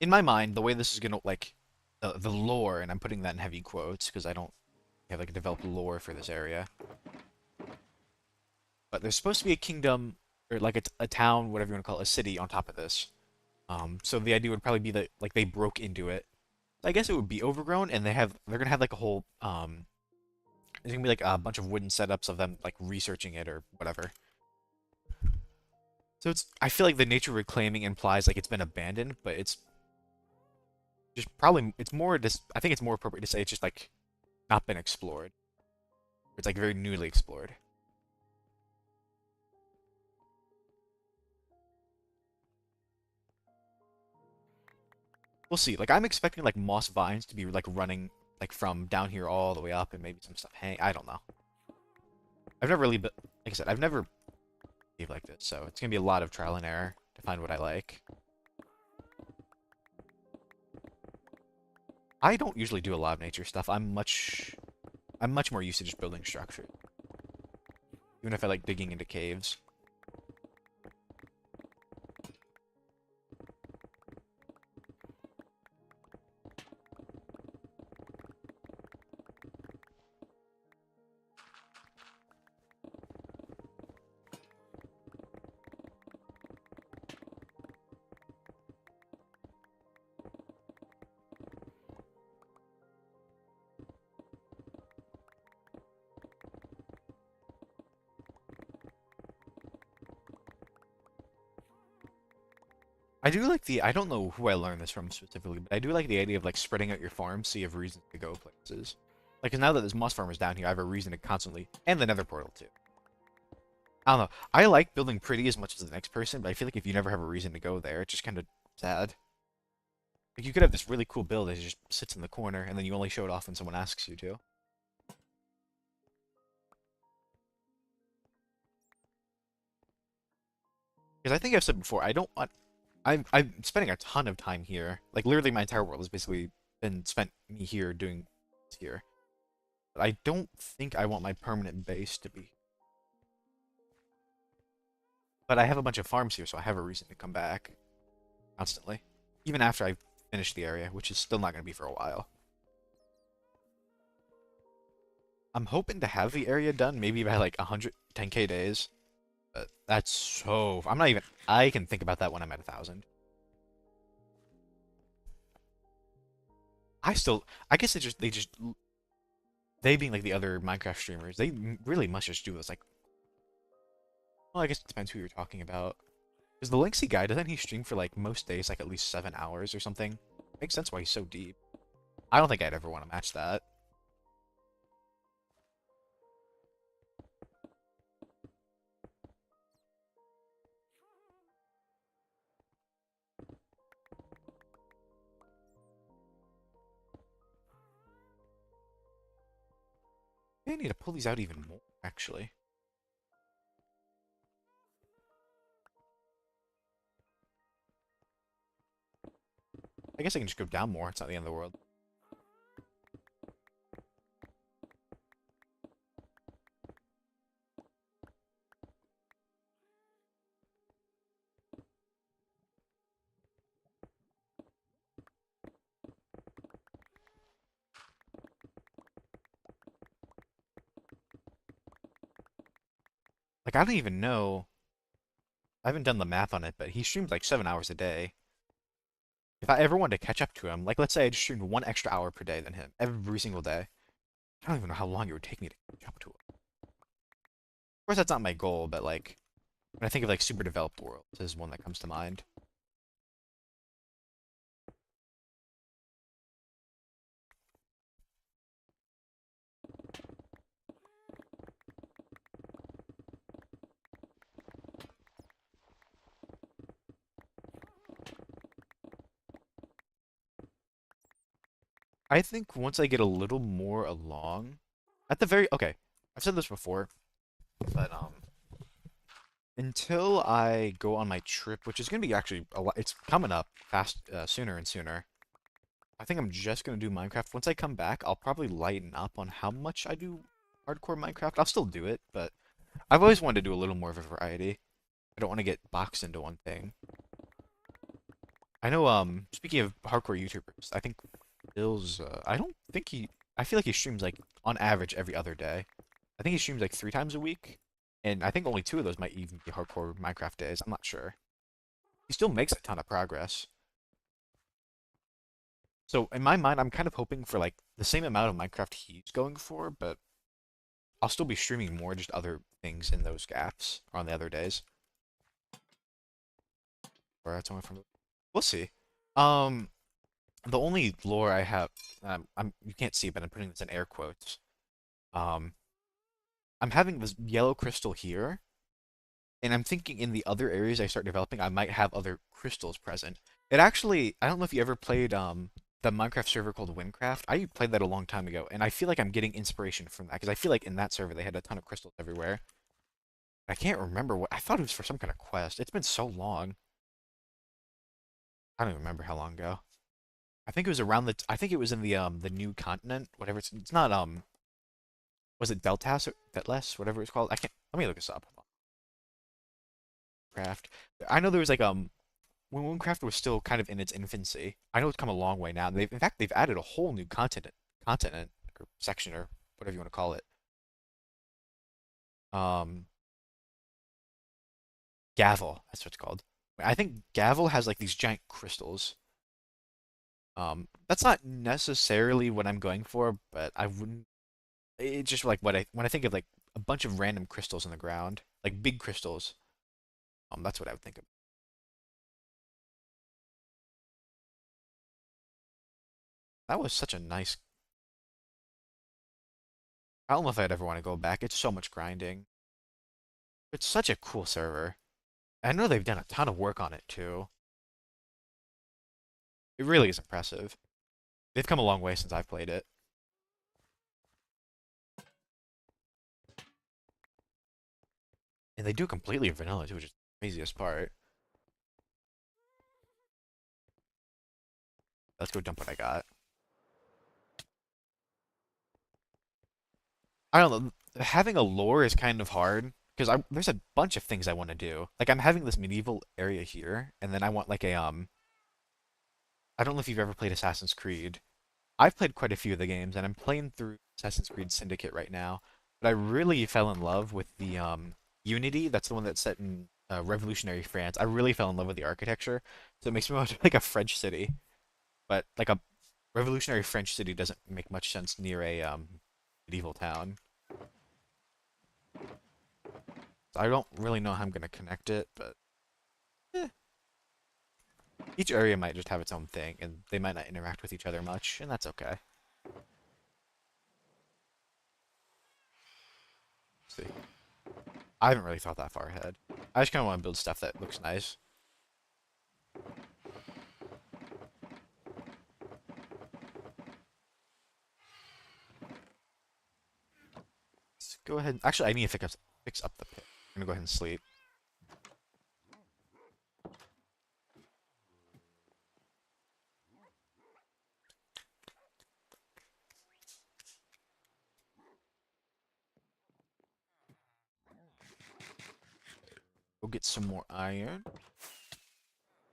my mind, the way this is gonna like the lore, and I'm putting that in heavy quotes because I don't have like a developed lore for this area. But there's supposed to be a kingdom or like a town, whatever you want to call it, a city on top of this. So the idea would probably be that like they broke into it. I guess it would be overgrown, and they're gonna have like a whole there's gonna be like a bunch of wooden setups of them like researching it or whatever. So it's I feel like the nature reclaiming implies like it's been abandoned, but it's just probably it's more just I think it's more appropriate to say it's just like not been explored. It's like very newly explored. We'll see. Like I'm expecting like moss vines to be like running like from down here all the way up and maybe some stuff hang. I don't know. I've never really, like I said, I've never behaved like this, so it's gonna be a lot of trial and error to find what I like. I don't usually do a lot of nature stuff. I'm much more used to just building structure, even if I like digging into caves. I do like I don't know who I learned this from specifically, but I do like the idea of like spreading out your farm so you have reasons to go places. Like, 'cause now that there's moss farmers down here, I have a reason to constantly, and the Nether portal too. I don't know. I like building pretty as much as the next person, but I feel like if you never have a reason to go there, it's just kind of sad. Like, you could have this really cool build that just sits in the corner, and then you only show it off when someone asks you to. Because I think I've said before, I don't want. I'm spending a ton of time here. Like literally, my entire world has basically been spent me here doing this here. But I don't think I want my permanent base to be. But I have a bunch of farms here, so I have a reason to come back constantly, even after I finish the area, which is still not going to be for a while. I'm hoping to have the area done maybe by like 110k days. But that's so. I'm not even. I can think about that when I'm at 1,000. I still. I guess they being like the other Minecraft streamers, they really must just do this. Like, well, I guess it depends who you're talking about. Because the Linksy guy, doesn't he stream for like most days, like at least 7 hours or something? Makes sense why he's so deep. I don't think I'd ever want to match that. I need to pull these out even more, actually. I guess I can just go down more. It's not the end of the world. Like, I don't even know. I haven't done the math on it, but he streams like 7 hours a day. If I ever wanted to catch up to him, like let's say I just streamed 1 extra hour per day than him every single day, I don't even know how long it would take me to catch up to him. Of course, that's not my goal, but like when I think of like super developed worlds, this is one that comes to mind. I think once I get a little more along, at the very okay, I've said this before, but until I go on my trip, which is gonna be actually a lot, it's coming up fast, sooner and sooner. I think I'm just gonna do Minecraft. Once I come back, I'll probably lighten up on how much I do hardcore Minecraft. I'll still do it, but I've always wanted to do a little more of a variety. I don't want to get boxed into one thing. I know, speaking of hardcore YouTubers, I think Bill's, I don't think I feel like he streams like on average every other day. I think he streams like 3 times a week, and I think only 2 of those might even be hardcore Minecraft days. I'm not sure. He still makes a ton of progress. So in my mind, I'm kind of hoping for like the same amount of Minecraft he's going for, but I'll still be streaming more just other things in those gaps or on the other days. Or that's only from. We'll see. Um, the only lore I have, you can't see, but I'm putting this in air quotes. Um, I'm having this yellow crystal here, and I'm thinking in the other areas I start developing, I might have other crystals present. It actually, I don't know if you ever played the Minecraft server called Windcraft. I played that a long time ago, and I feel like I'm getting inspiration from that because I feel like in that server they had a ton of crystals everywhere. I can't remember what I thought it was for some kind of quest. It's been so long. I don't even remember how long ago. I think it was around I think it was in the new continent, whatever it's not was it Deltas or Detless, whatever it's called? I can't let me look this up. Craft. I know there was like when Mooncraft was still kind of in its infancy. I know it's come a long way now. In fact they've added a whole new continent or section or whatever you want to call it. Um Gavel, that's what it's called. I think Gavel has like these giant crystals. That's not necessarily what I'm going for, but I wouldn't. It's just like what I when I think of like a bunch of random crystals in the ground, like big crystals. That's what I would think of. That was such a nice. I don't know if I'd ever want to go back. It's so much grinding. It's such a cool server. I know they've done a ton of work on it too. It really is impressive. They've come a long way since I've played it. And they do completely vanilla too, which is the craziest part. Let's go dump what I got. I don't know. Having a lore is kind of hard because there's a bunch of things I want to do. Like I'm having this medieval area here, and then I want like a I don't know if you've ever played Assassin's Creed. I've played quite a few of the games, and I'm playing through Assassin's Creed Syndicate right now. But I really fell in love with the Unity. That's the one that's set in revolutionary France. I really fell in love with the architecture, so it makes me want to like a French city. But like a revolutionary French city doesn't make much sense near a medieval town. So I don't really know how I'm gonna connect it, but eh. Each area might just have its own thing, and they might not interact with each other much, and that's okay. Let's see. I haven't really thought that far ahead. I just kind of want to build stuff that looks nice. Let's go ahead. Actually, I need to fix up the pit. I'm gonna go ahead and sleep. Go get some more iron.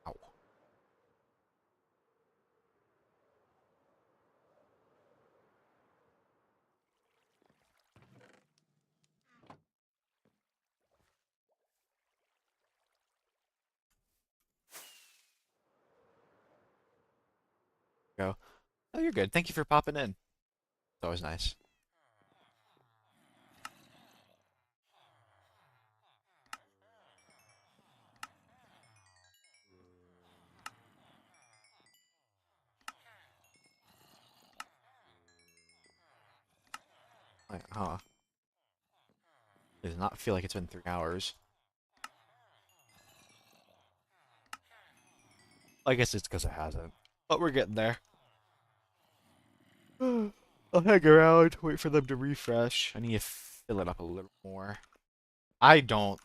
Ow. Oh, you're good. Thank you for popping in. It's always nice. Like, huh. It does not feel like it's been 3 hours. I guess it's because it hasn't. But we're getting there. I'll hang around, wait for them to refresh. I need to fill it up a little more. I don't.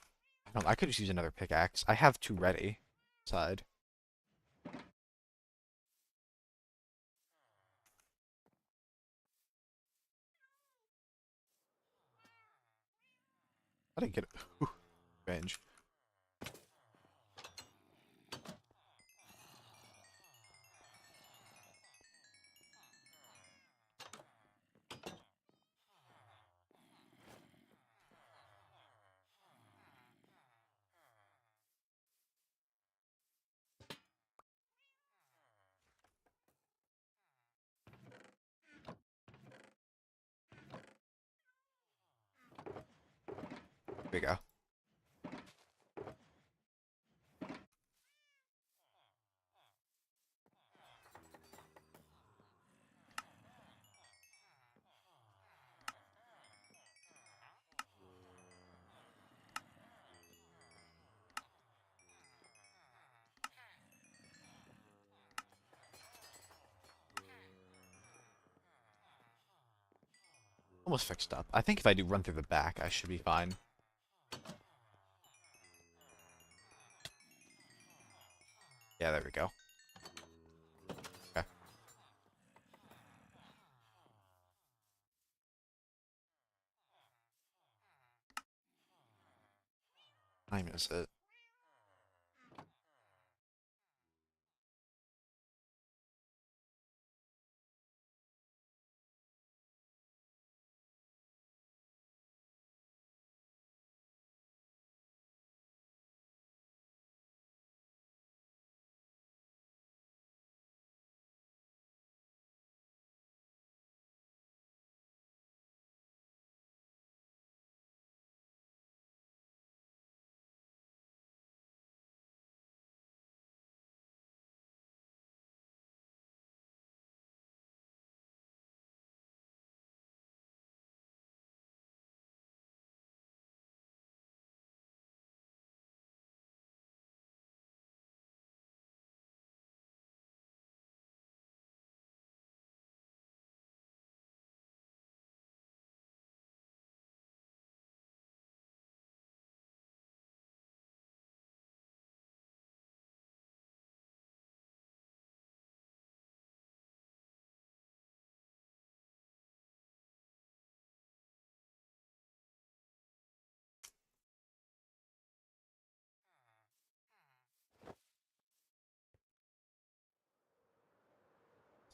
I could just use another pickaxe. I have two ready. Side. I didn't get it. Range. There we go. Almost fixed up. I think if I do run through the back, I should be fine. Yeah, there we go. Okay. Time is it?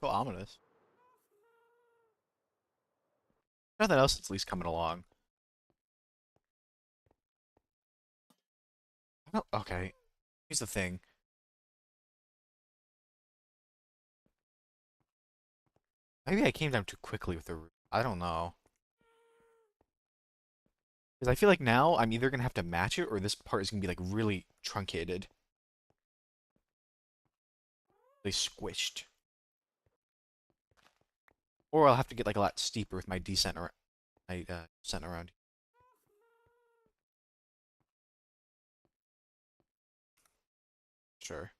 So ominous. Nothing else that's at least coming along. Okay. Here's the thing. Maybe I came down too quickly with the root. I don't know. Because I feel like now I'm either gonna have to match it or this part is gonna be like really truncated. They squished. Or I'll have to get like a lot steeper with my descent or my descent around. Sure.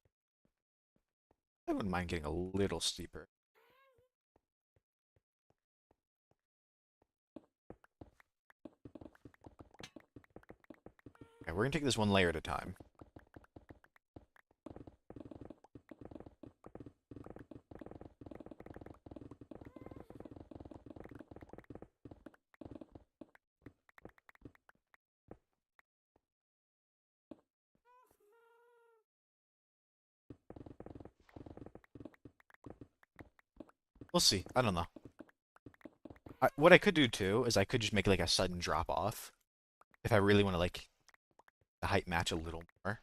I wouldn't mind getting a little steeper. Okay, we're gonna take this one layer at a time. We'll see. I don't know. What I could do too is I could just make like a sudden drop off if I really want to like the height match a little more.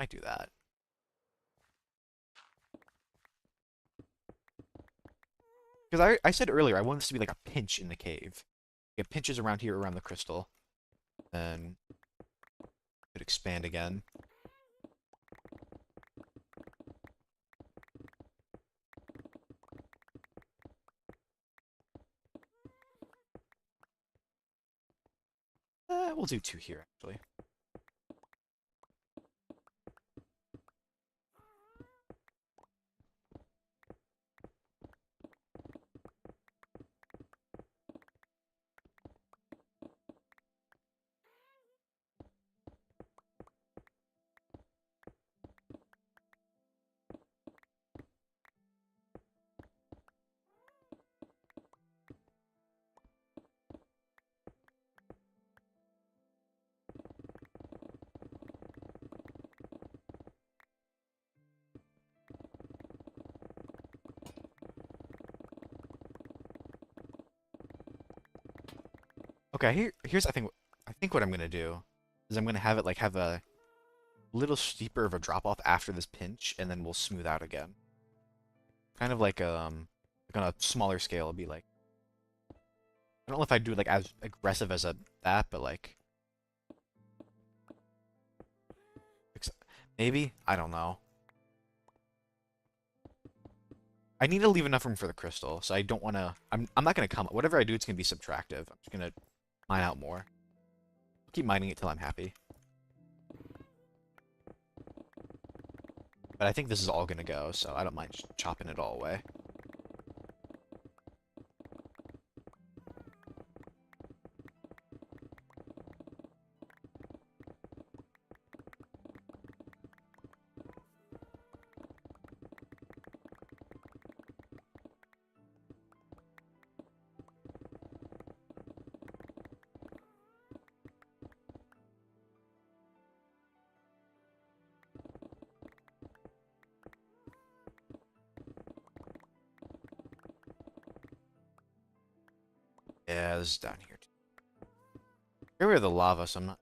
Might do that. Because I said earlier I want this to be like a pinch in the cave. It pinches around here around the crystal, then it expand again. We'll do two here actually. Okay, here's I think what I'm gonna do is I'm gonna have it like have a little steeper of a drop off after this pinch, and then we'll smooth out again. Kind of like on a smaller scale, it'll be like I don't know if I'd do it like as aggressive as that, but like maybe I don't know. I need to leave enough room for the crystal, so I don't want to. I'm not gonna come. Whatever I do, it's gonna be subtractive. I'm just gonna mine out more. Keep mining it till I'm happy. But I think this is all gonna go, so I don't mind chopping it all away. Yeah, this is down here. Here we have the lava, so I'm not.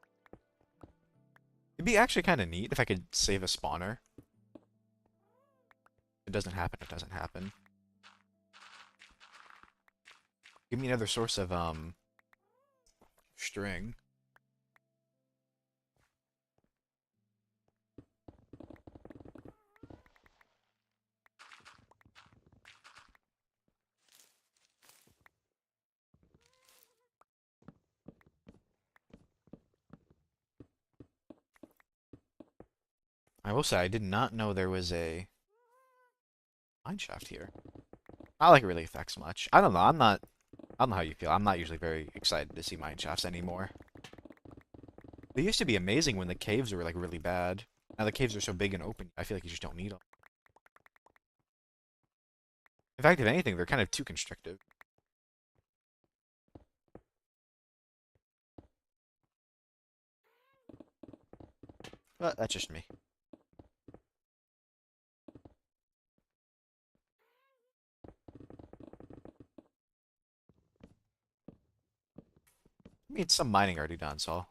It'd be actually kind of neat if I could save a spawner. If it doesn't happen, it doesn't happen. Give me another source of string. I will say I did not know there was a mine shaft here. Not like it really affects much. I don't know. I don't know how you feel. I'm not usually very excited to see mine shafts anymore. They used to be amazing when the caves were like really bad. Now the caves are so big and open. I feel like you just don't need them. In fact, if anything, they're kind of too constrictive. But that's just me. I mean, some mining already done, so I'll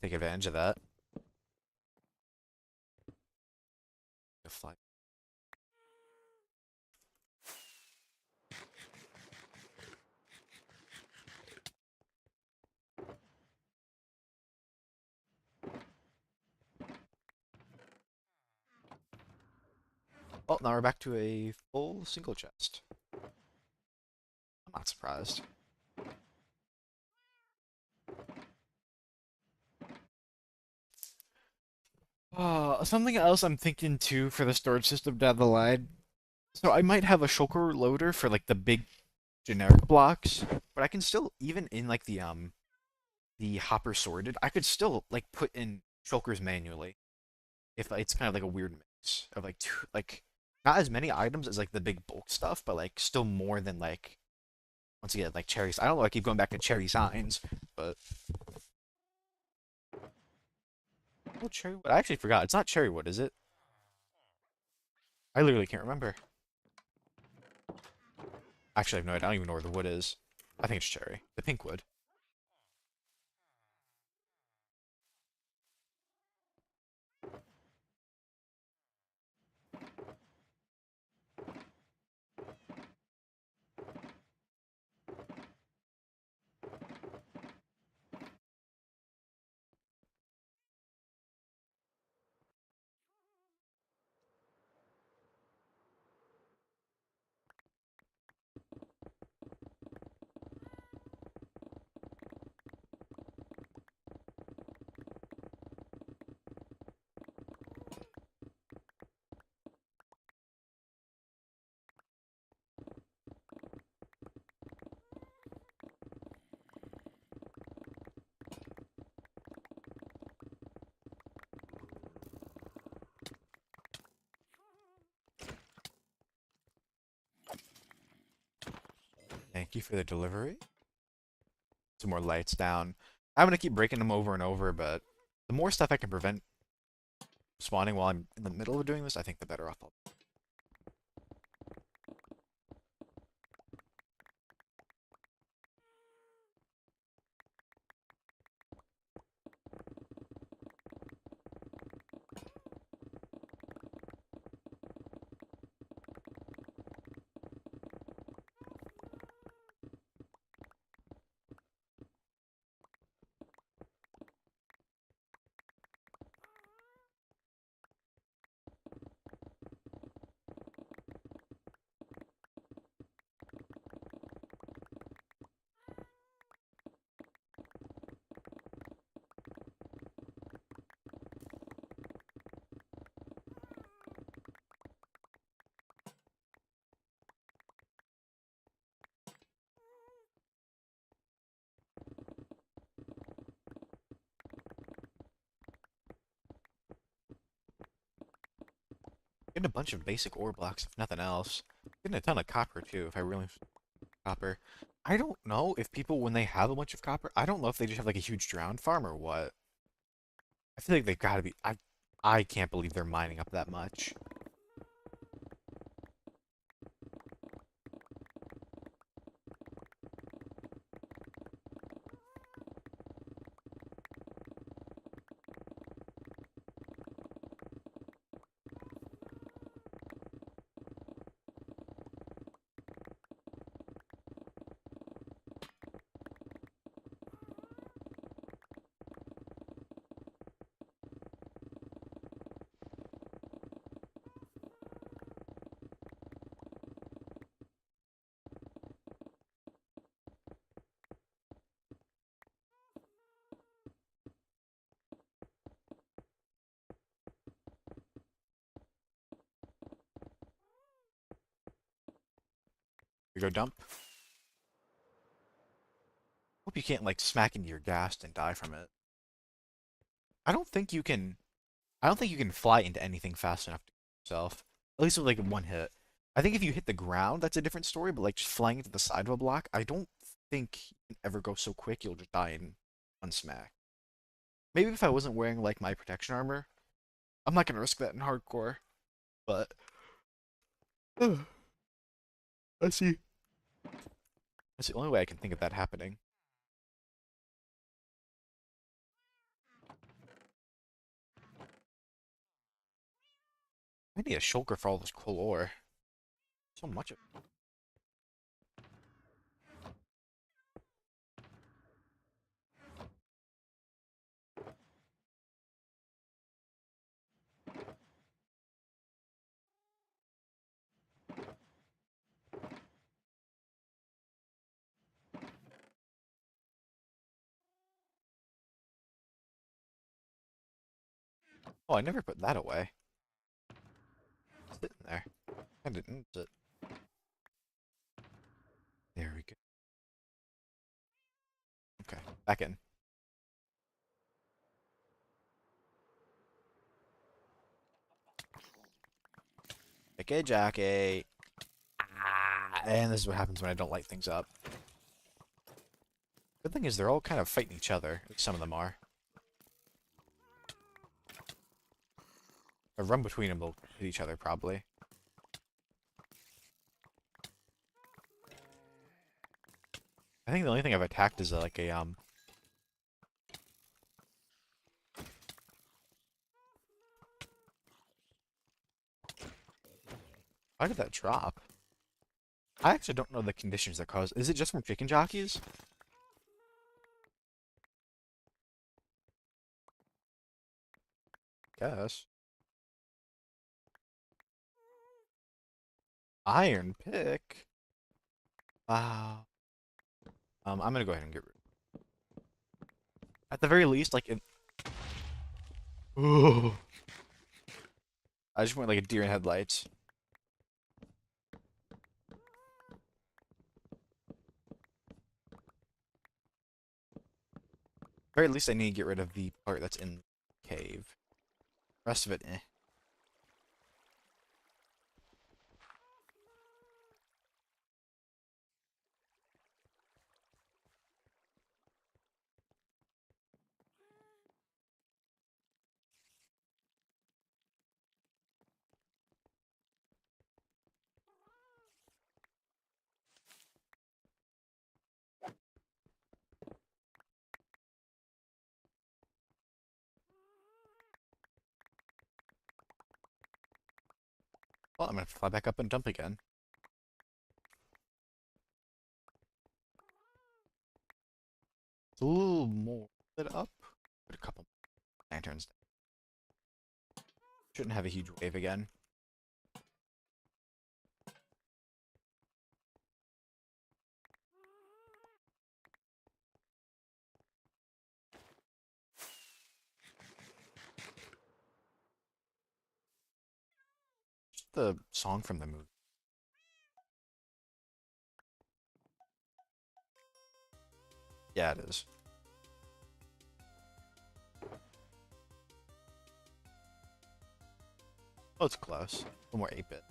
take advantage of that. Fly. Oh, now we're back to a full single chest. I'm not surprised. Something else I'm thinking too for the storage system down the line. So I might have a shulker loader for like the big generic blocks, but I can still even in like the hopper sorted, I could still like put in shulkers manually if it's kind of like a weird mix of like like not as many items as like the big bulk stuff, but like still more than like once again like cherries. I don't know. I keep going back to cherry signs, but oh cherry wood. I actually forgot. It's not cherry wood, is it? I literally can't remember. Actually, I have no idea. I don't even know where the wood is. I think it's cherry. The pink wood. Thank you for the delivery. Some more lights down. I'm gonna keep breaking them over and over, but the more stuff I can prevent spawning while I'm in the middle of doing this, I think the better off I'll be. Getting a bunch of basic ore blocks, if nothing else. Getting a ton of copper, too, if I really... Copper. I don't know if people, when they have a bunch of copper, I don't know if they just have, like, a huge drowned farm or what. I feel like they've got to be... I can't believe they're mining up that much. We go dump. Hope you can't, like, smack into your gas and die from it. I don't think you can... I don't think you can fly into anything fast enough to kill yourself. At least with, like, one hit. I think if you hit the ground, that's a different story, but, like, just flying into the side of a block, I don't think you can ever go so quick you'll just die in one smack. Maybe if I wasn't wearing, like, my protection armor. I'm not gonna risk that in hardcore, but... I see. That's the only way I can think of that happening. I need a shulker for all this coal ore. So much of it. Oh, I never put that away. It's sitting there. I didn't use it. There we go. Okay, back in. Okay, Jackie. And this is what happens when I don't light things up. Good thing is they're all kind of fighting each other. Some of them are. If I run between them, they'll hit each other, probably. I think the only thing I've attacked is like a, Why did that drop? I actually don't know the conditions that cause... Is it just from chicken jockeys? Guess. Iron pick? Wow. I'm gonna go ahead and get rid... At the very least, like, in... Ooh. I just went like a deer in headlights. Or at least I need to get rid of the part that's in the cave. Rest of it, eh. Well, I'm gonna fly back up and dump again. It's a little more lit up. Put a couple lanterns. Shouldn't have a huge wave again. Just the song from the movie. Yeah, it is. Oh, it's close. A little more 8-bit.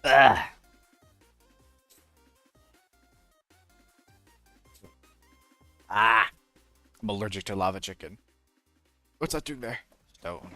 Ah! Ah! I'm allergic to lava chicken. What's that doing there? Stone.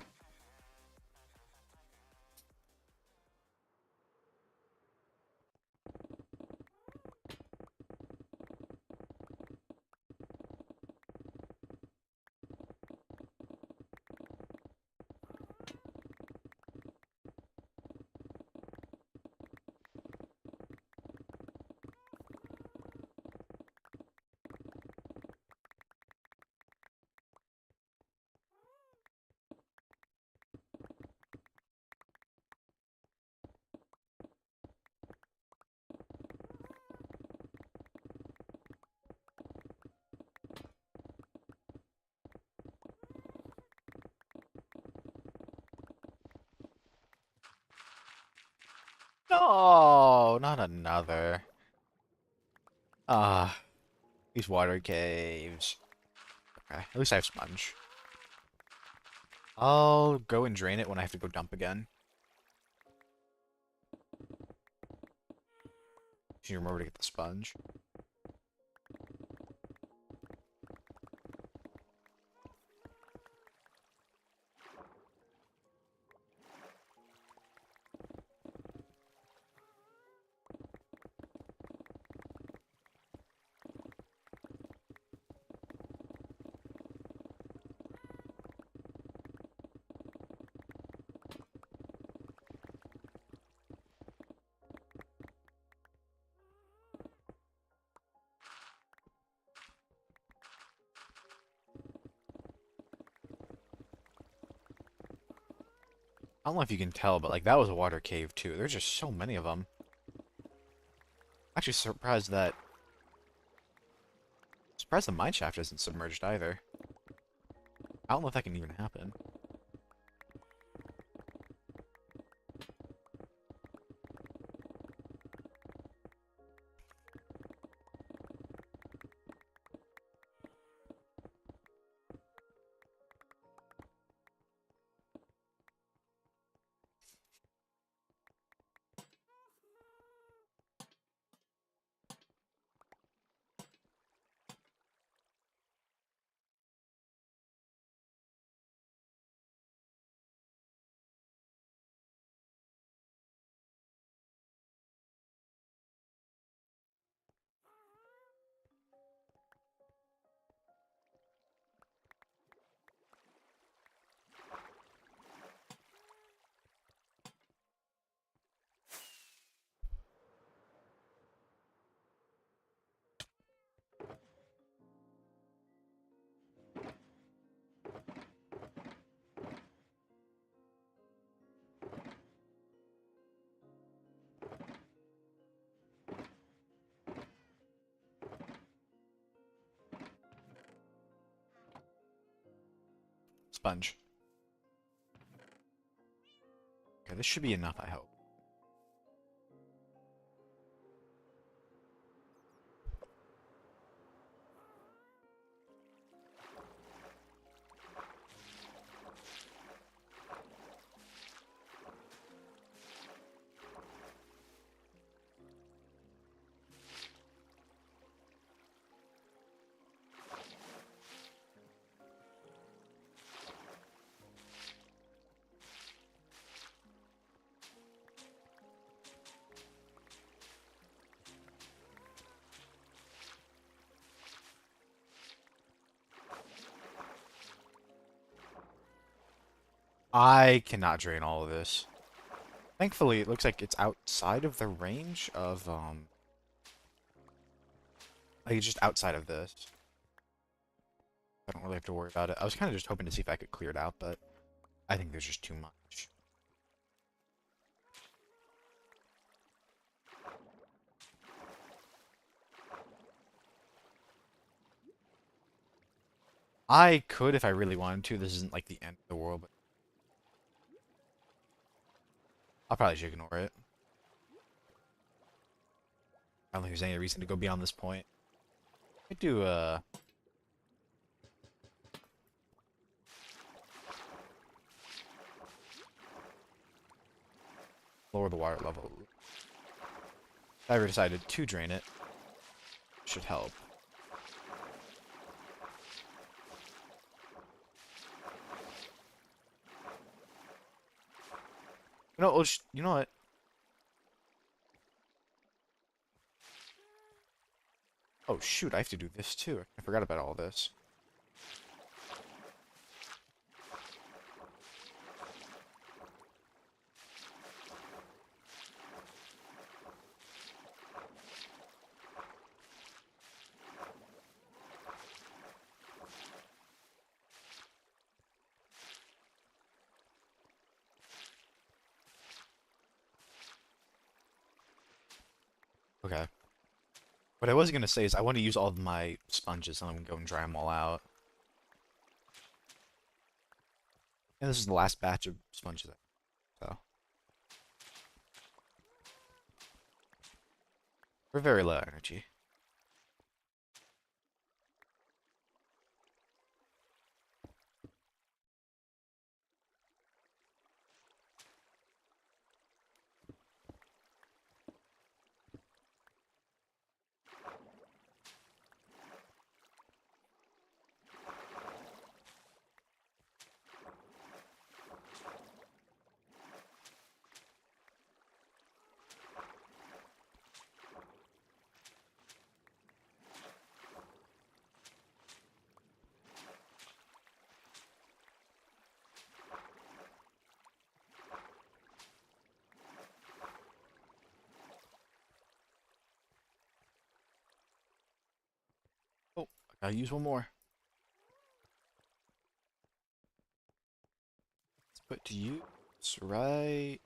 No, not another. Ah, these water caves. Okay, at least I have sponge. I'll go and drain it when I have to go dump again. Should you remember to get the sponge? I don't know if you can tell, but like that was a water cave too. There's just so many of them. Actually surprised the mine shaft isn't submerged either. I don't know if that can even happen. Sponge. Okay, this should be enough, I hope. I cannot drain all of this. Thankfully, it looks like it's outside of the range of, like it's just outside of this. I don't really have to worry about it. I was kind of just hoping to see if I could clear it out, but I think there's just too much. I could if I really wanted to. This isn't like the end of the world, but I'll probably just ignore it. I don't think there's any reason to go beyond this point. I do, lower the water level. If I ever decided to drain it, should help. You know what? Oh shoot, I have to do this too. I forgot about all this. Okay. What I was gonna say is I want to use all of my sponges and I'm gonna go and dry them all out. And this is the last batch of sponges. So we're very low energy. Oh, I gotta use one more. Let's put to use right.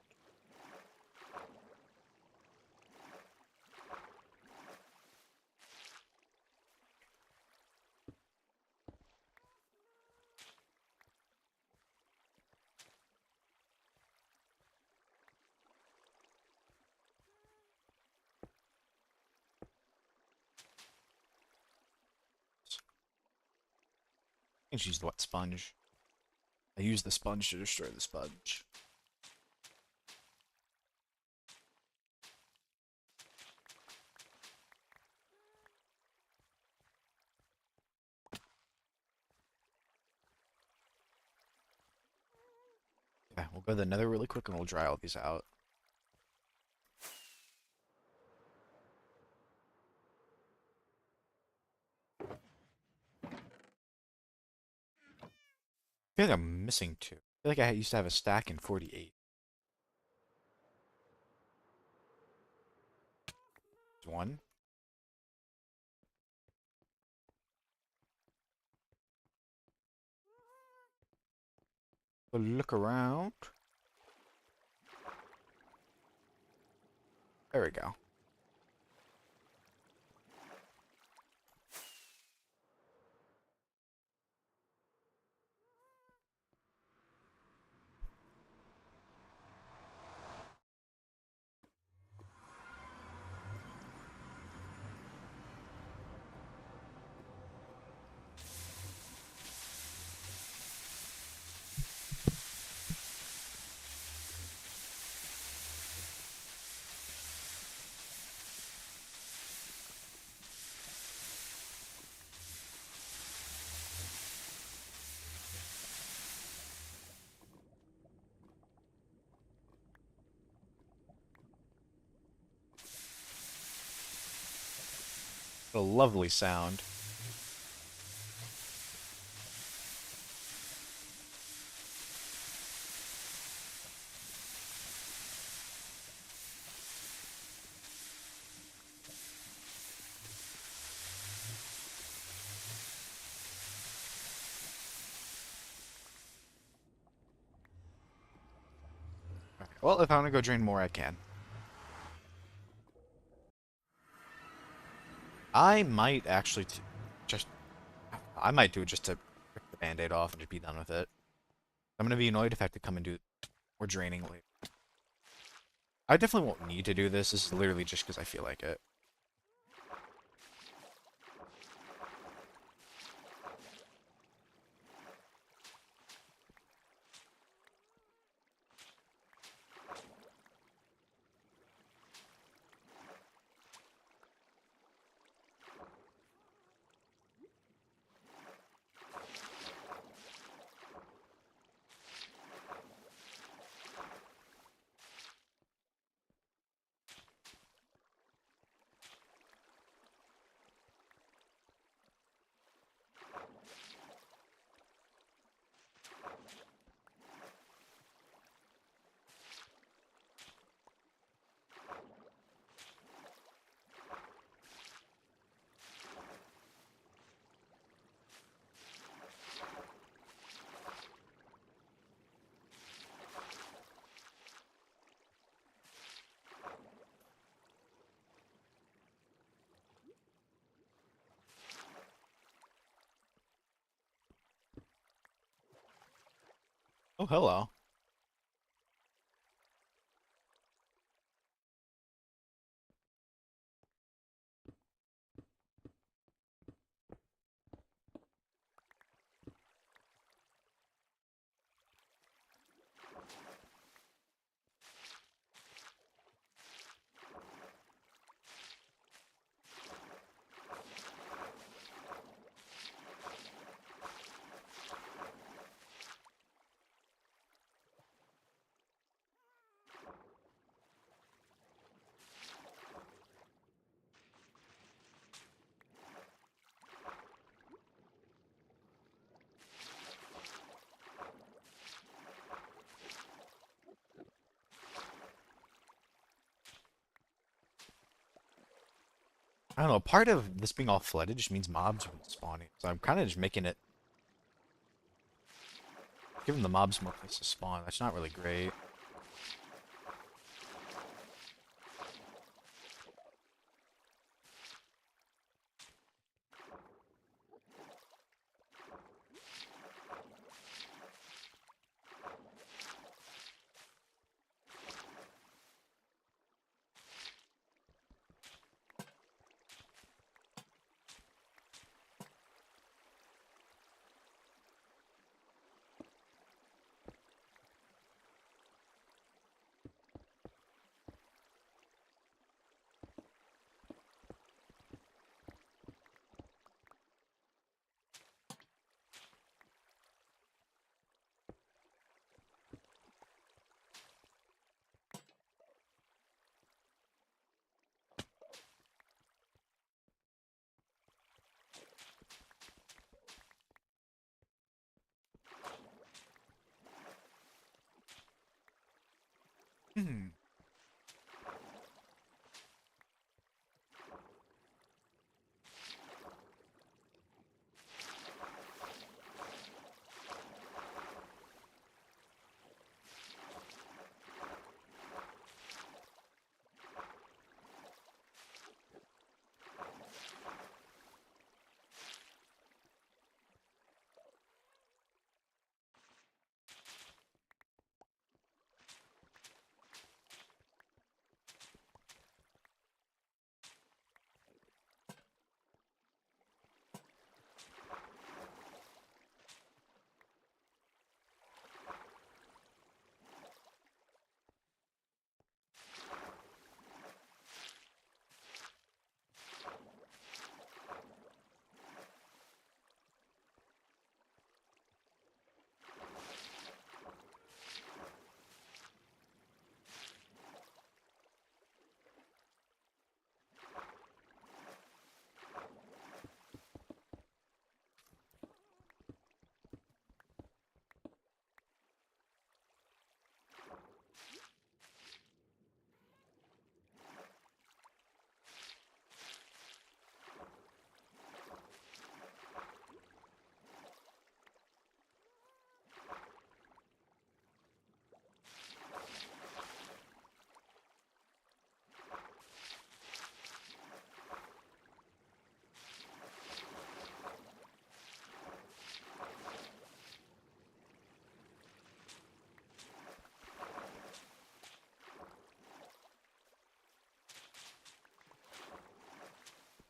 I think use the wet sponge. I use the sponge to destroy the sponge. Yeah, we'll go to the Nether really quick and we'll dry all these out. I feel like I'm missing two. I feel like I used to have a stack in 48. One. But look around. There we go. What a lovely sound. Well, if I want to go drain more, I can. I might actually just... I might do it just to rip the band-aid off and just be done with it. I'm gonna be annoyed if I have to come and do more draining later. I definitely won't need to do this. This is literally just because I feel like it. Oh, hello. I don't know, part of this being all flooded just means mobs will be spawning. So I'm kind of just making it, giving the mobs more place to spawn. That's not really great.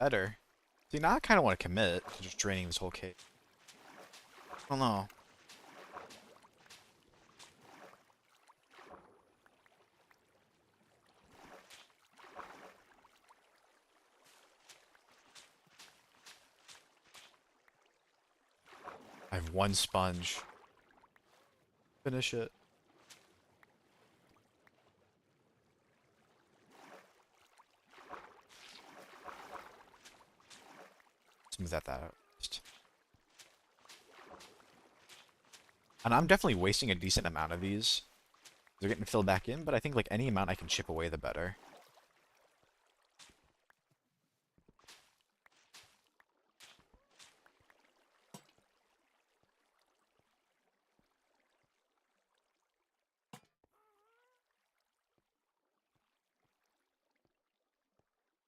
better. See, now I kind of want to commit to just draining this whole cave. I don't know. I have one sponge. Finish it. Smooth that out. And I'm definitely wasting a decent amount of these. They're getting filled back in, but I think like any amount I can chip away, the better.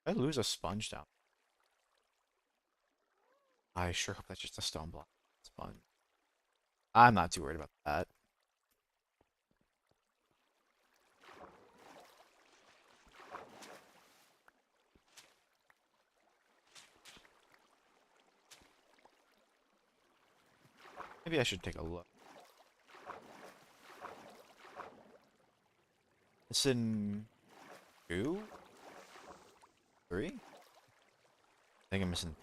Did I lose a sponge down? I sure hope that's just a stone block sponge. I'm not too worried about that. Maybe I should take a look. It's in 2? 3? I think I'm missing.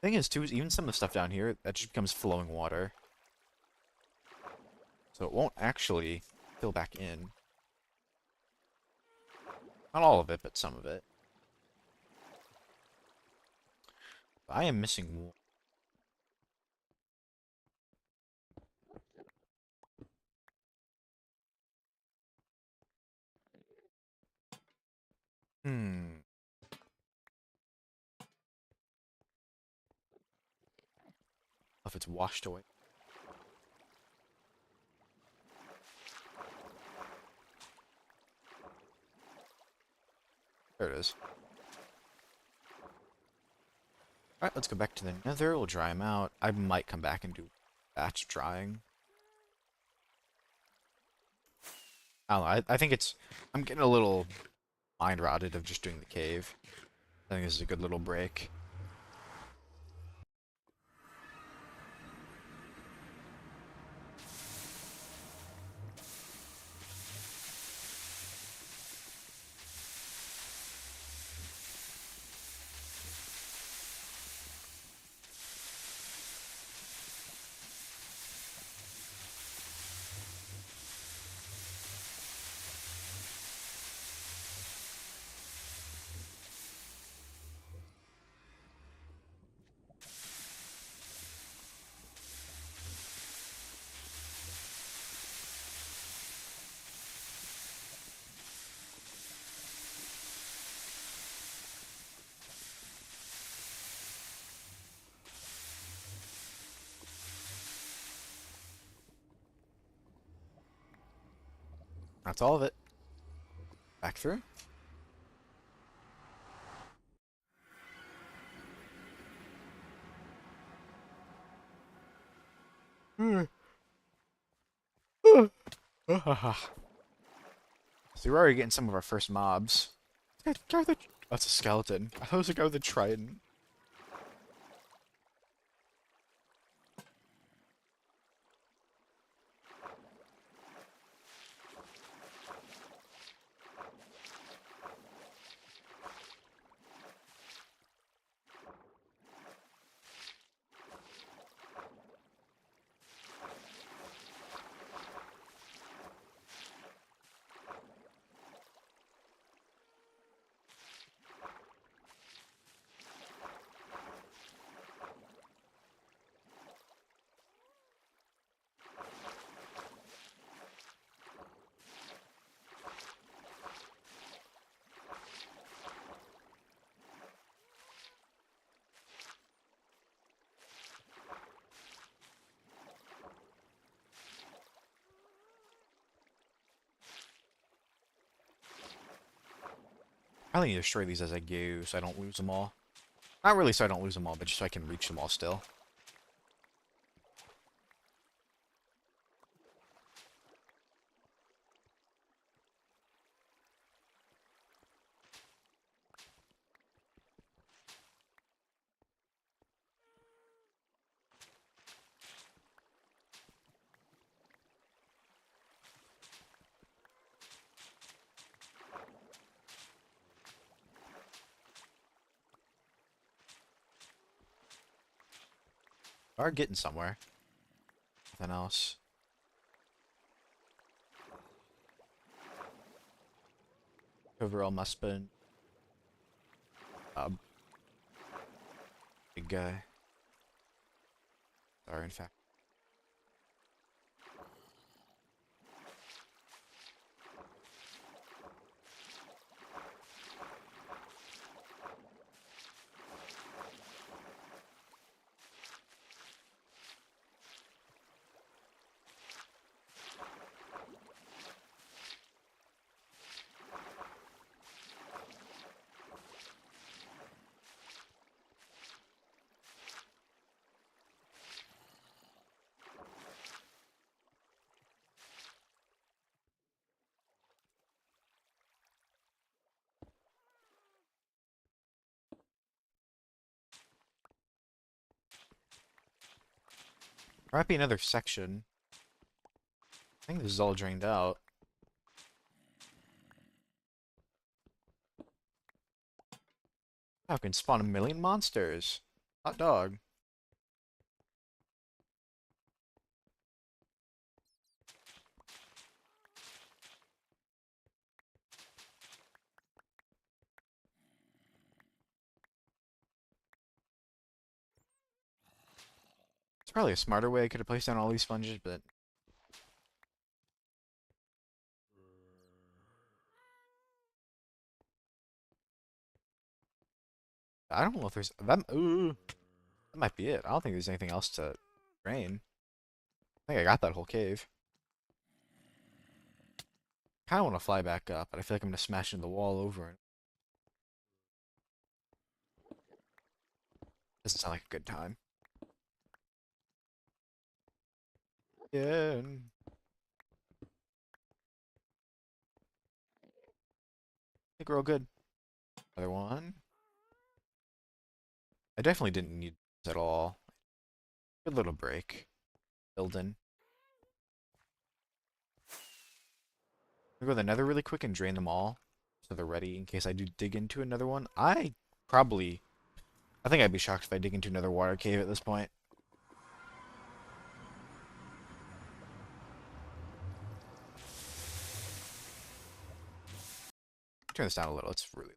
Thing is, too, is even some of the stuff down here, that just becomes flowing water. So it won't actually fill back in. Not all of it, but some of it. I am missing. Hmm. If it's washed away. There it is. Alright, let's go back to the nether. We'll dry them out. I might come back and do batch drying. I don't know. I think it's... I'm getting a little mind rotted of just doing the cave. I think this is a good little break. That's all of it. Back through. So we're already getting some of our first mobs. That's a skeleton. I thought it was a guy with a trident. I need to destroy these as I go so I don't lose them all. Not really so I don't lose them all, but just so I can reach them all still. are getting somewhere. Nothing else. Overall must have been a big guy. Sorry, in fact. There might be another section. I think this is all drained out. I can spawn a million monsters. Hot dog. It's probably a smarter way I could have placed down all these sponges, but I don't know if there's that. Ooh, that might be it. I don't think there's anything else to drain. I think I got that whole cave. Kind of want to fly back up, but I feel like I'm gonna smash into the wall over it. Doesn't sound like a good time. Yeah. I think we're all good. Another one. I definitely didn't need this at all. Good little break. Building. I'm gonna go to the Nether really quick and drain them all, so they're ready in case I do dig into another one. Probably, I think I'd be shocked if I dig into another water cave at this point. Turn this down a little. It's really.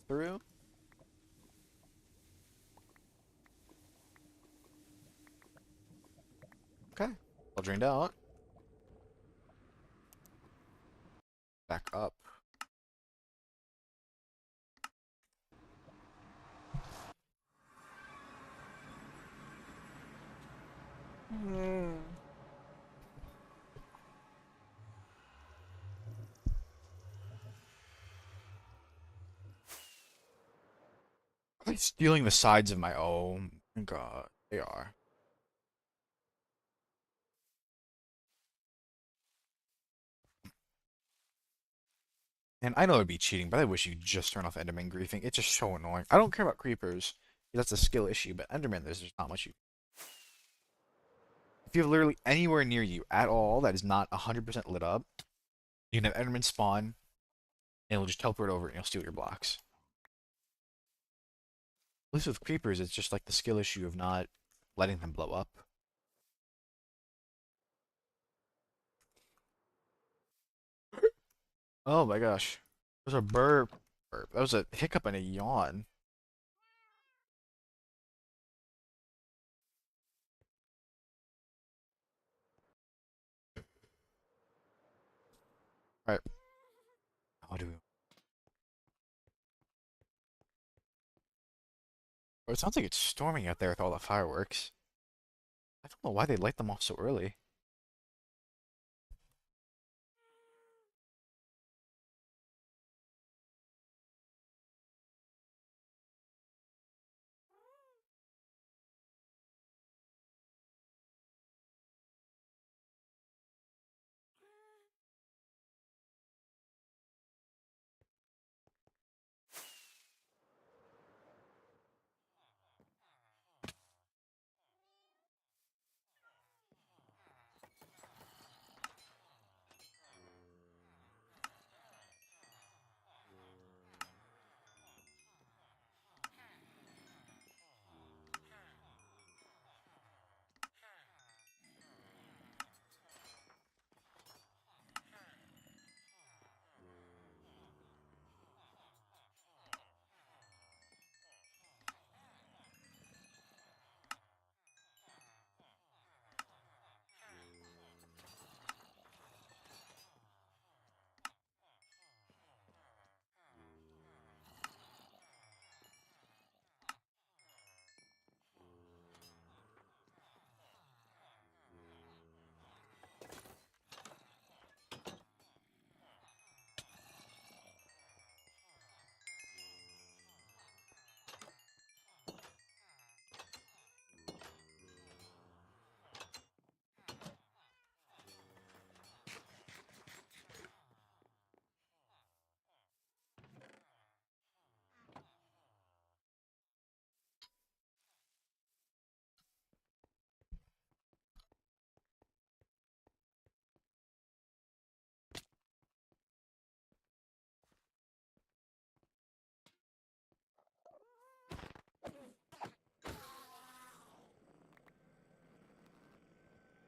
Through. Okay. All drained out. Back up. Are they stealing the sides of my? Oh my god, they are. And I know it'd be cheating, but I wish you'd just turn off Enderman griefing. It's just so annoying. I don't care about creepers. That's a skill issue, but Enderman, there's just not much you. If you have literally anywhere near you at all that is not 100% lit up, you can have Enderman spawn, and it'll just teleport over and it'll steal your blocks. At least with creepers, it's just like the skill issue of not letting them blow up. Oh my gosh. That was a burp. That was a hiccup and a yawn. Alright. How do we... Oh, it sounds like it's storming out there with all the fireworks. I don't know why they light them off so early.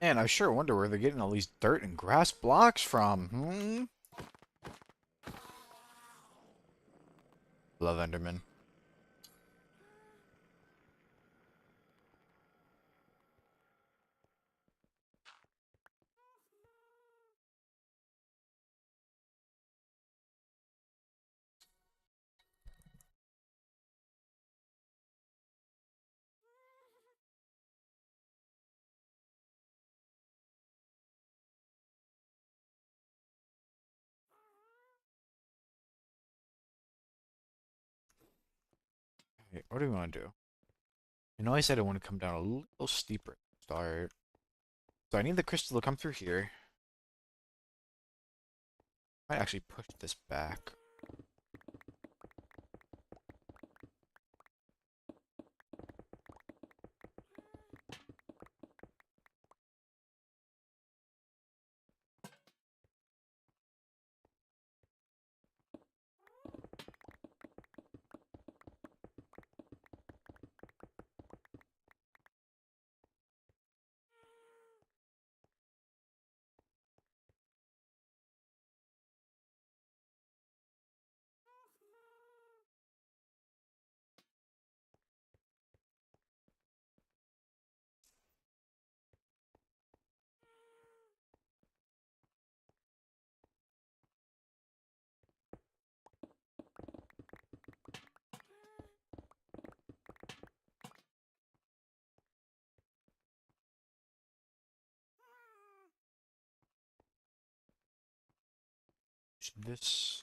Man, I sure wonder where they're getting all these dirt and grass blocks from. Love Enderman. Okay, what do we want to do? You know, I said I want to come down a little steeper. Start. So I need the crystal to come through here. I might actually push this back. This.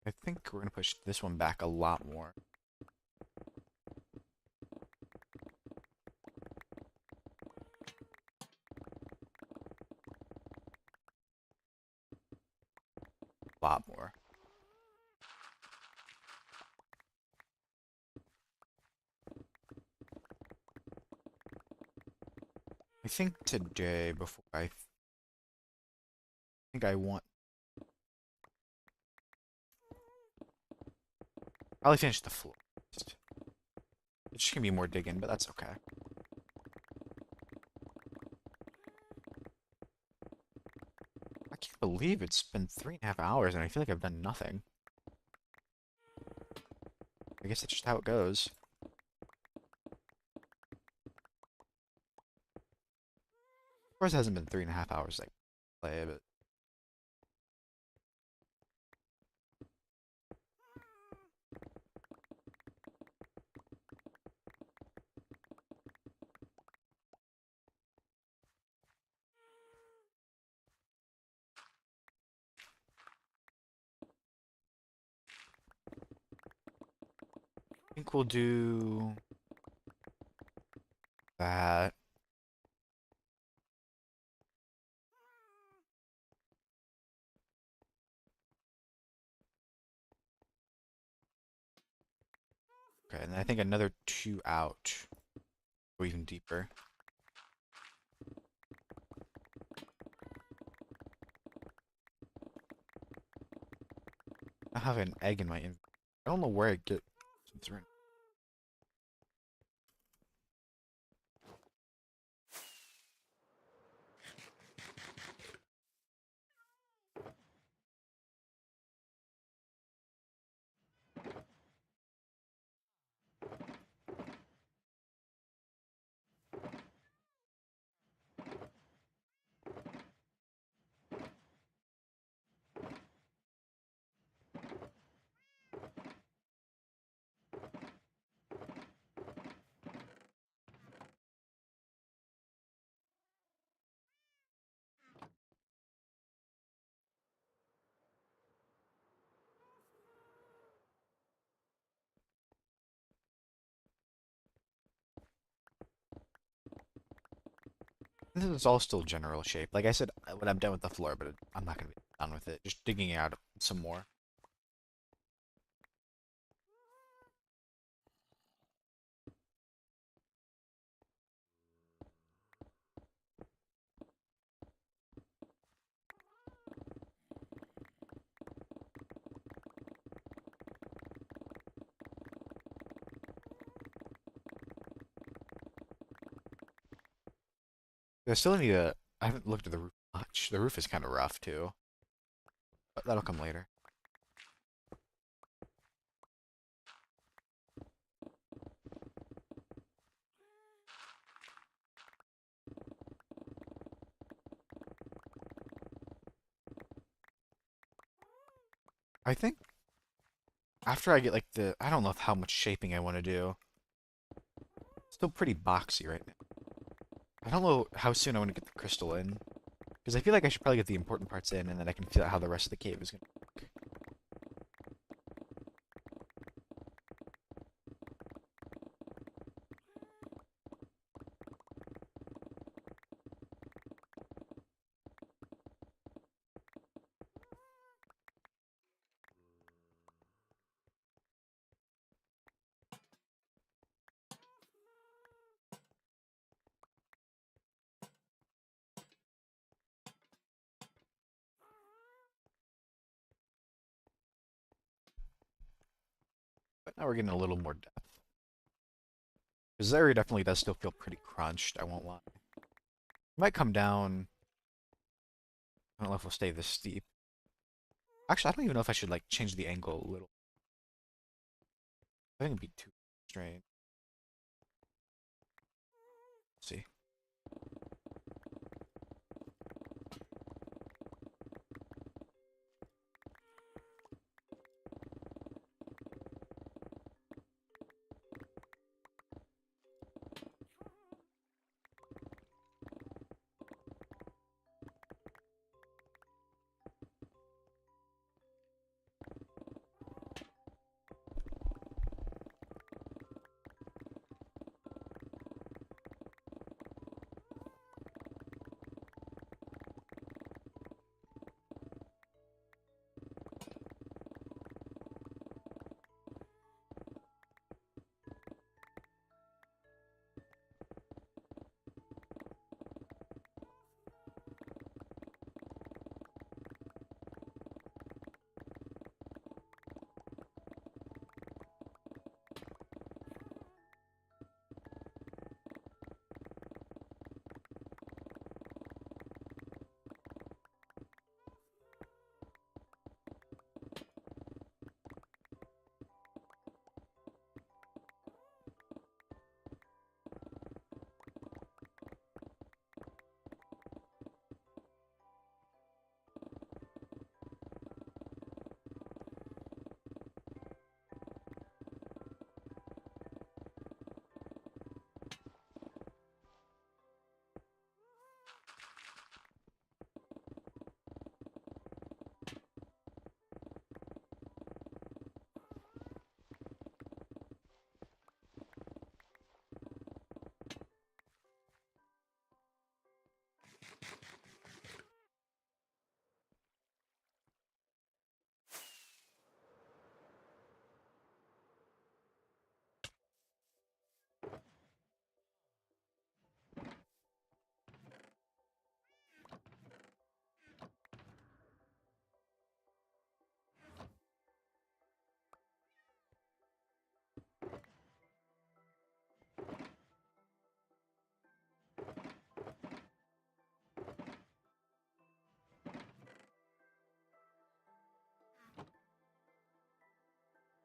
I think we're gonna push this one back a lot more. A lot more. I think today, before I think I want probably finish the floor. It's just gonna be more digging, but that's okay. I can't believe it's been 3.5 hours and I feel like I've done nothing. I guess that's just how it goes. Of course, it hasn't been 3.5 hours like play, but I think we'll do that. Okay, and then I think another two out, or even deeper. I have an egg in my inventory. I don't know where I get. It's right. This is all still general shape. Like I said, when I'm done with the floor, but I'm not gonna be done with it. Just digging out some more. I still need to. I haven't looked at the roof much. The roof is kind of rough too, but that'll come later. I think after I get like I don't know how much shaping I want to do. It's still pretty boxy right now. I don't know how soon I want to get the crystal in, because I feel like I should probably get the important parts in, and then I can feel out how the rest of the cave is gonna work. But now we're getting a little more depth. Because this area definitely does still feel pretty crunched, I won't lie. It might come down. I don't know if we'll stay this steep. Actually, I don't even know if I should like change the angle a little. I think it'd be too strange. Let's see.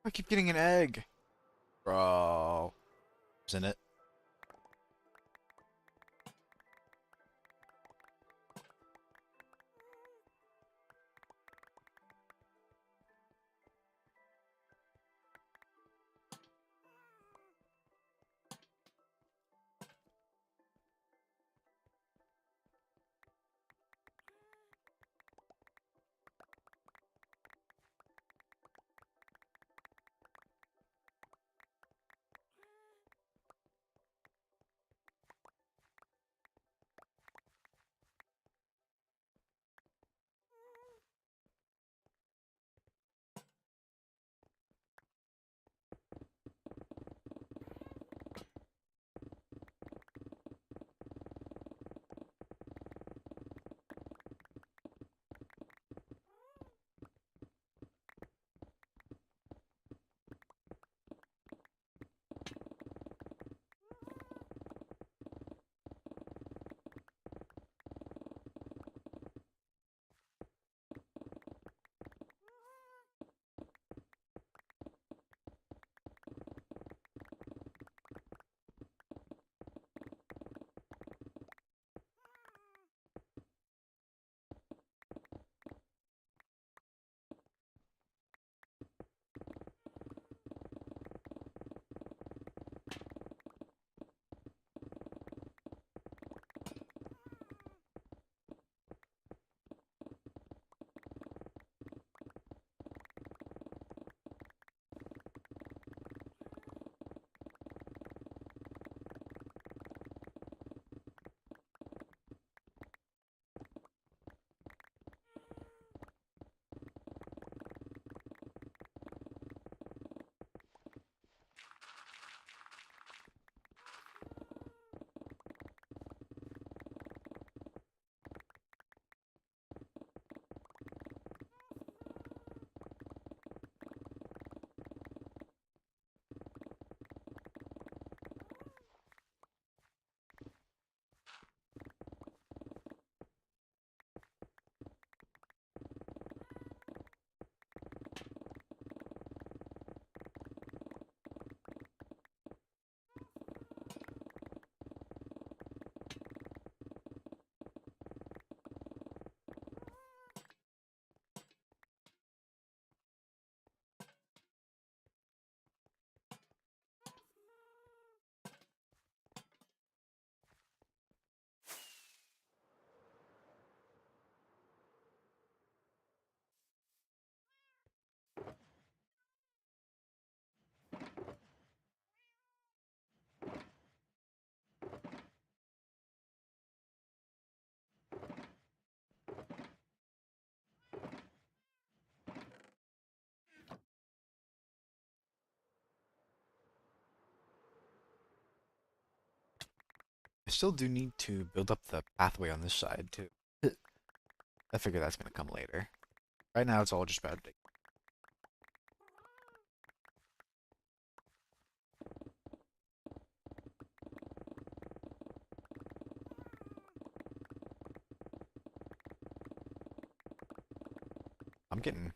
I keep getting an egg. Bro. Isn't it? I still do need to build up the pathway on this side too. I figure that's gonna come later. Right now it's all just about digging. I'm getting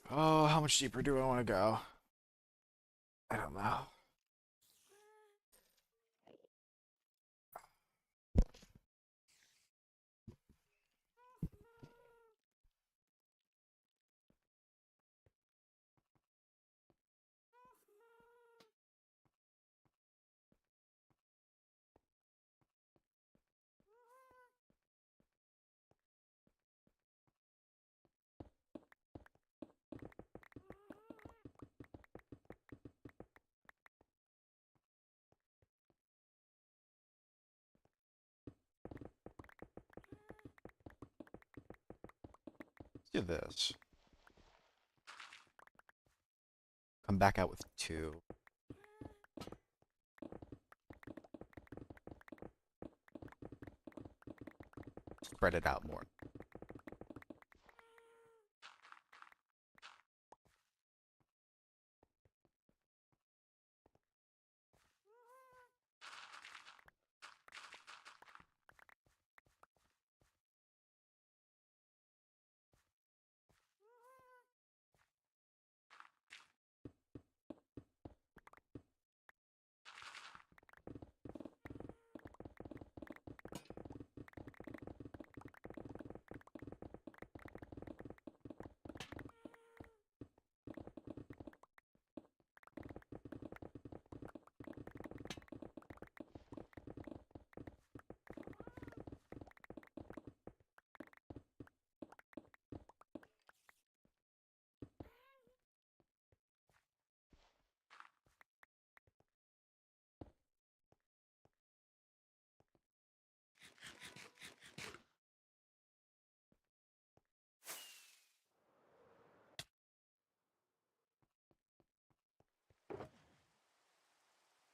Oh, how much deeper do I want to go? I don't know. Let's do this. Come back out with 2. Spread it out more.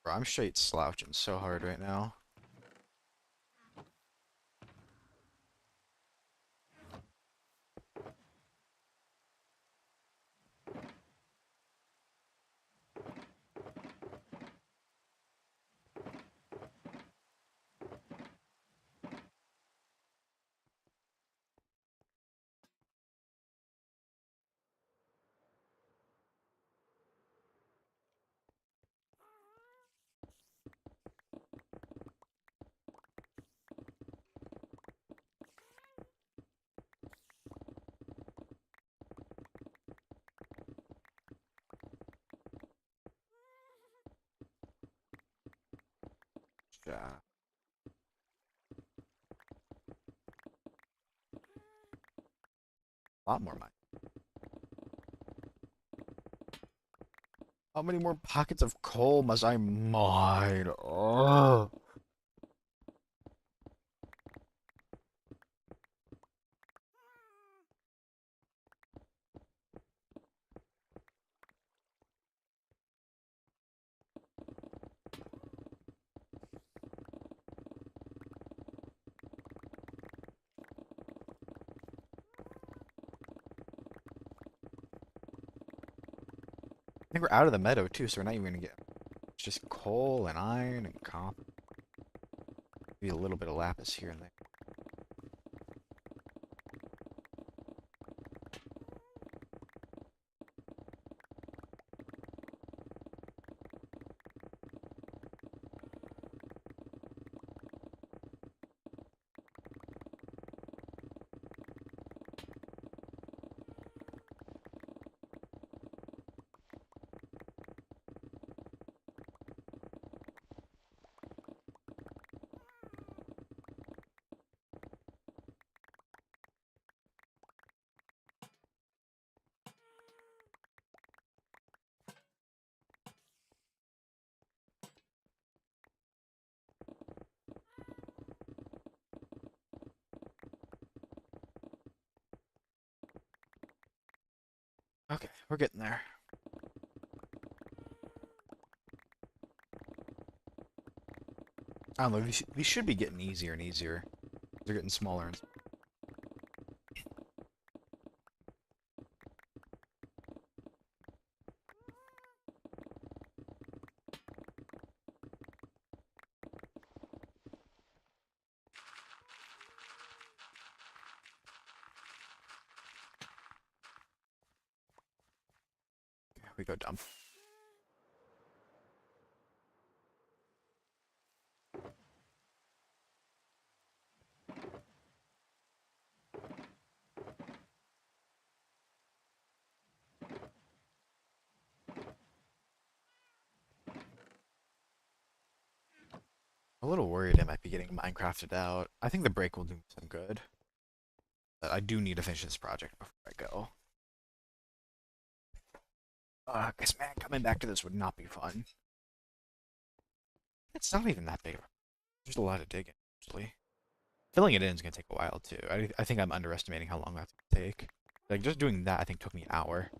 Bro, I'm straight slouching so hard right now. Yeah. A lot more mine. How many more pockets of coal must I mine? Oh. I think we're out of the meadow too, so we're not even gonna get it's just coal and iron and copper. Maybe a little bit of lapis here and there. Okay, we're getting there. I don't know, these should be getting easier and easier. They're getting smaller and we go dump. A little worried I might be getting Minecrafted out. I think the break will do some good. But I do need to finish this project before I go. 'Cause man, coming back to this would not be fun. It's not even that big. There's a lot of digging, actually. Filling it in is gonna take a while too. I think I'm underestimating how long that's gonna take. Like just doing that, I think took me an hour.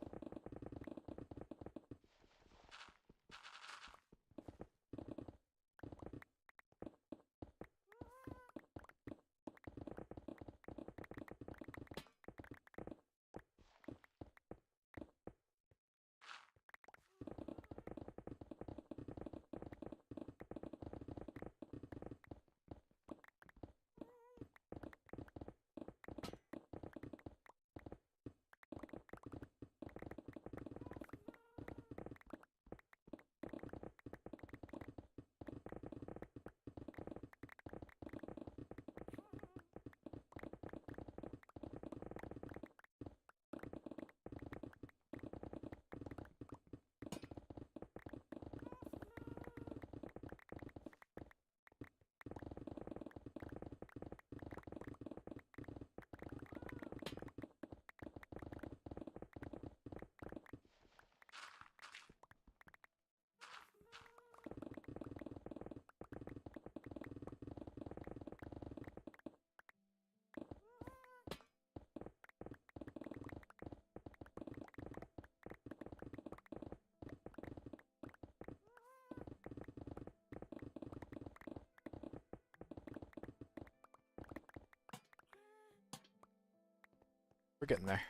We're getting there.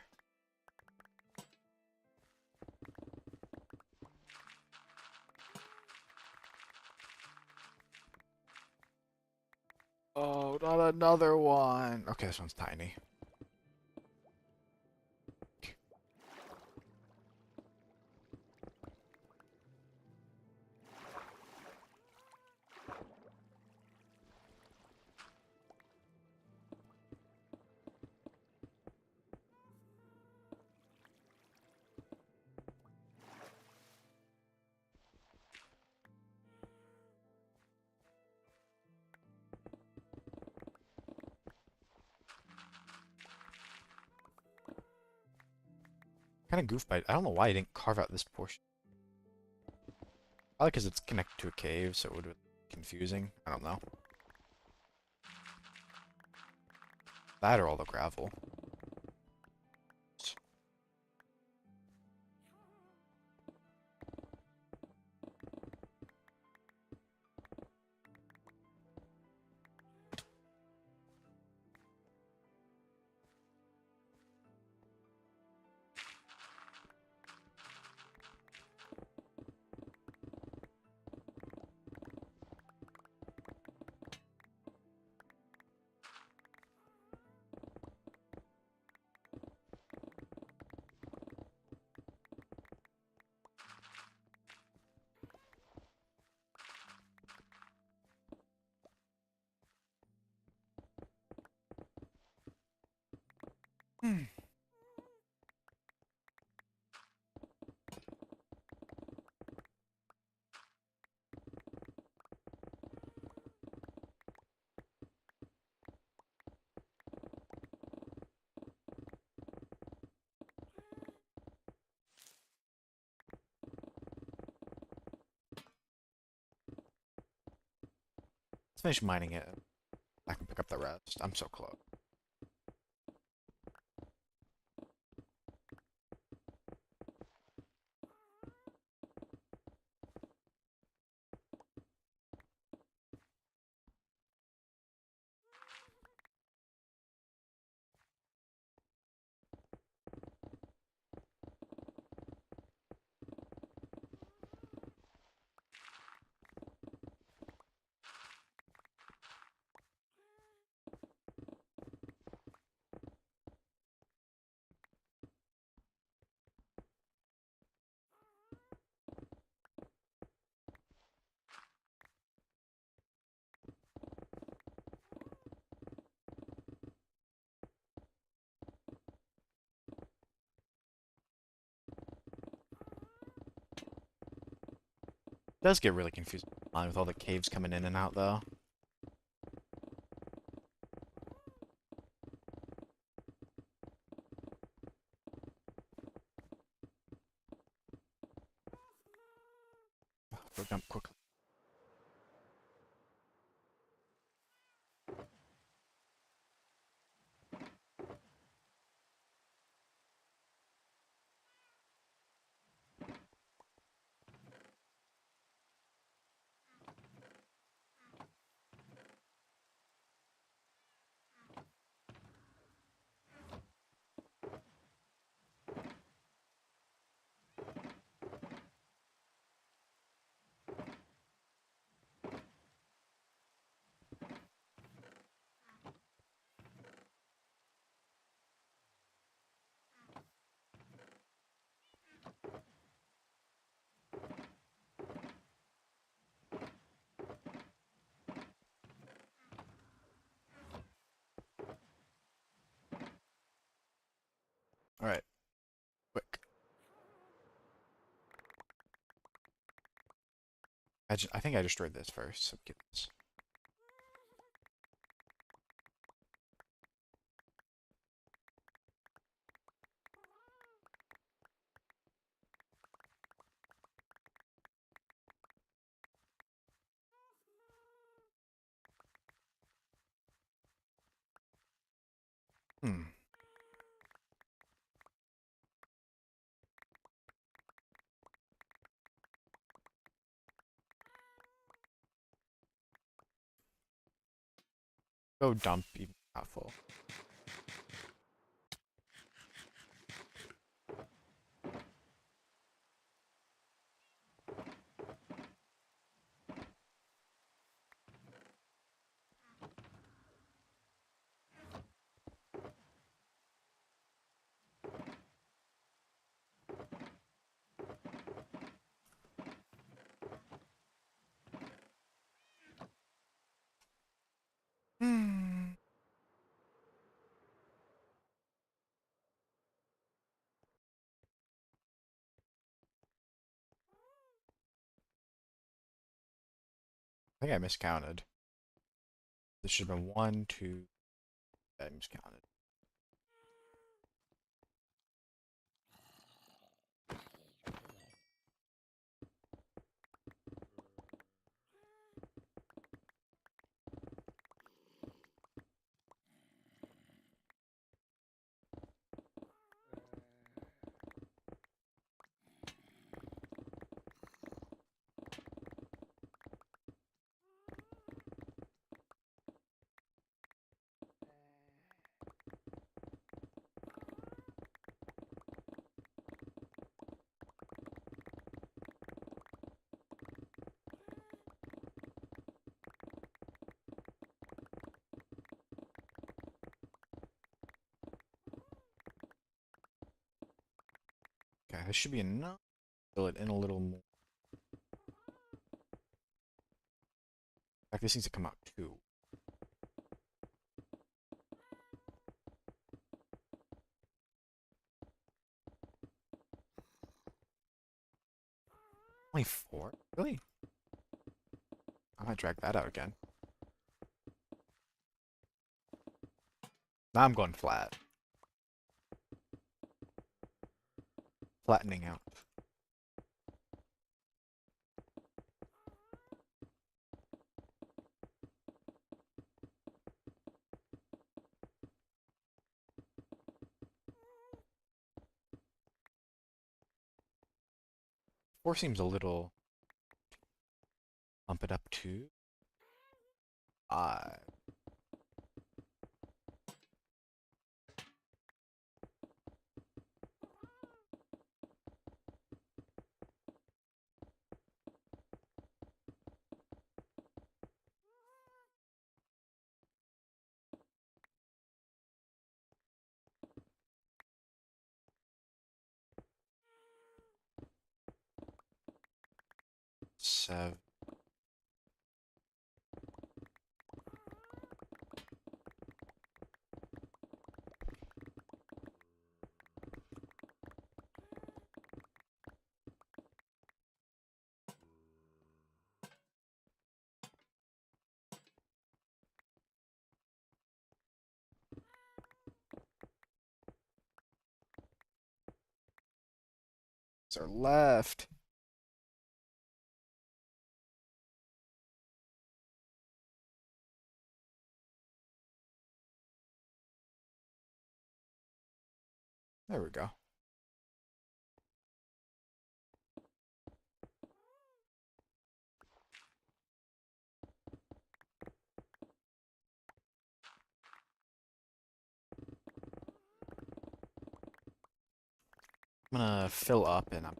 Oh, not another one. Okay, this one's tiny. Kind of goofed by. I don't know why I didn't carve out this portion. Probably because it's connected to a cave, so it would be confusing. I don't know. That or all the gravel. Hmm. Let's finish mining it. I can pick up the rest. I'm so close. does get really confusing with all the caves coming in and out, though. Go jump quickly. All right, quick. I think I destroyed this first, so get this. Hmm. Go dump even not full. Hmm. I think I miscounted. This should have been one, two. I miscounted. Okay, this should be enough. Fill it in a little more. In fact, this needs to come out too. Only four? Really? I might drag that out again. Now I'm going flat. Flattening out. Four seems a little. Bump it up to 5. Seven. Are left. There we go. I'm gonna fill up and I'm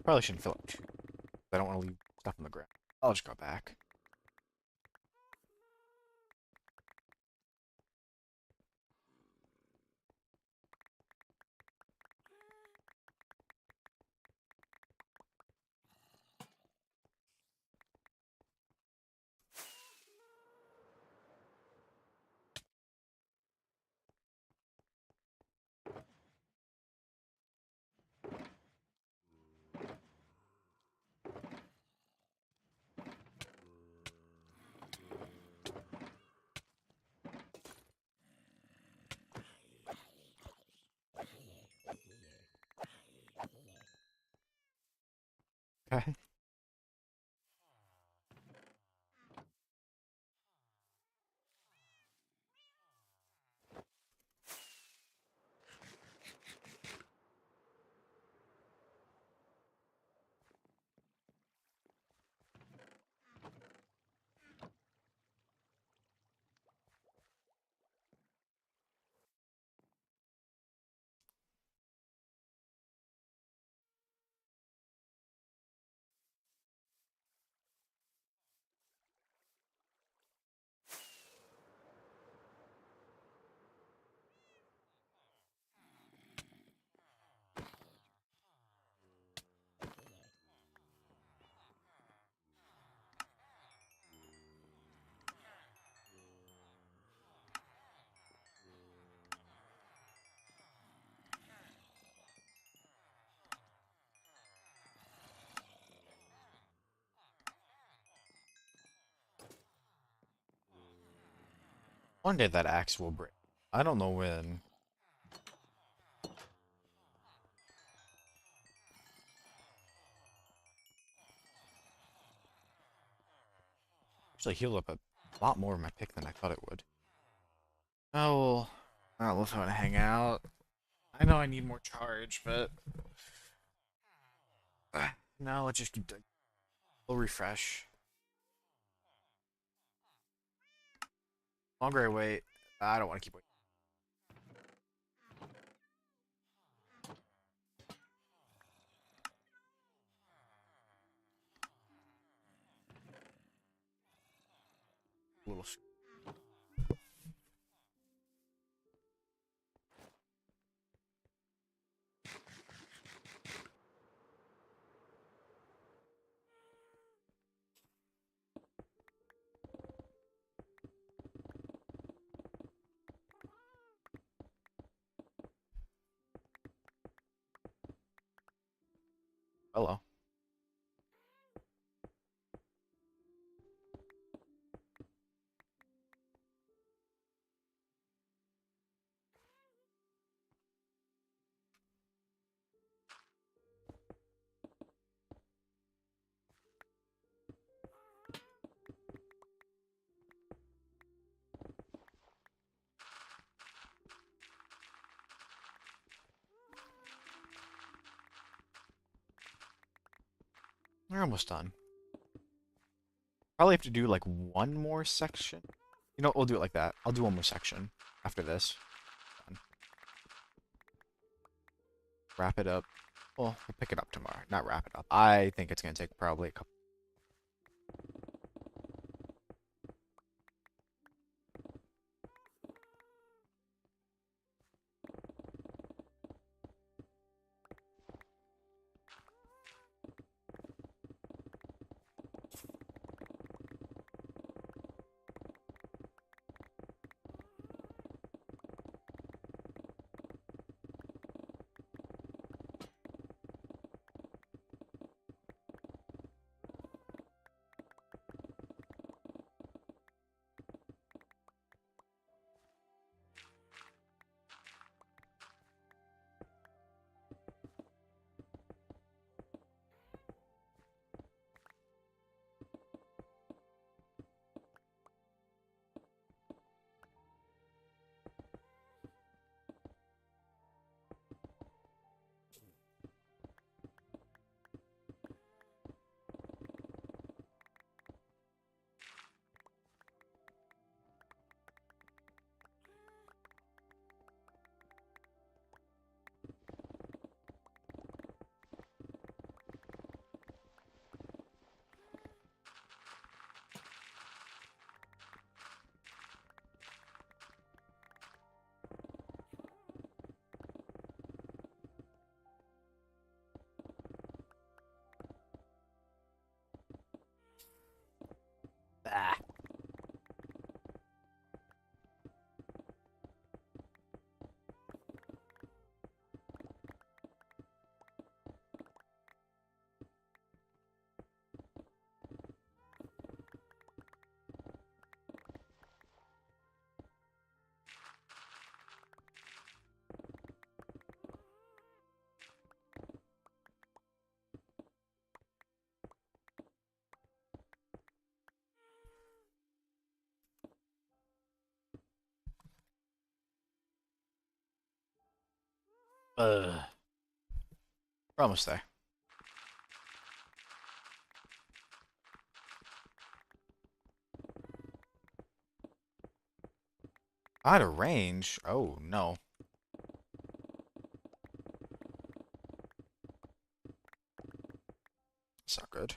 probably shouldn't fill up too. I don't want to leave stuff on the ground. I'll just go back. Okay. One day that axe will break. I don't know when. Actually healed up a lot more of my pick than I thought it would. Oh, well, I don't know if I want to hang out. I know I need more charge, but no, let's just keep doing. We'll refresh. Longer I wait, I don't want to keep waiting. A little. Hello. We're almost done. Probably have to do like one more section. You know, we'll do it like that. I'll do one more section after this. Done. Wrap it up. Well, we'll pick it up tomorrow. Not wrap it up. I think it's gonna take probably a couple. Ah. We're almost there. Out of range? Oh, no. It's not good.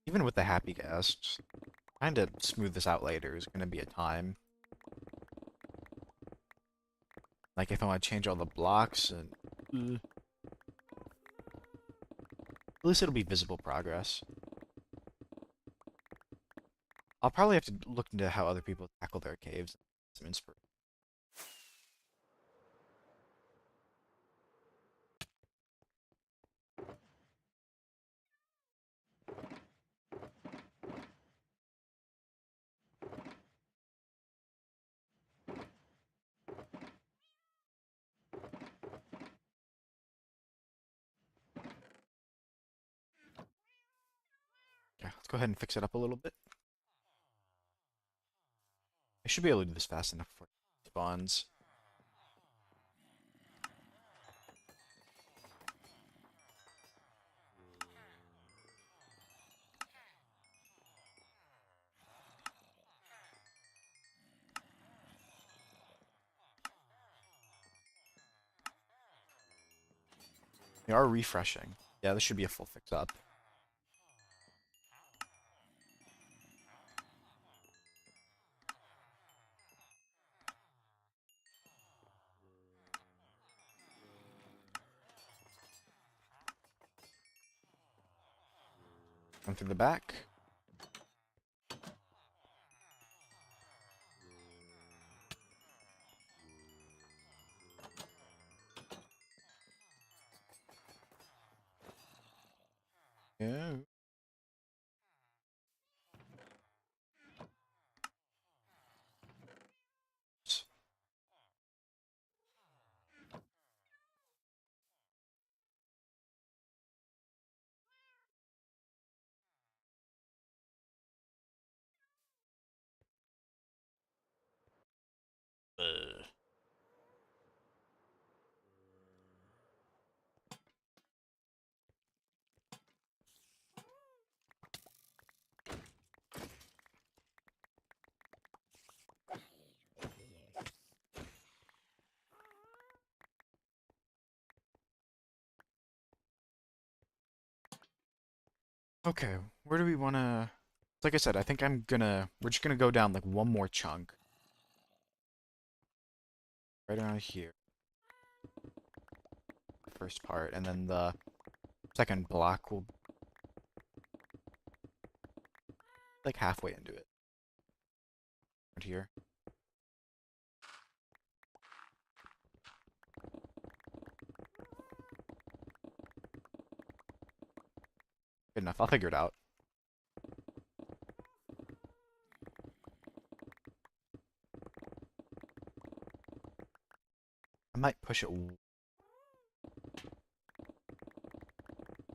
Even with the happy guests, trying to smooth this out later is gonna be a time. Like if I want to change all the blocks and at least it'll be visible progress. I'll probably have to look into how other people tackle their caves. Some inspiration. Okay, let's go ahead and fix it up a little bit. I should be able to do this fast enough before it spawns. They are refreshing. Yeah, this should be a full fix up. Come through the back. Yeah. Okay, where do we wanna... Like I said, I think we're just gonna go down like one more chunk. Right around here. The first part, and then the second block will like halfway into it. Right here. Good enough, I'll figure it out. I might push it...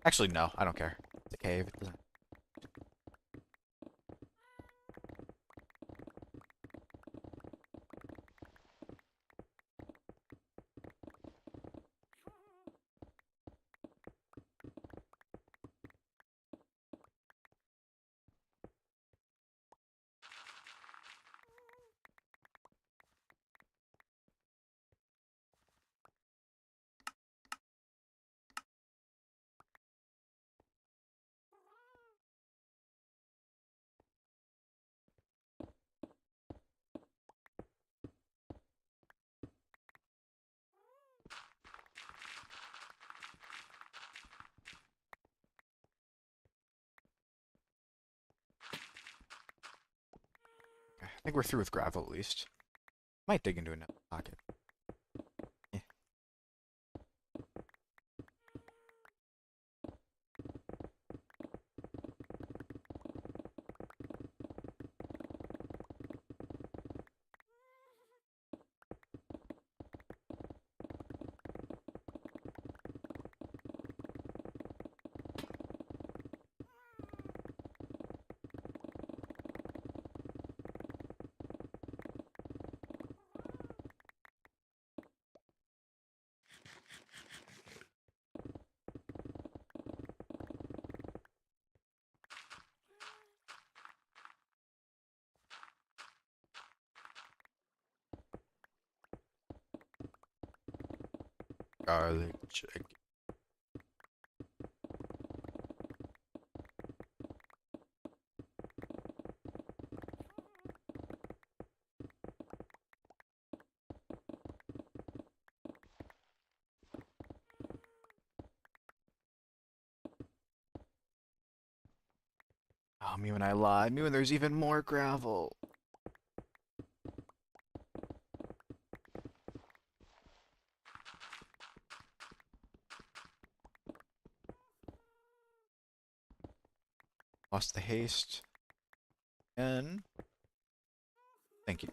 Actually, no, I don't care. It's a cave. It doesn't... I think we're through with gravel at least. Might dig into another pocket. Yeah. Garlic chicken. Oh, me when I lied. Me when there's even more gravel. Lost the haste. And thank you.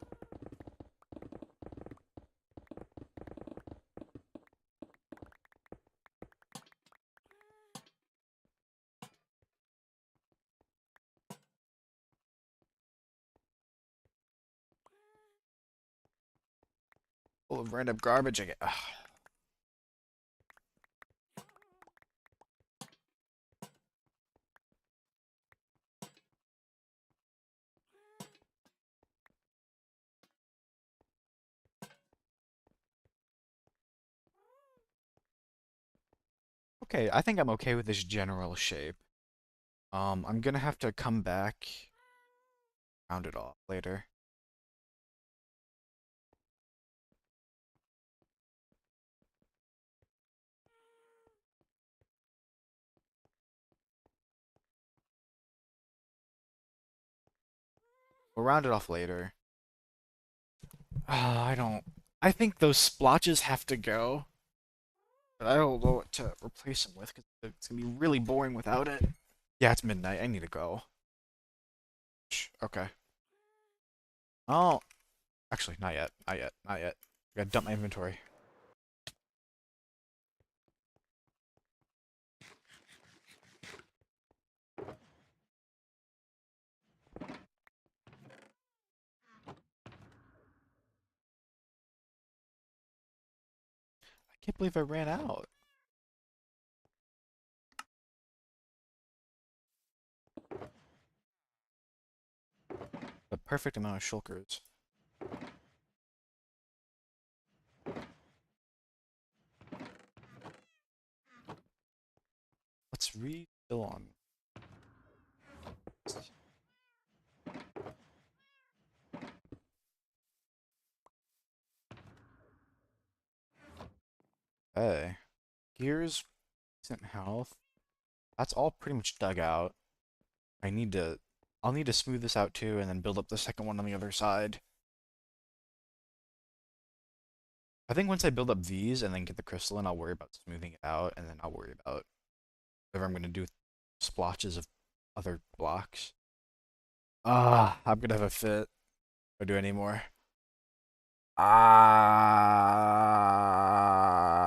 Full of random garbage again. Ugh. Okay, I think I'm okay with this general shape. I'm gonna have to come back, round it off later. We'll round it off later. I don't. I think those splotches have to go. But I don't know what to replace them with because it's gonna be really boring without it. Yeah, it's midnight. I need to go. Okay. Oh, actually, not yet. Not yet. Not yet. I gotta dump my inventory. I can't believe I ran out. The perfect amount of shulkers. Let's read still on. Gears, decent health. That's all pretty much dug out. I need to, I'll need to smooth this out too, and then build up the second one on the other side. I think once I build up these and then get the crystalline, I'll worry about smoothing it out, and then I'll worry about whatever I'm gonna do with splotches of other blocks. Ah, I'm gonna have a fit. If I do any more. Ah.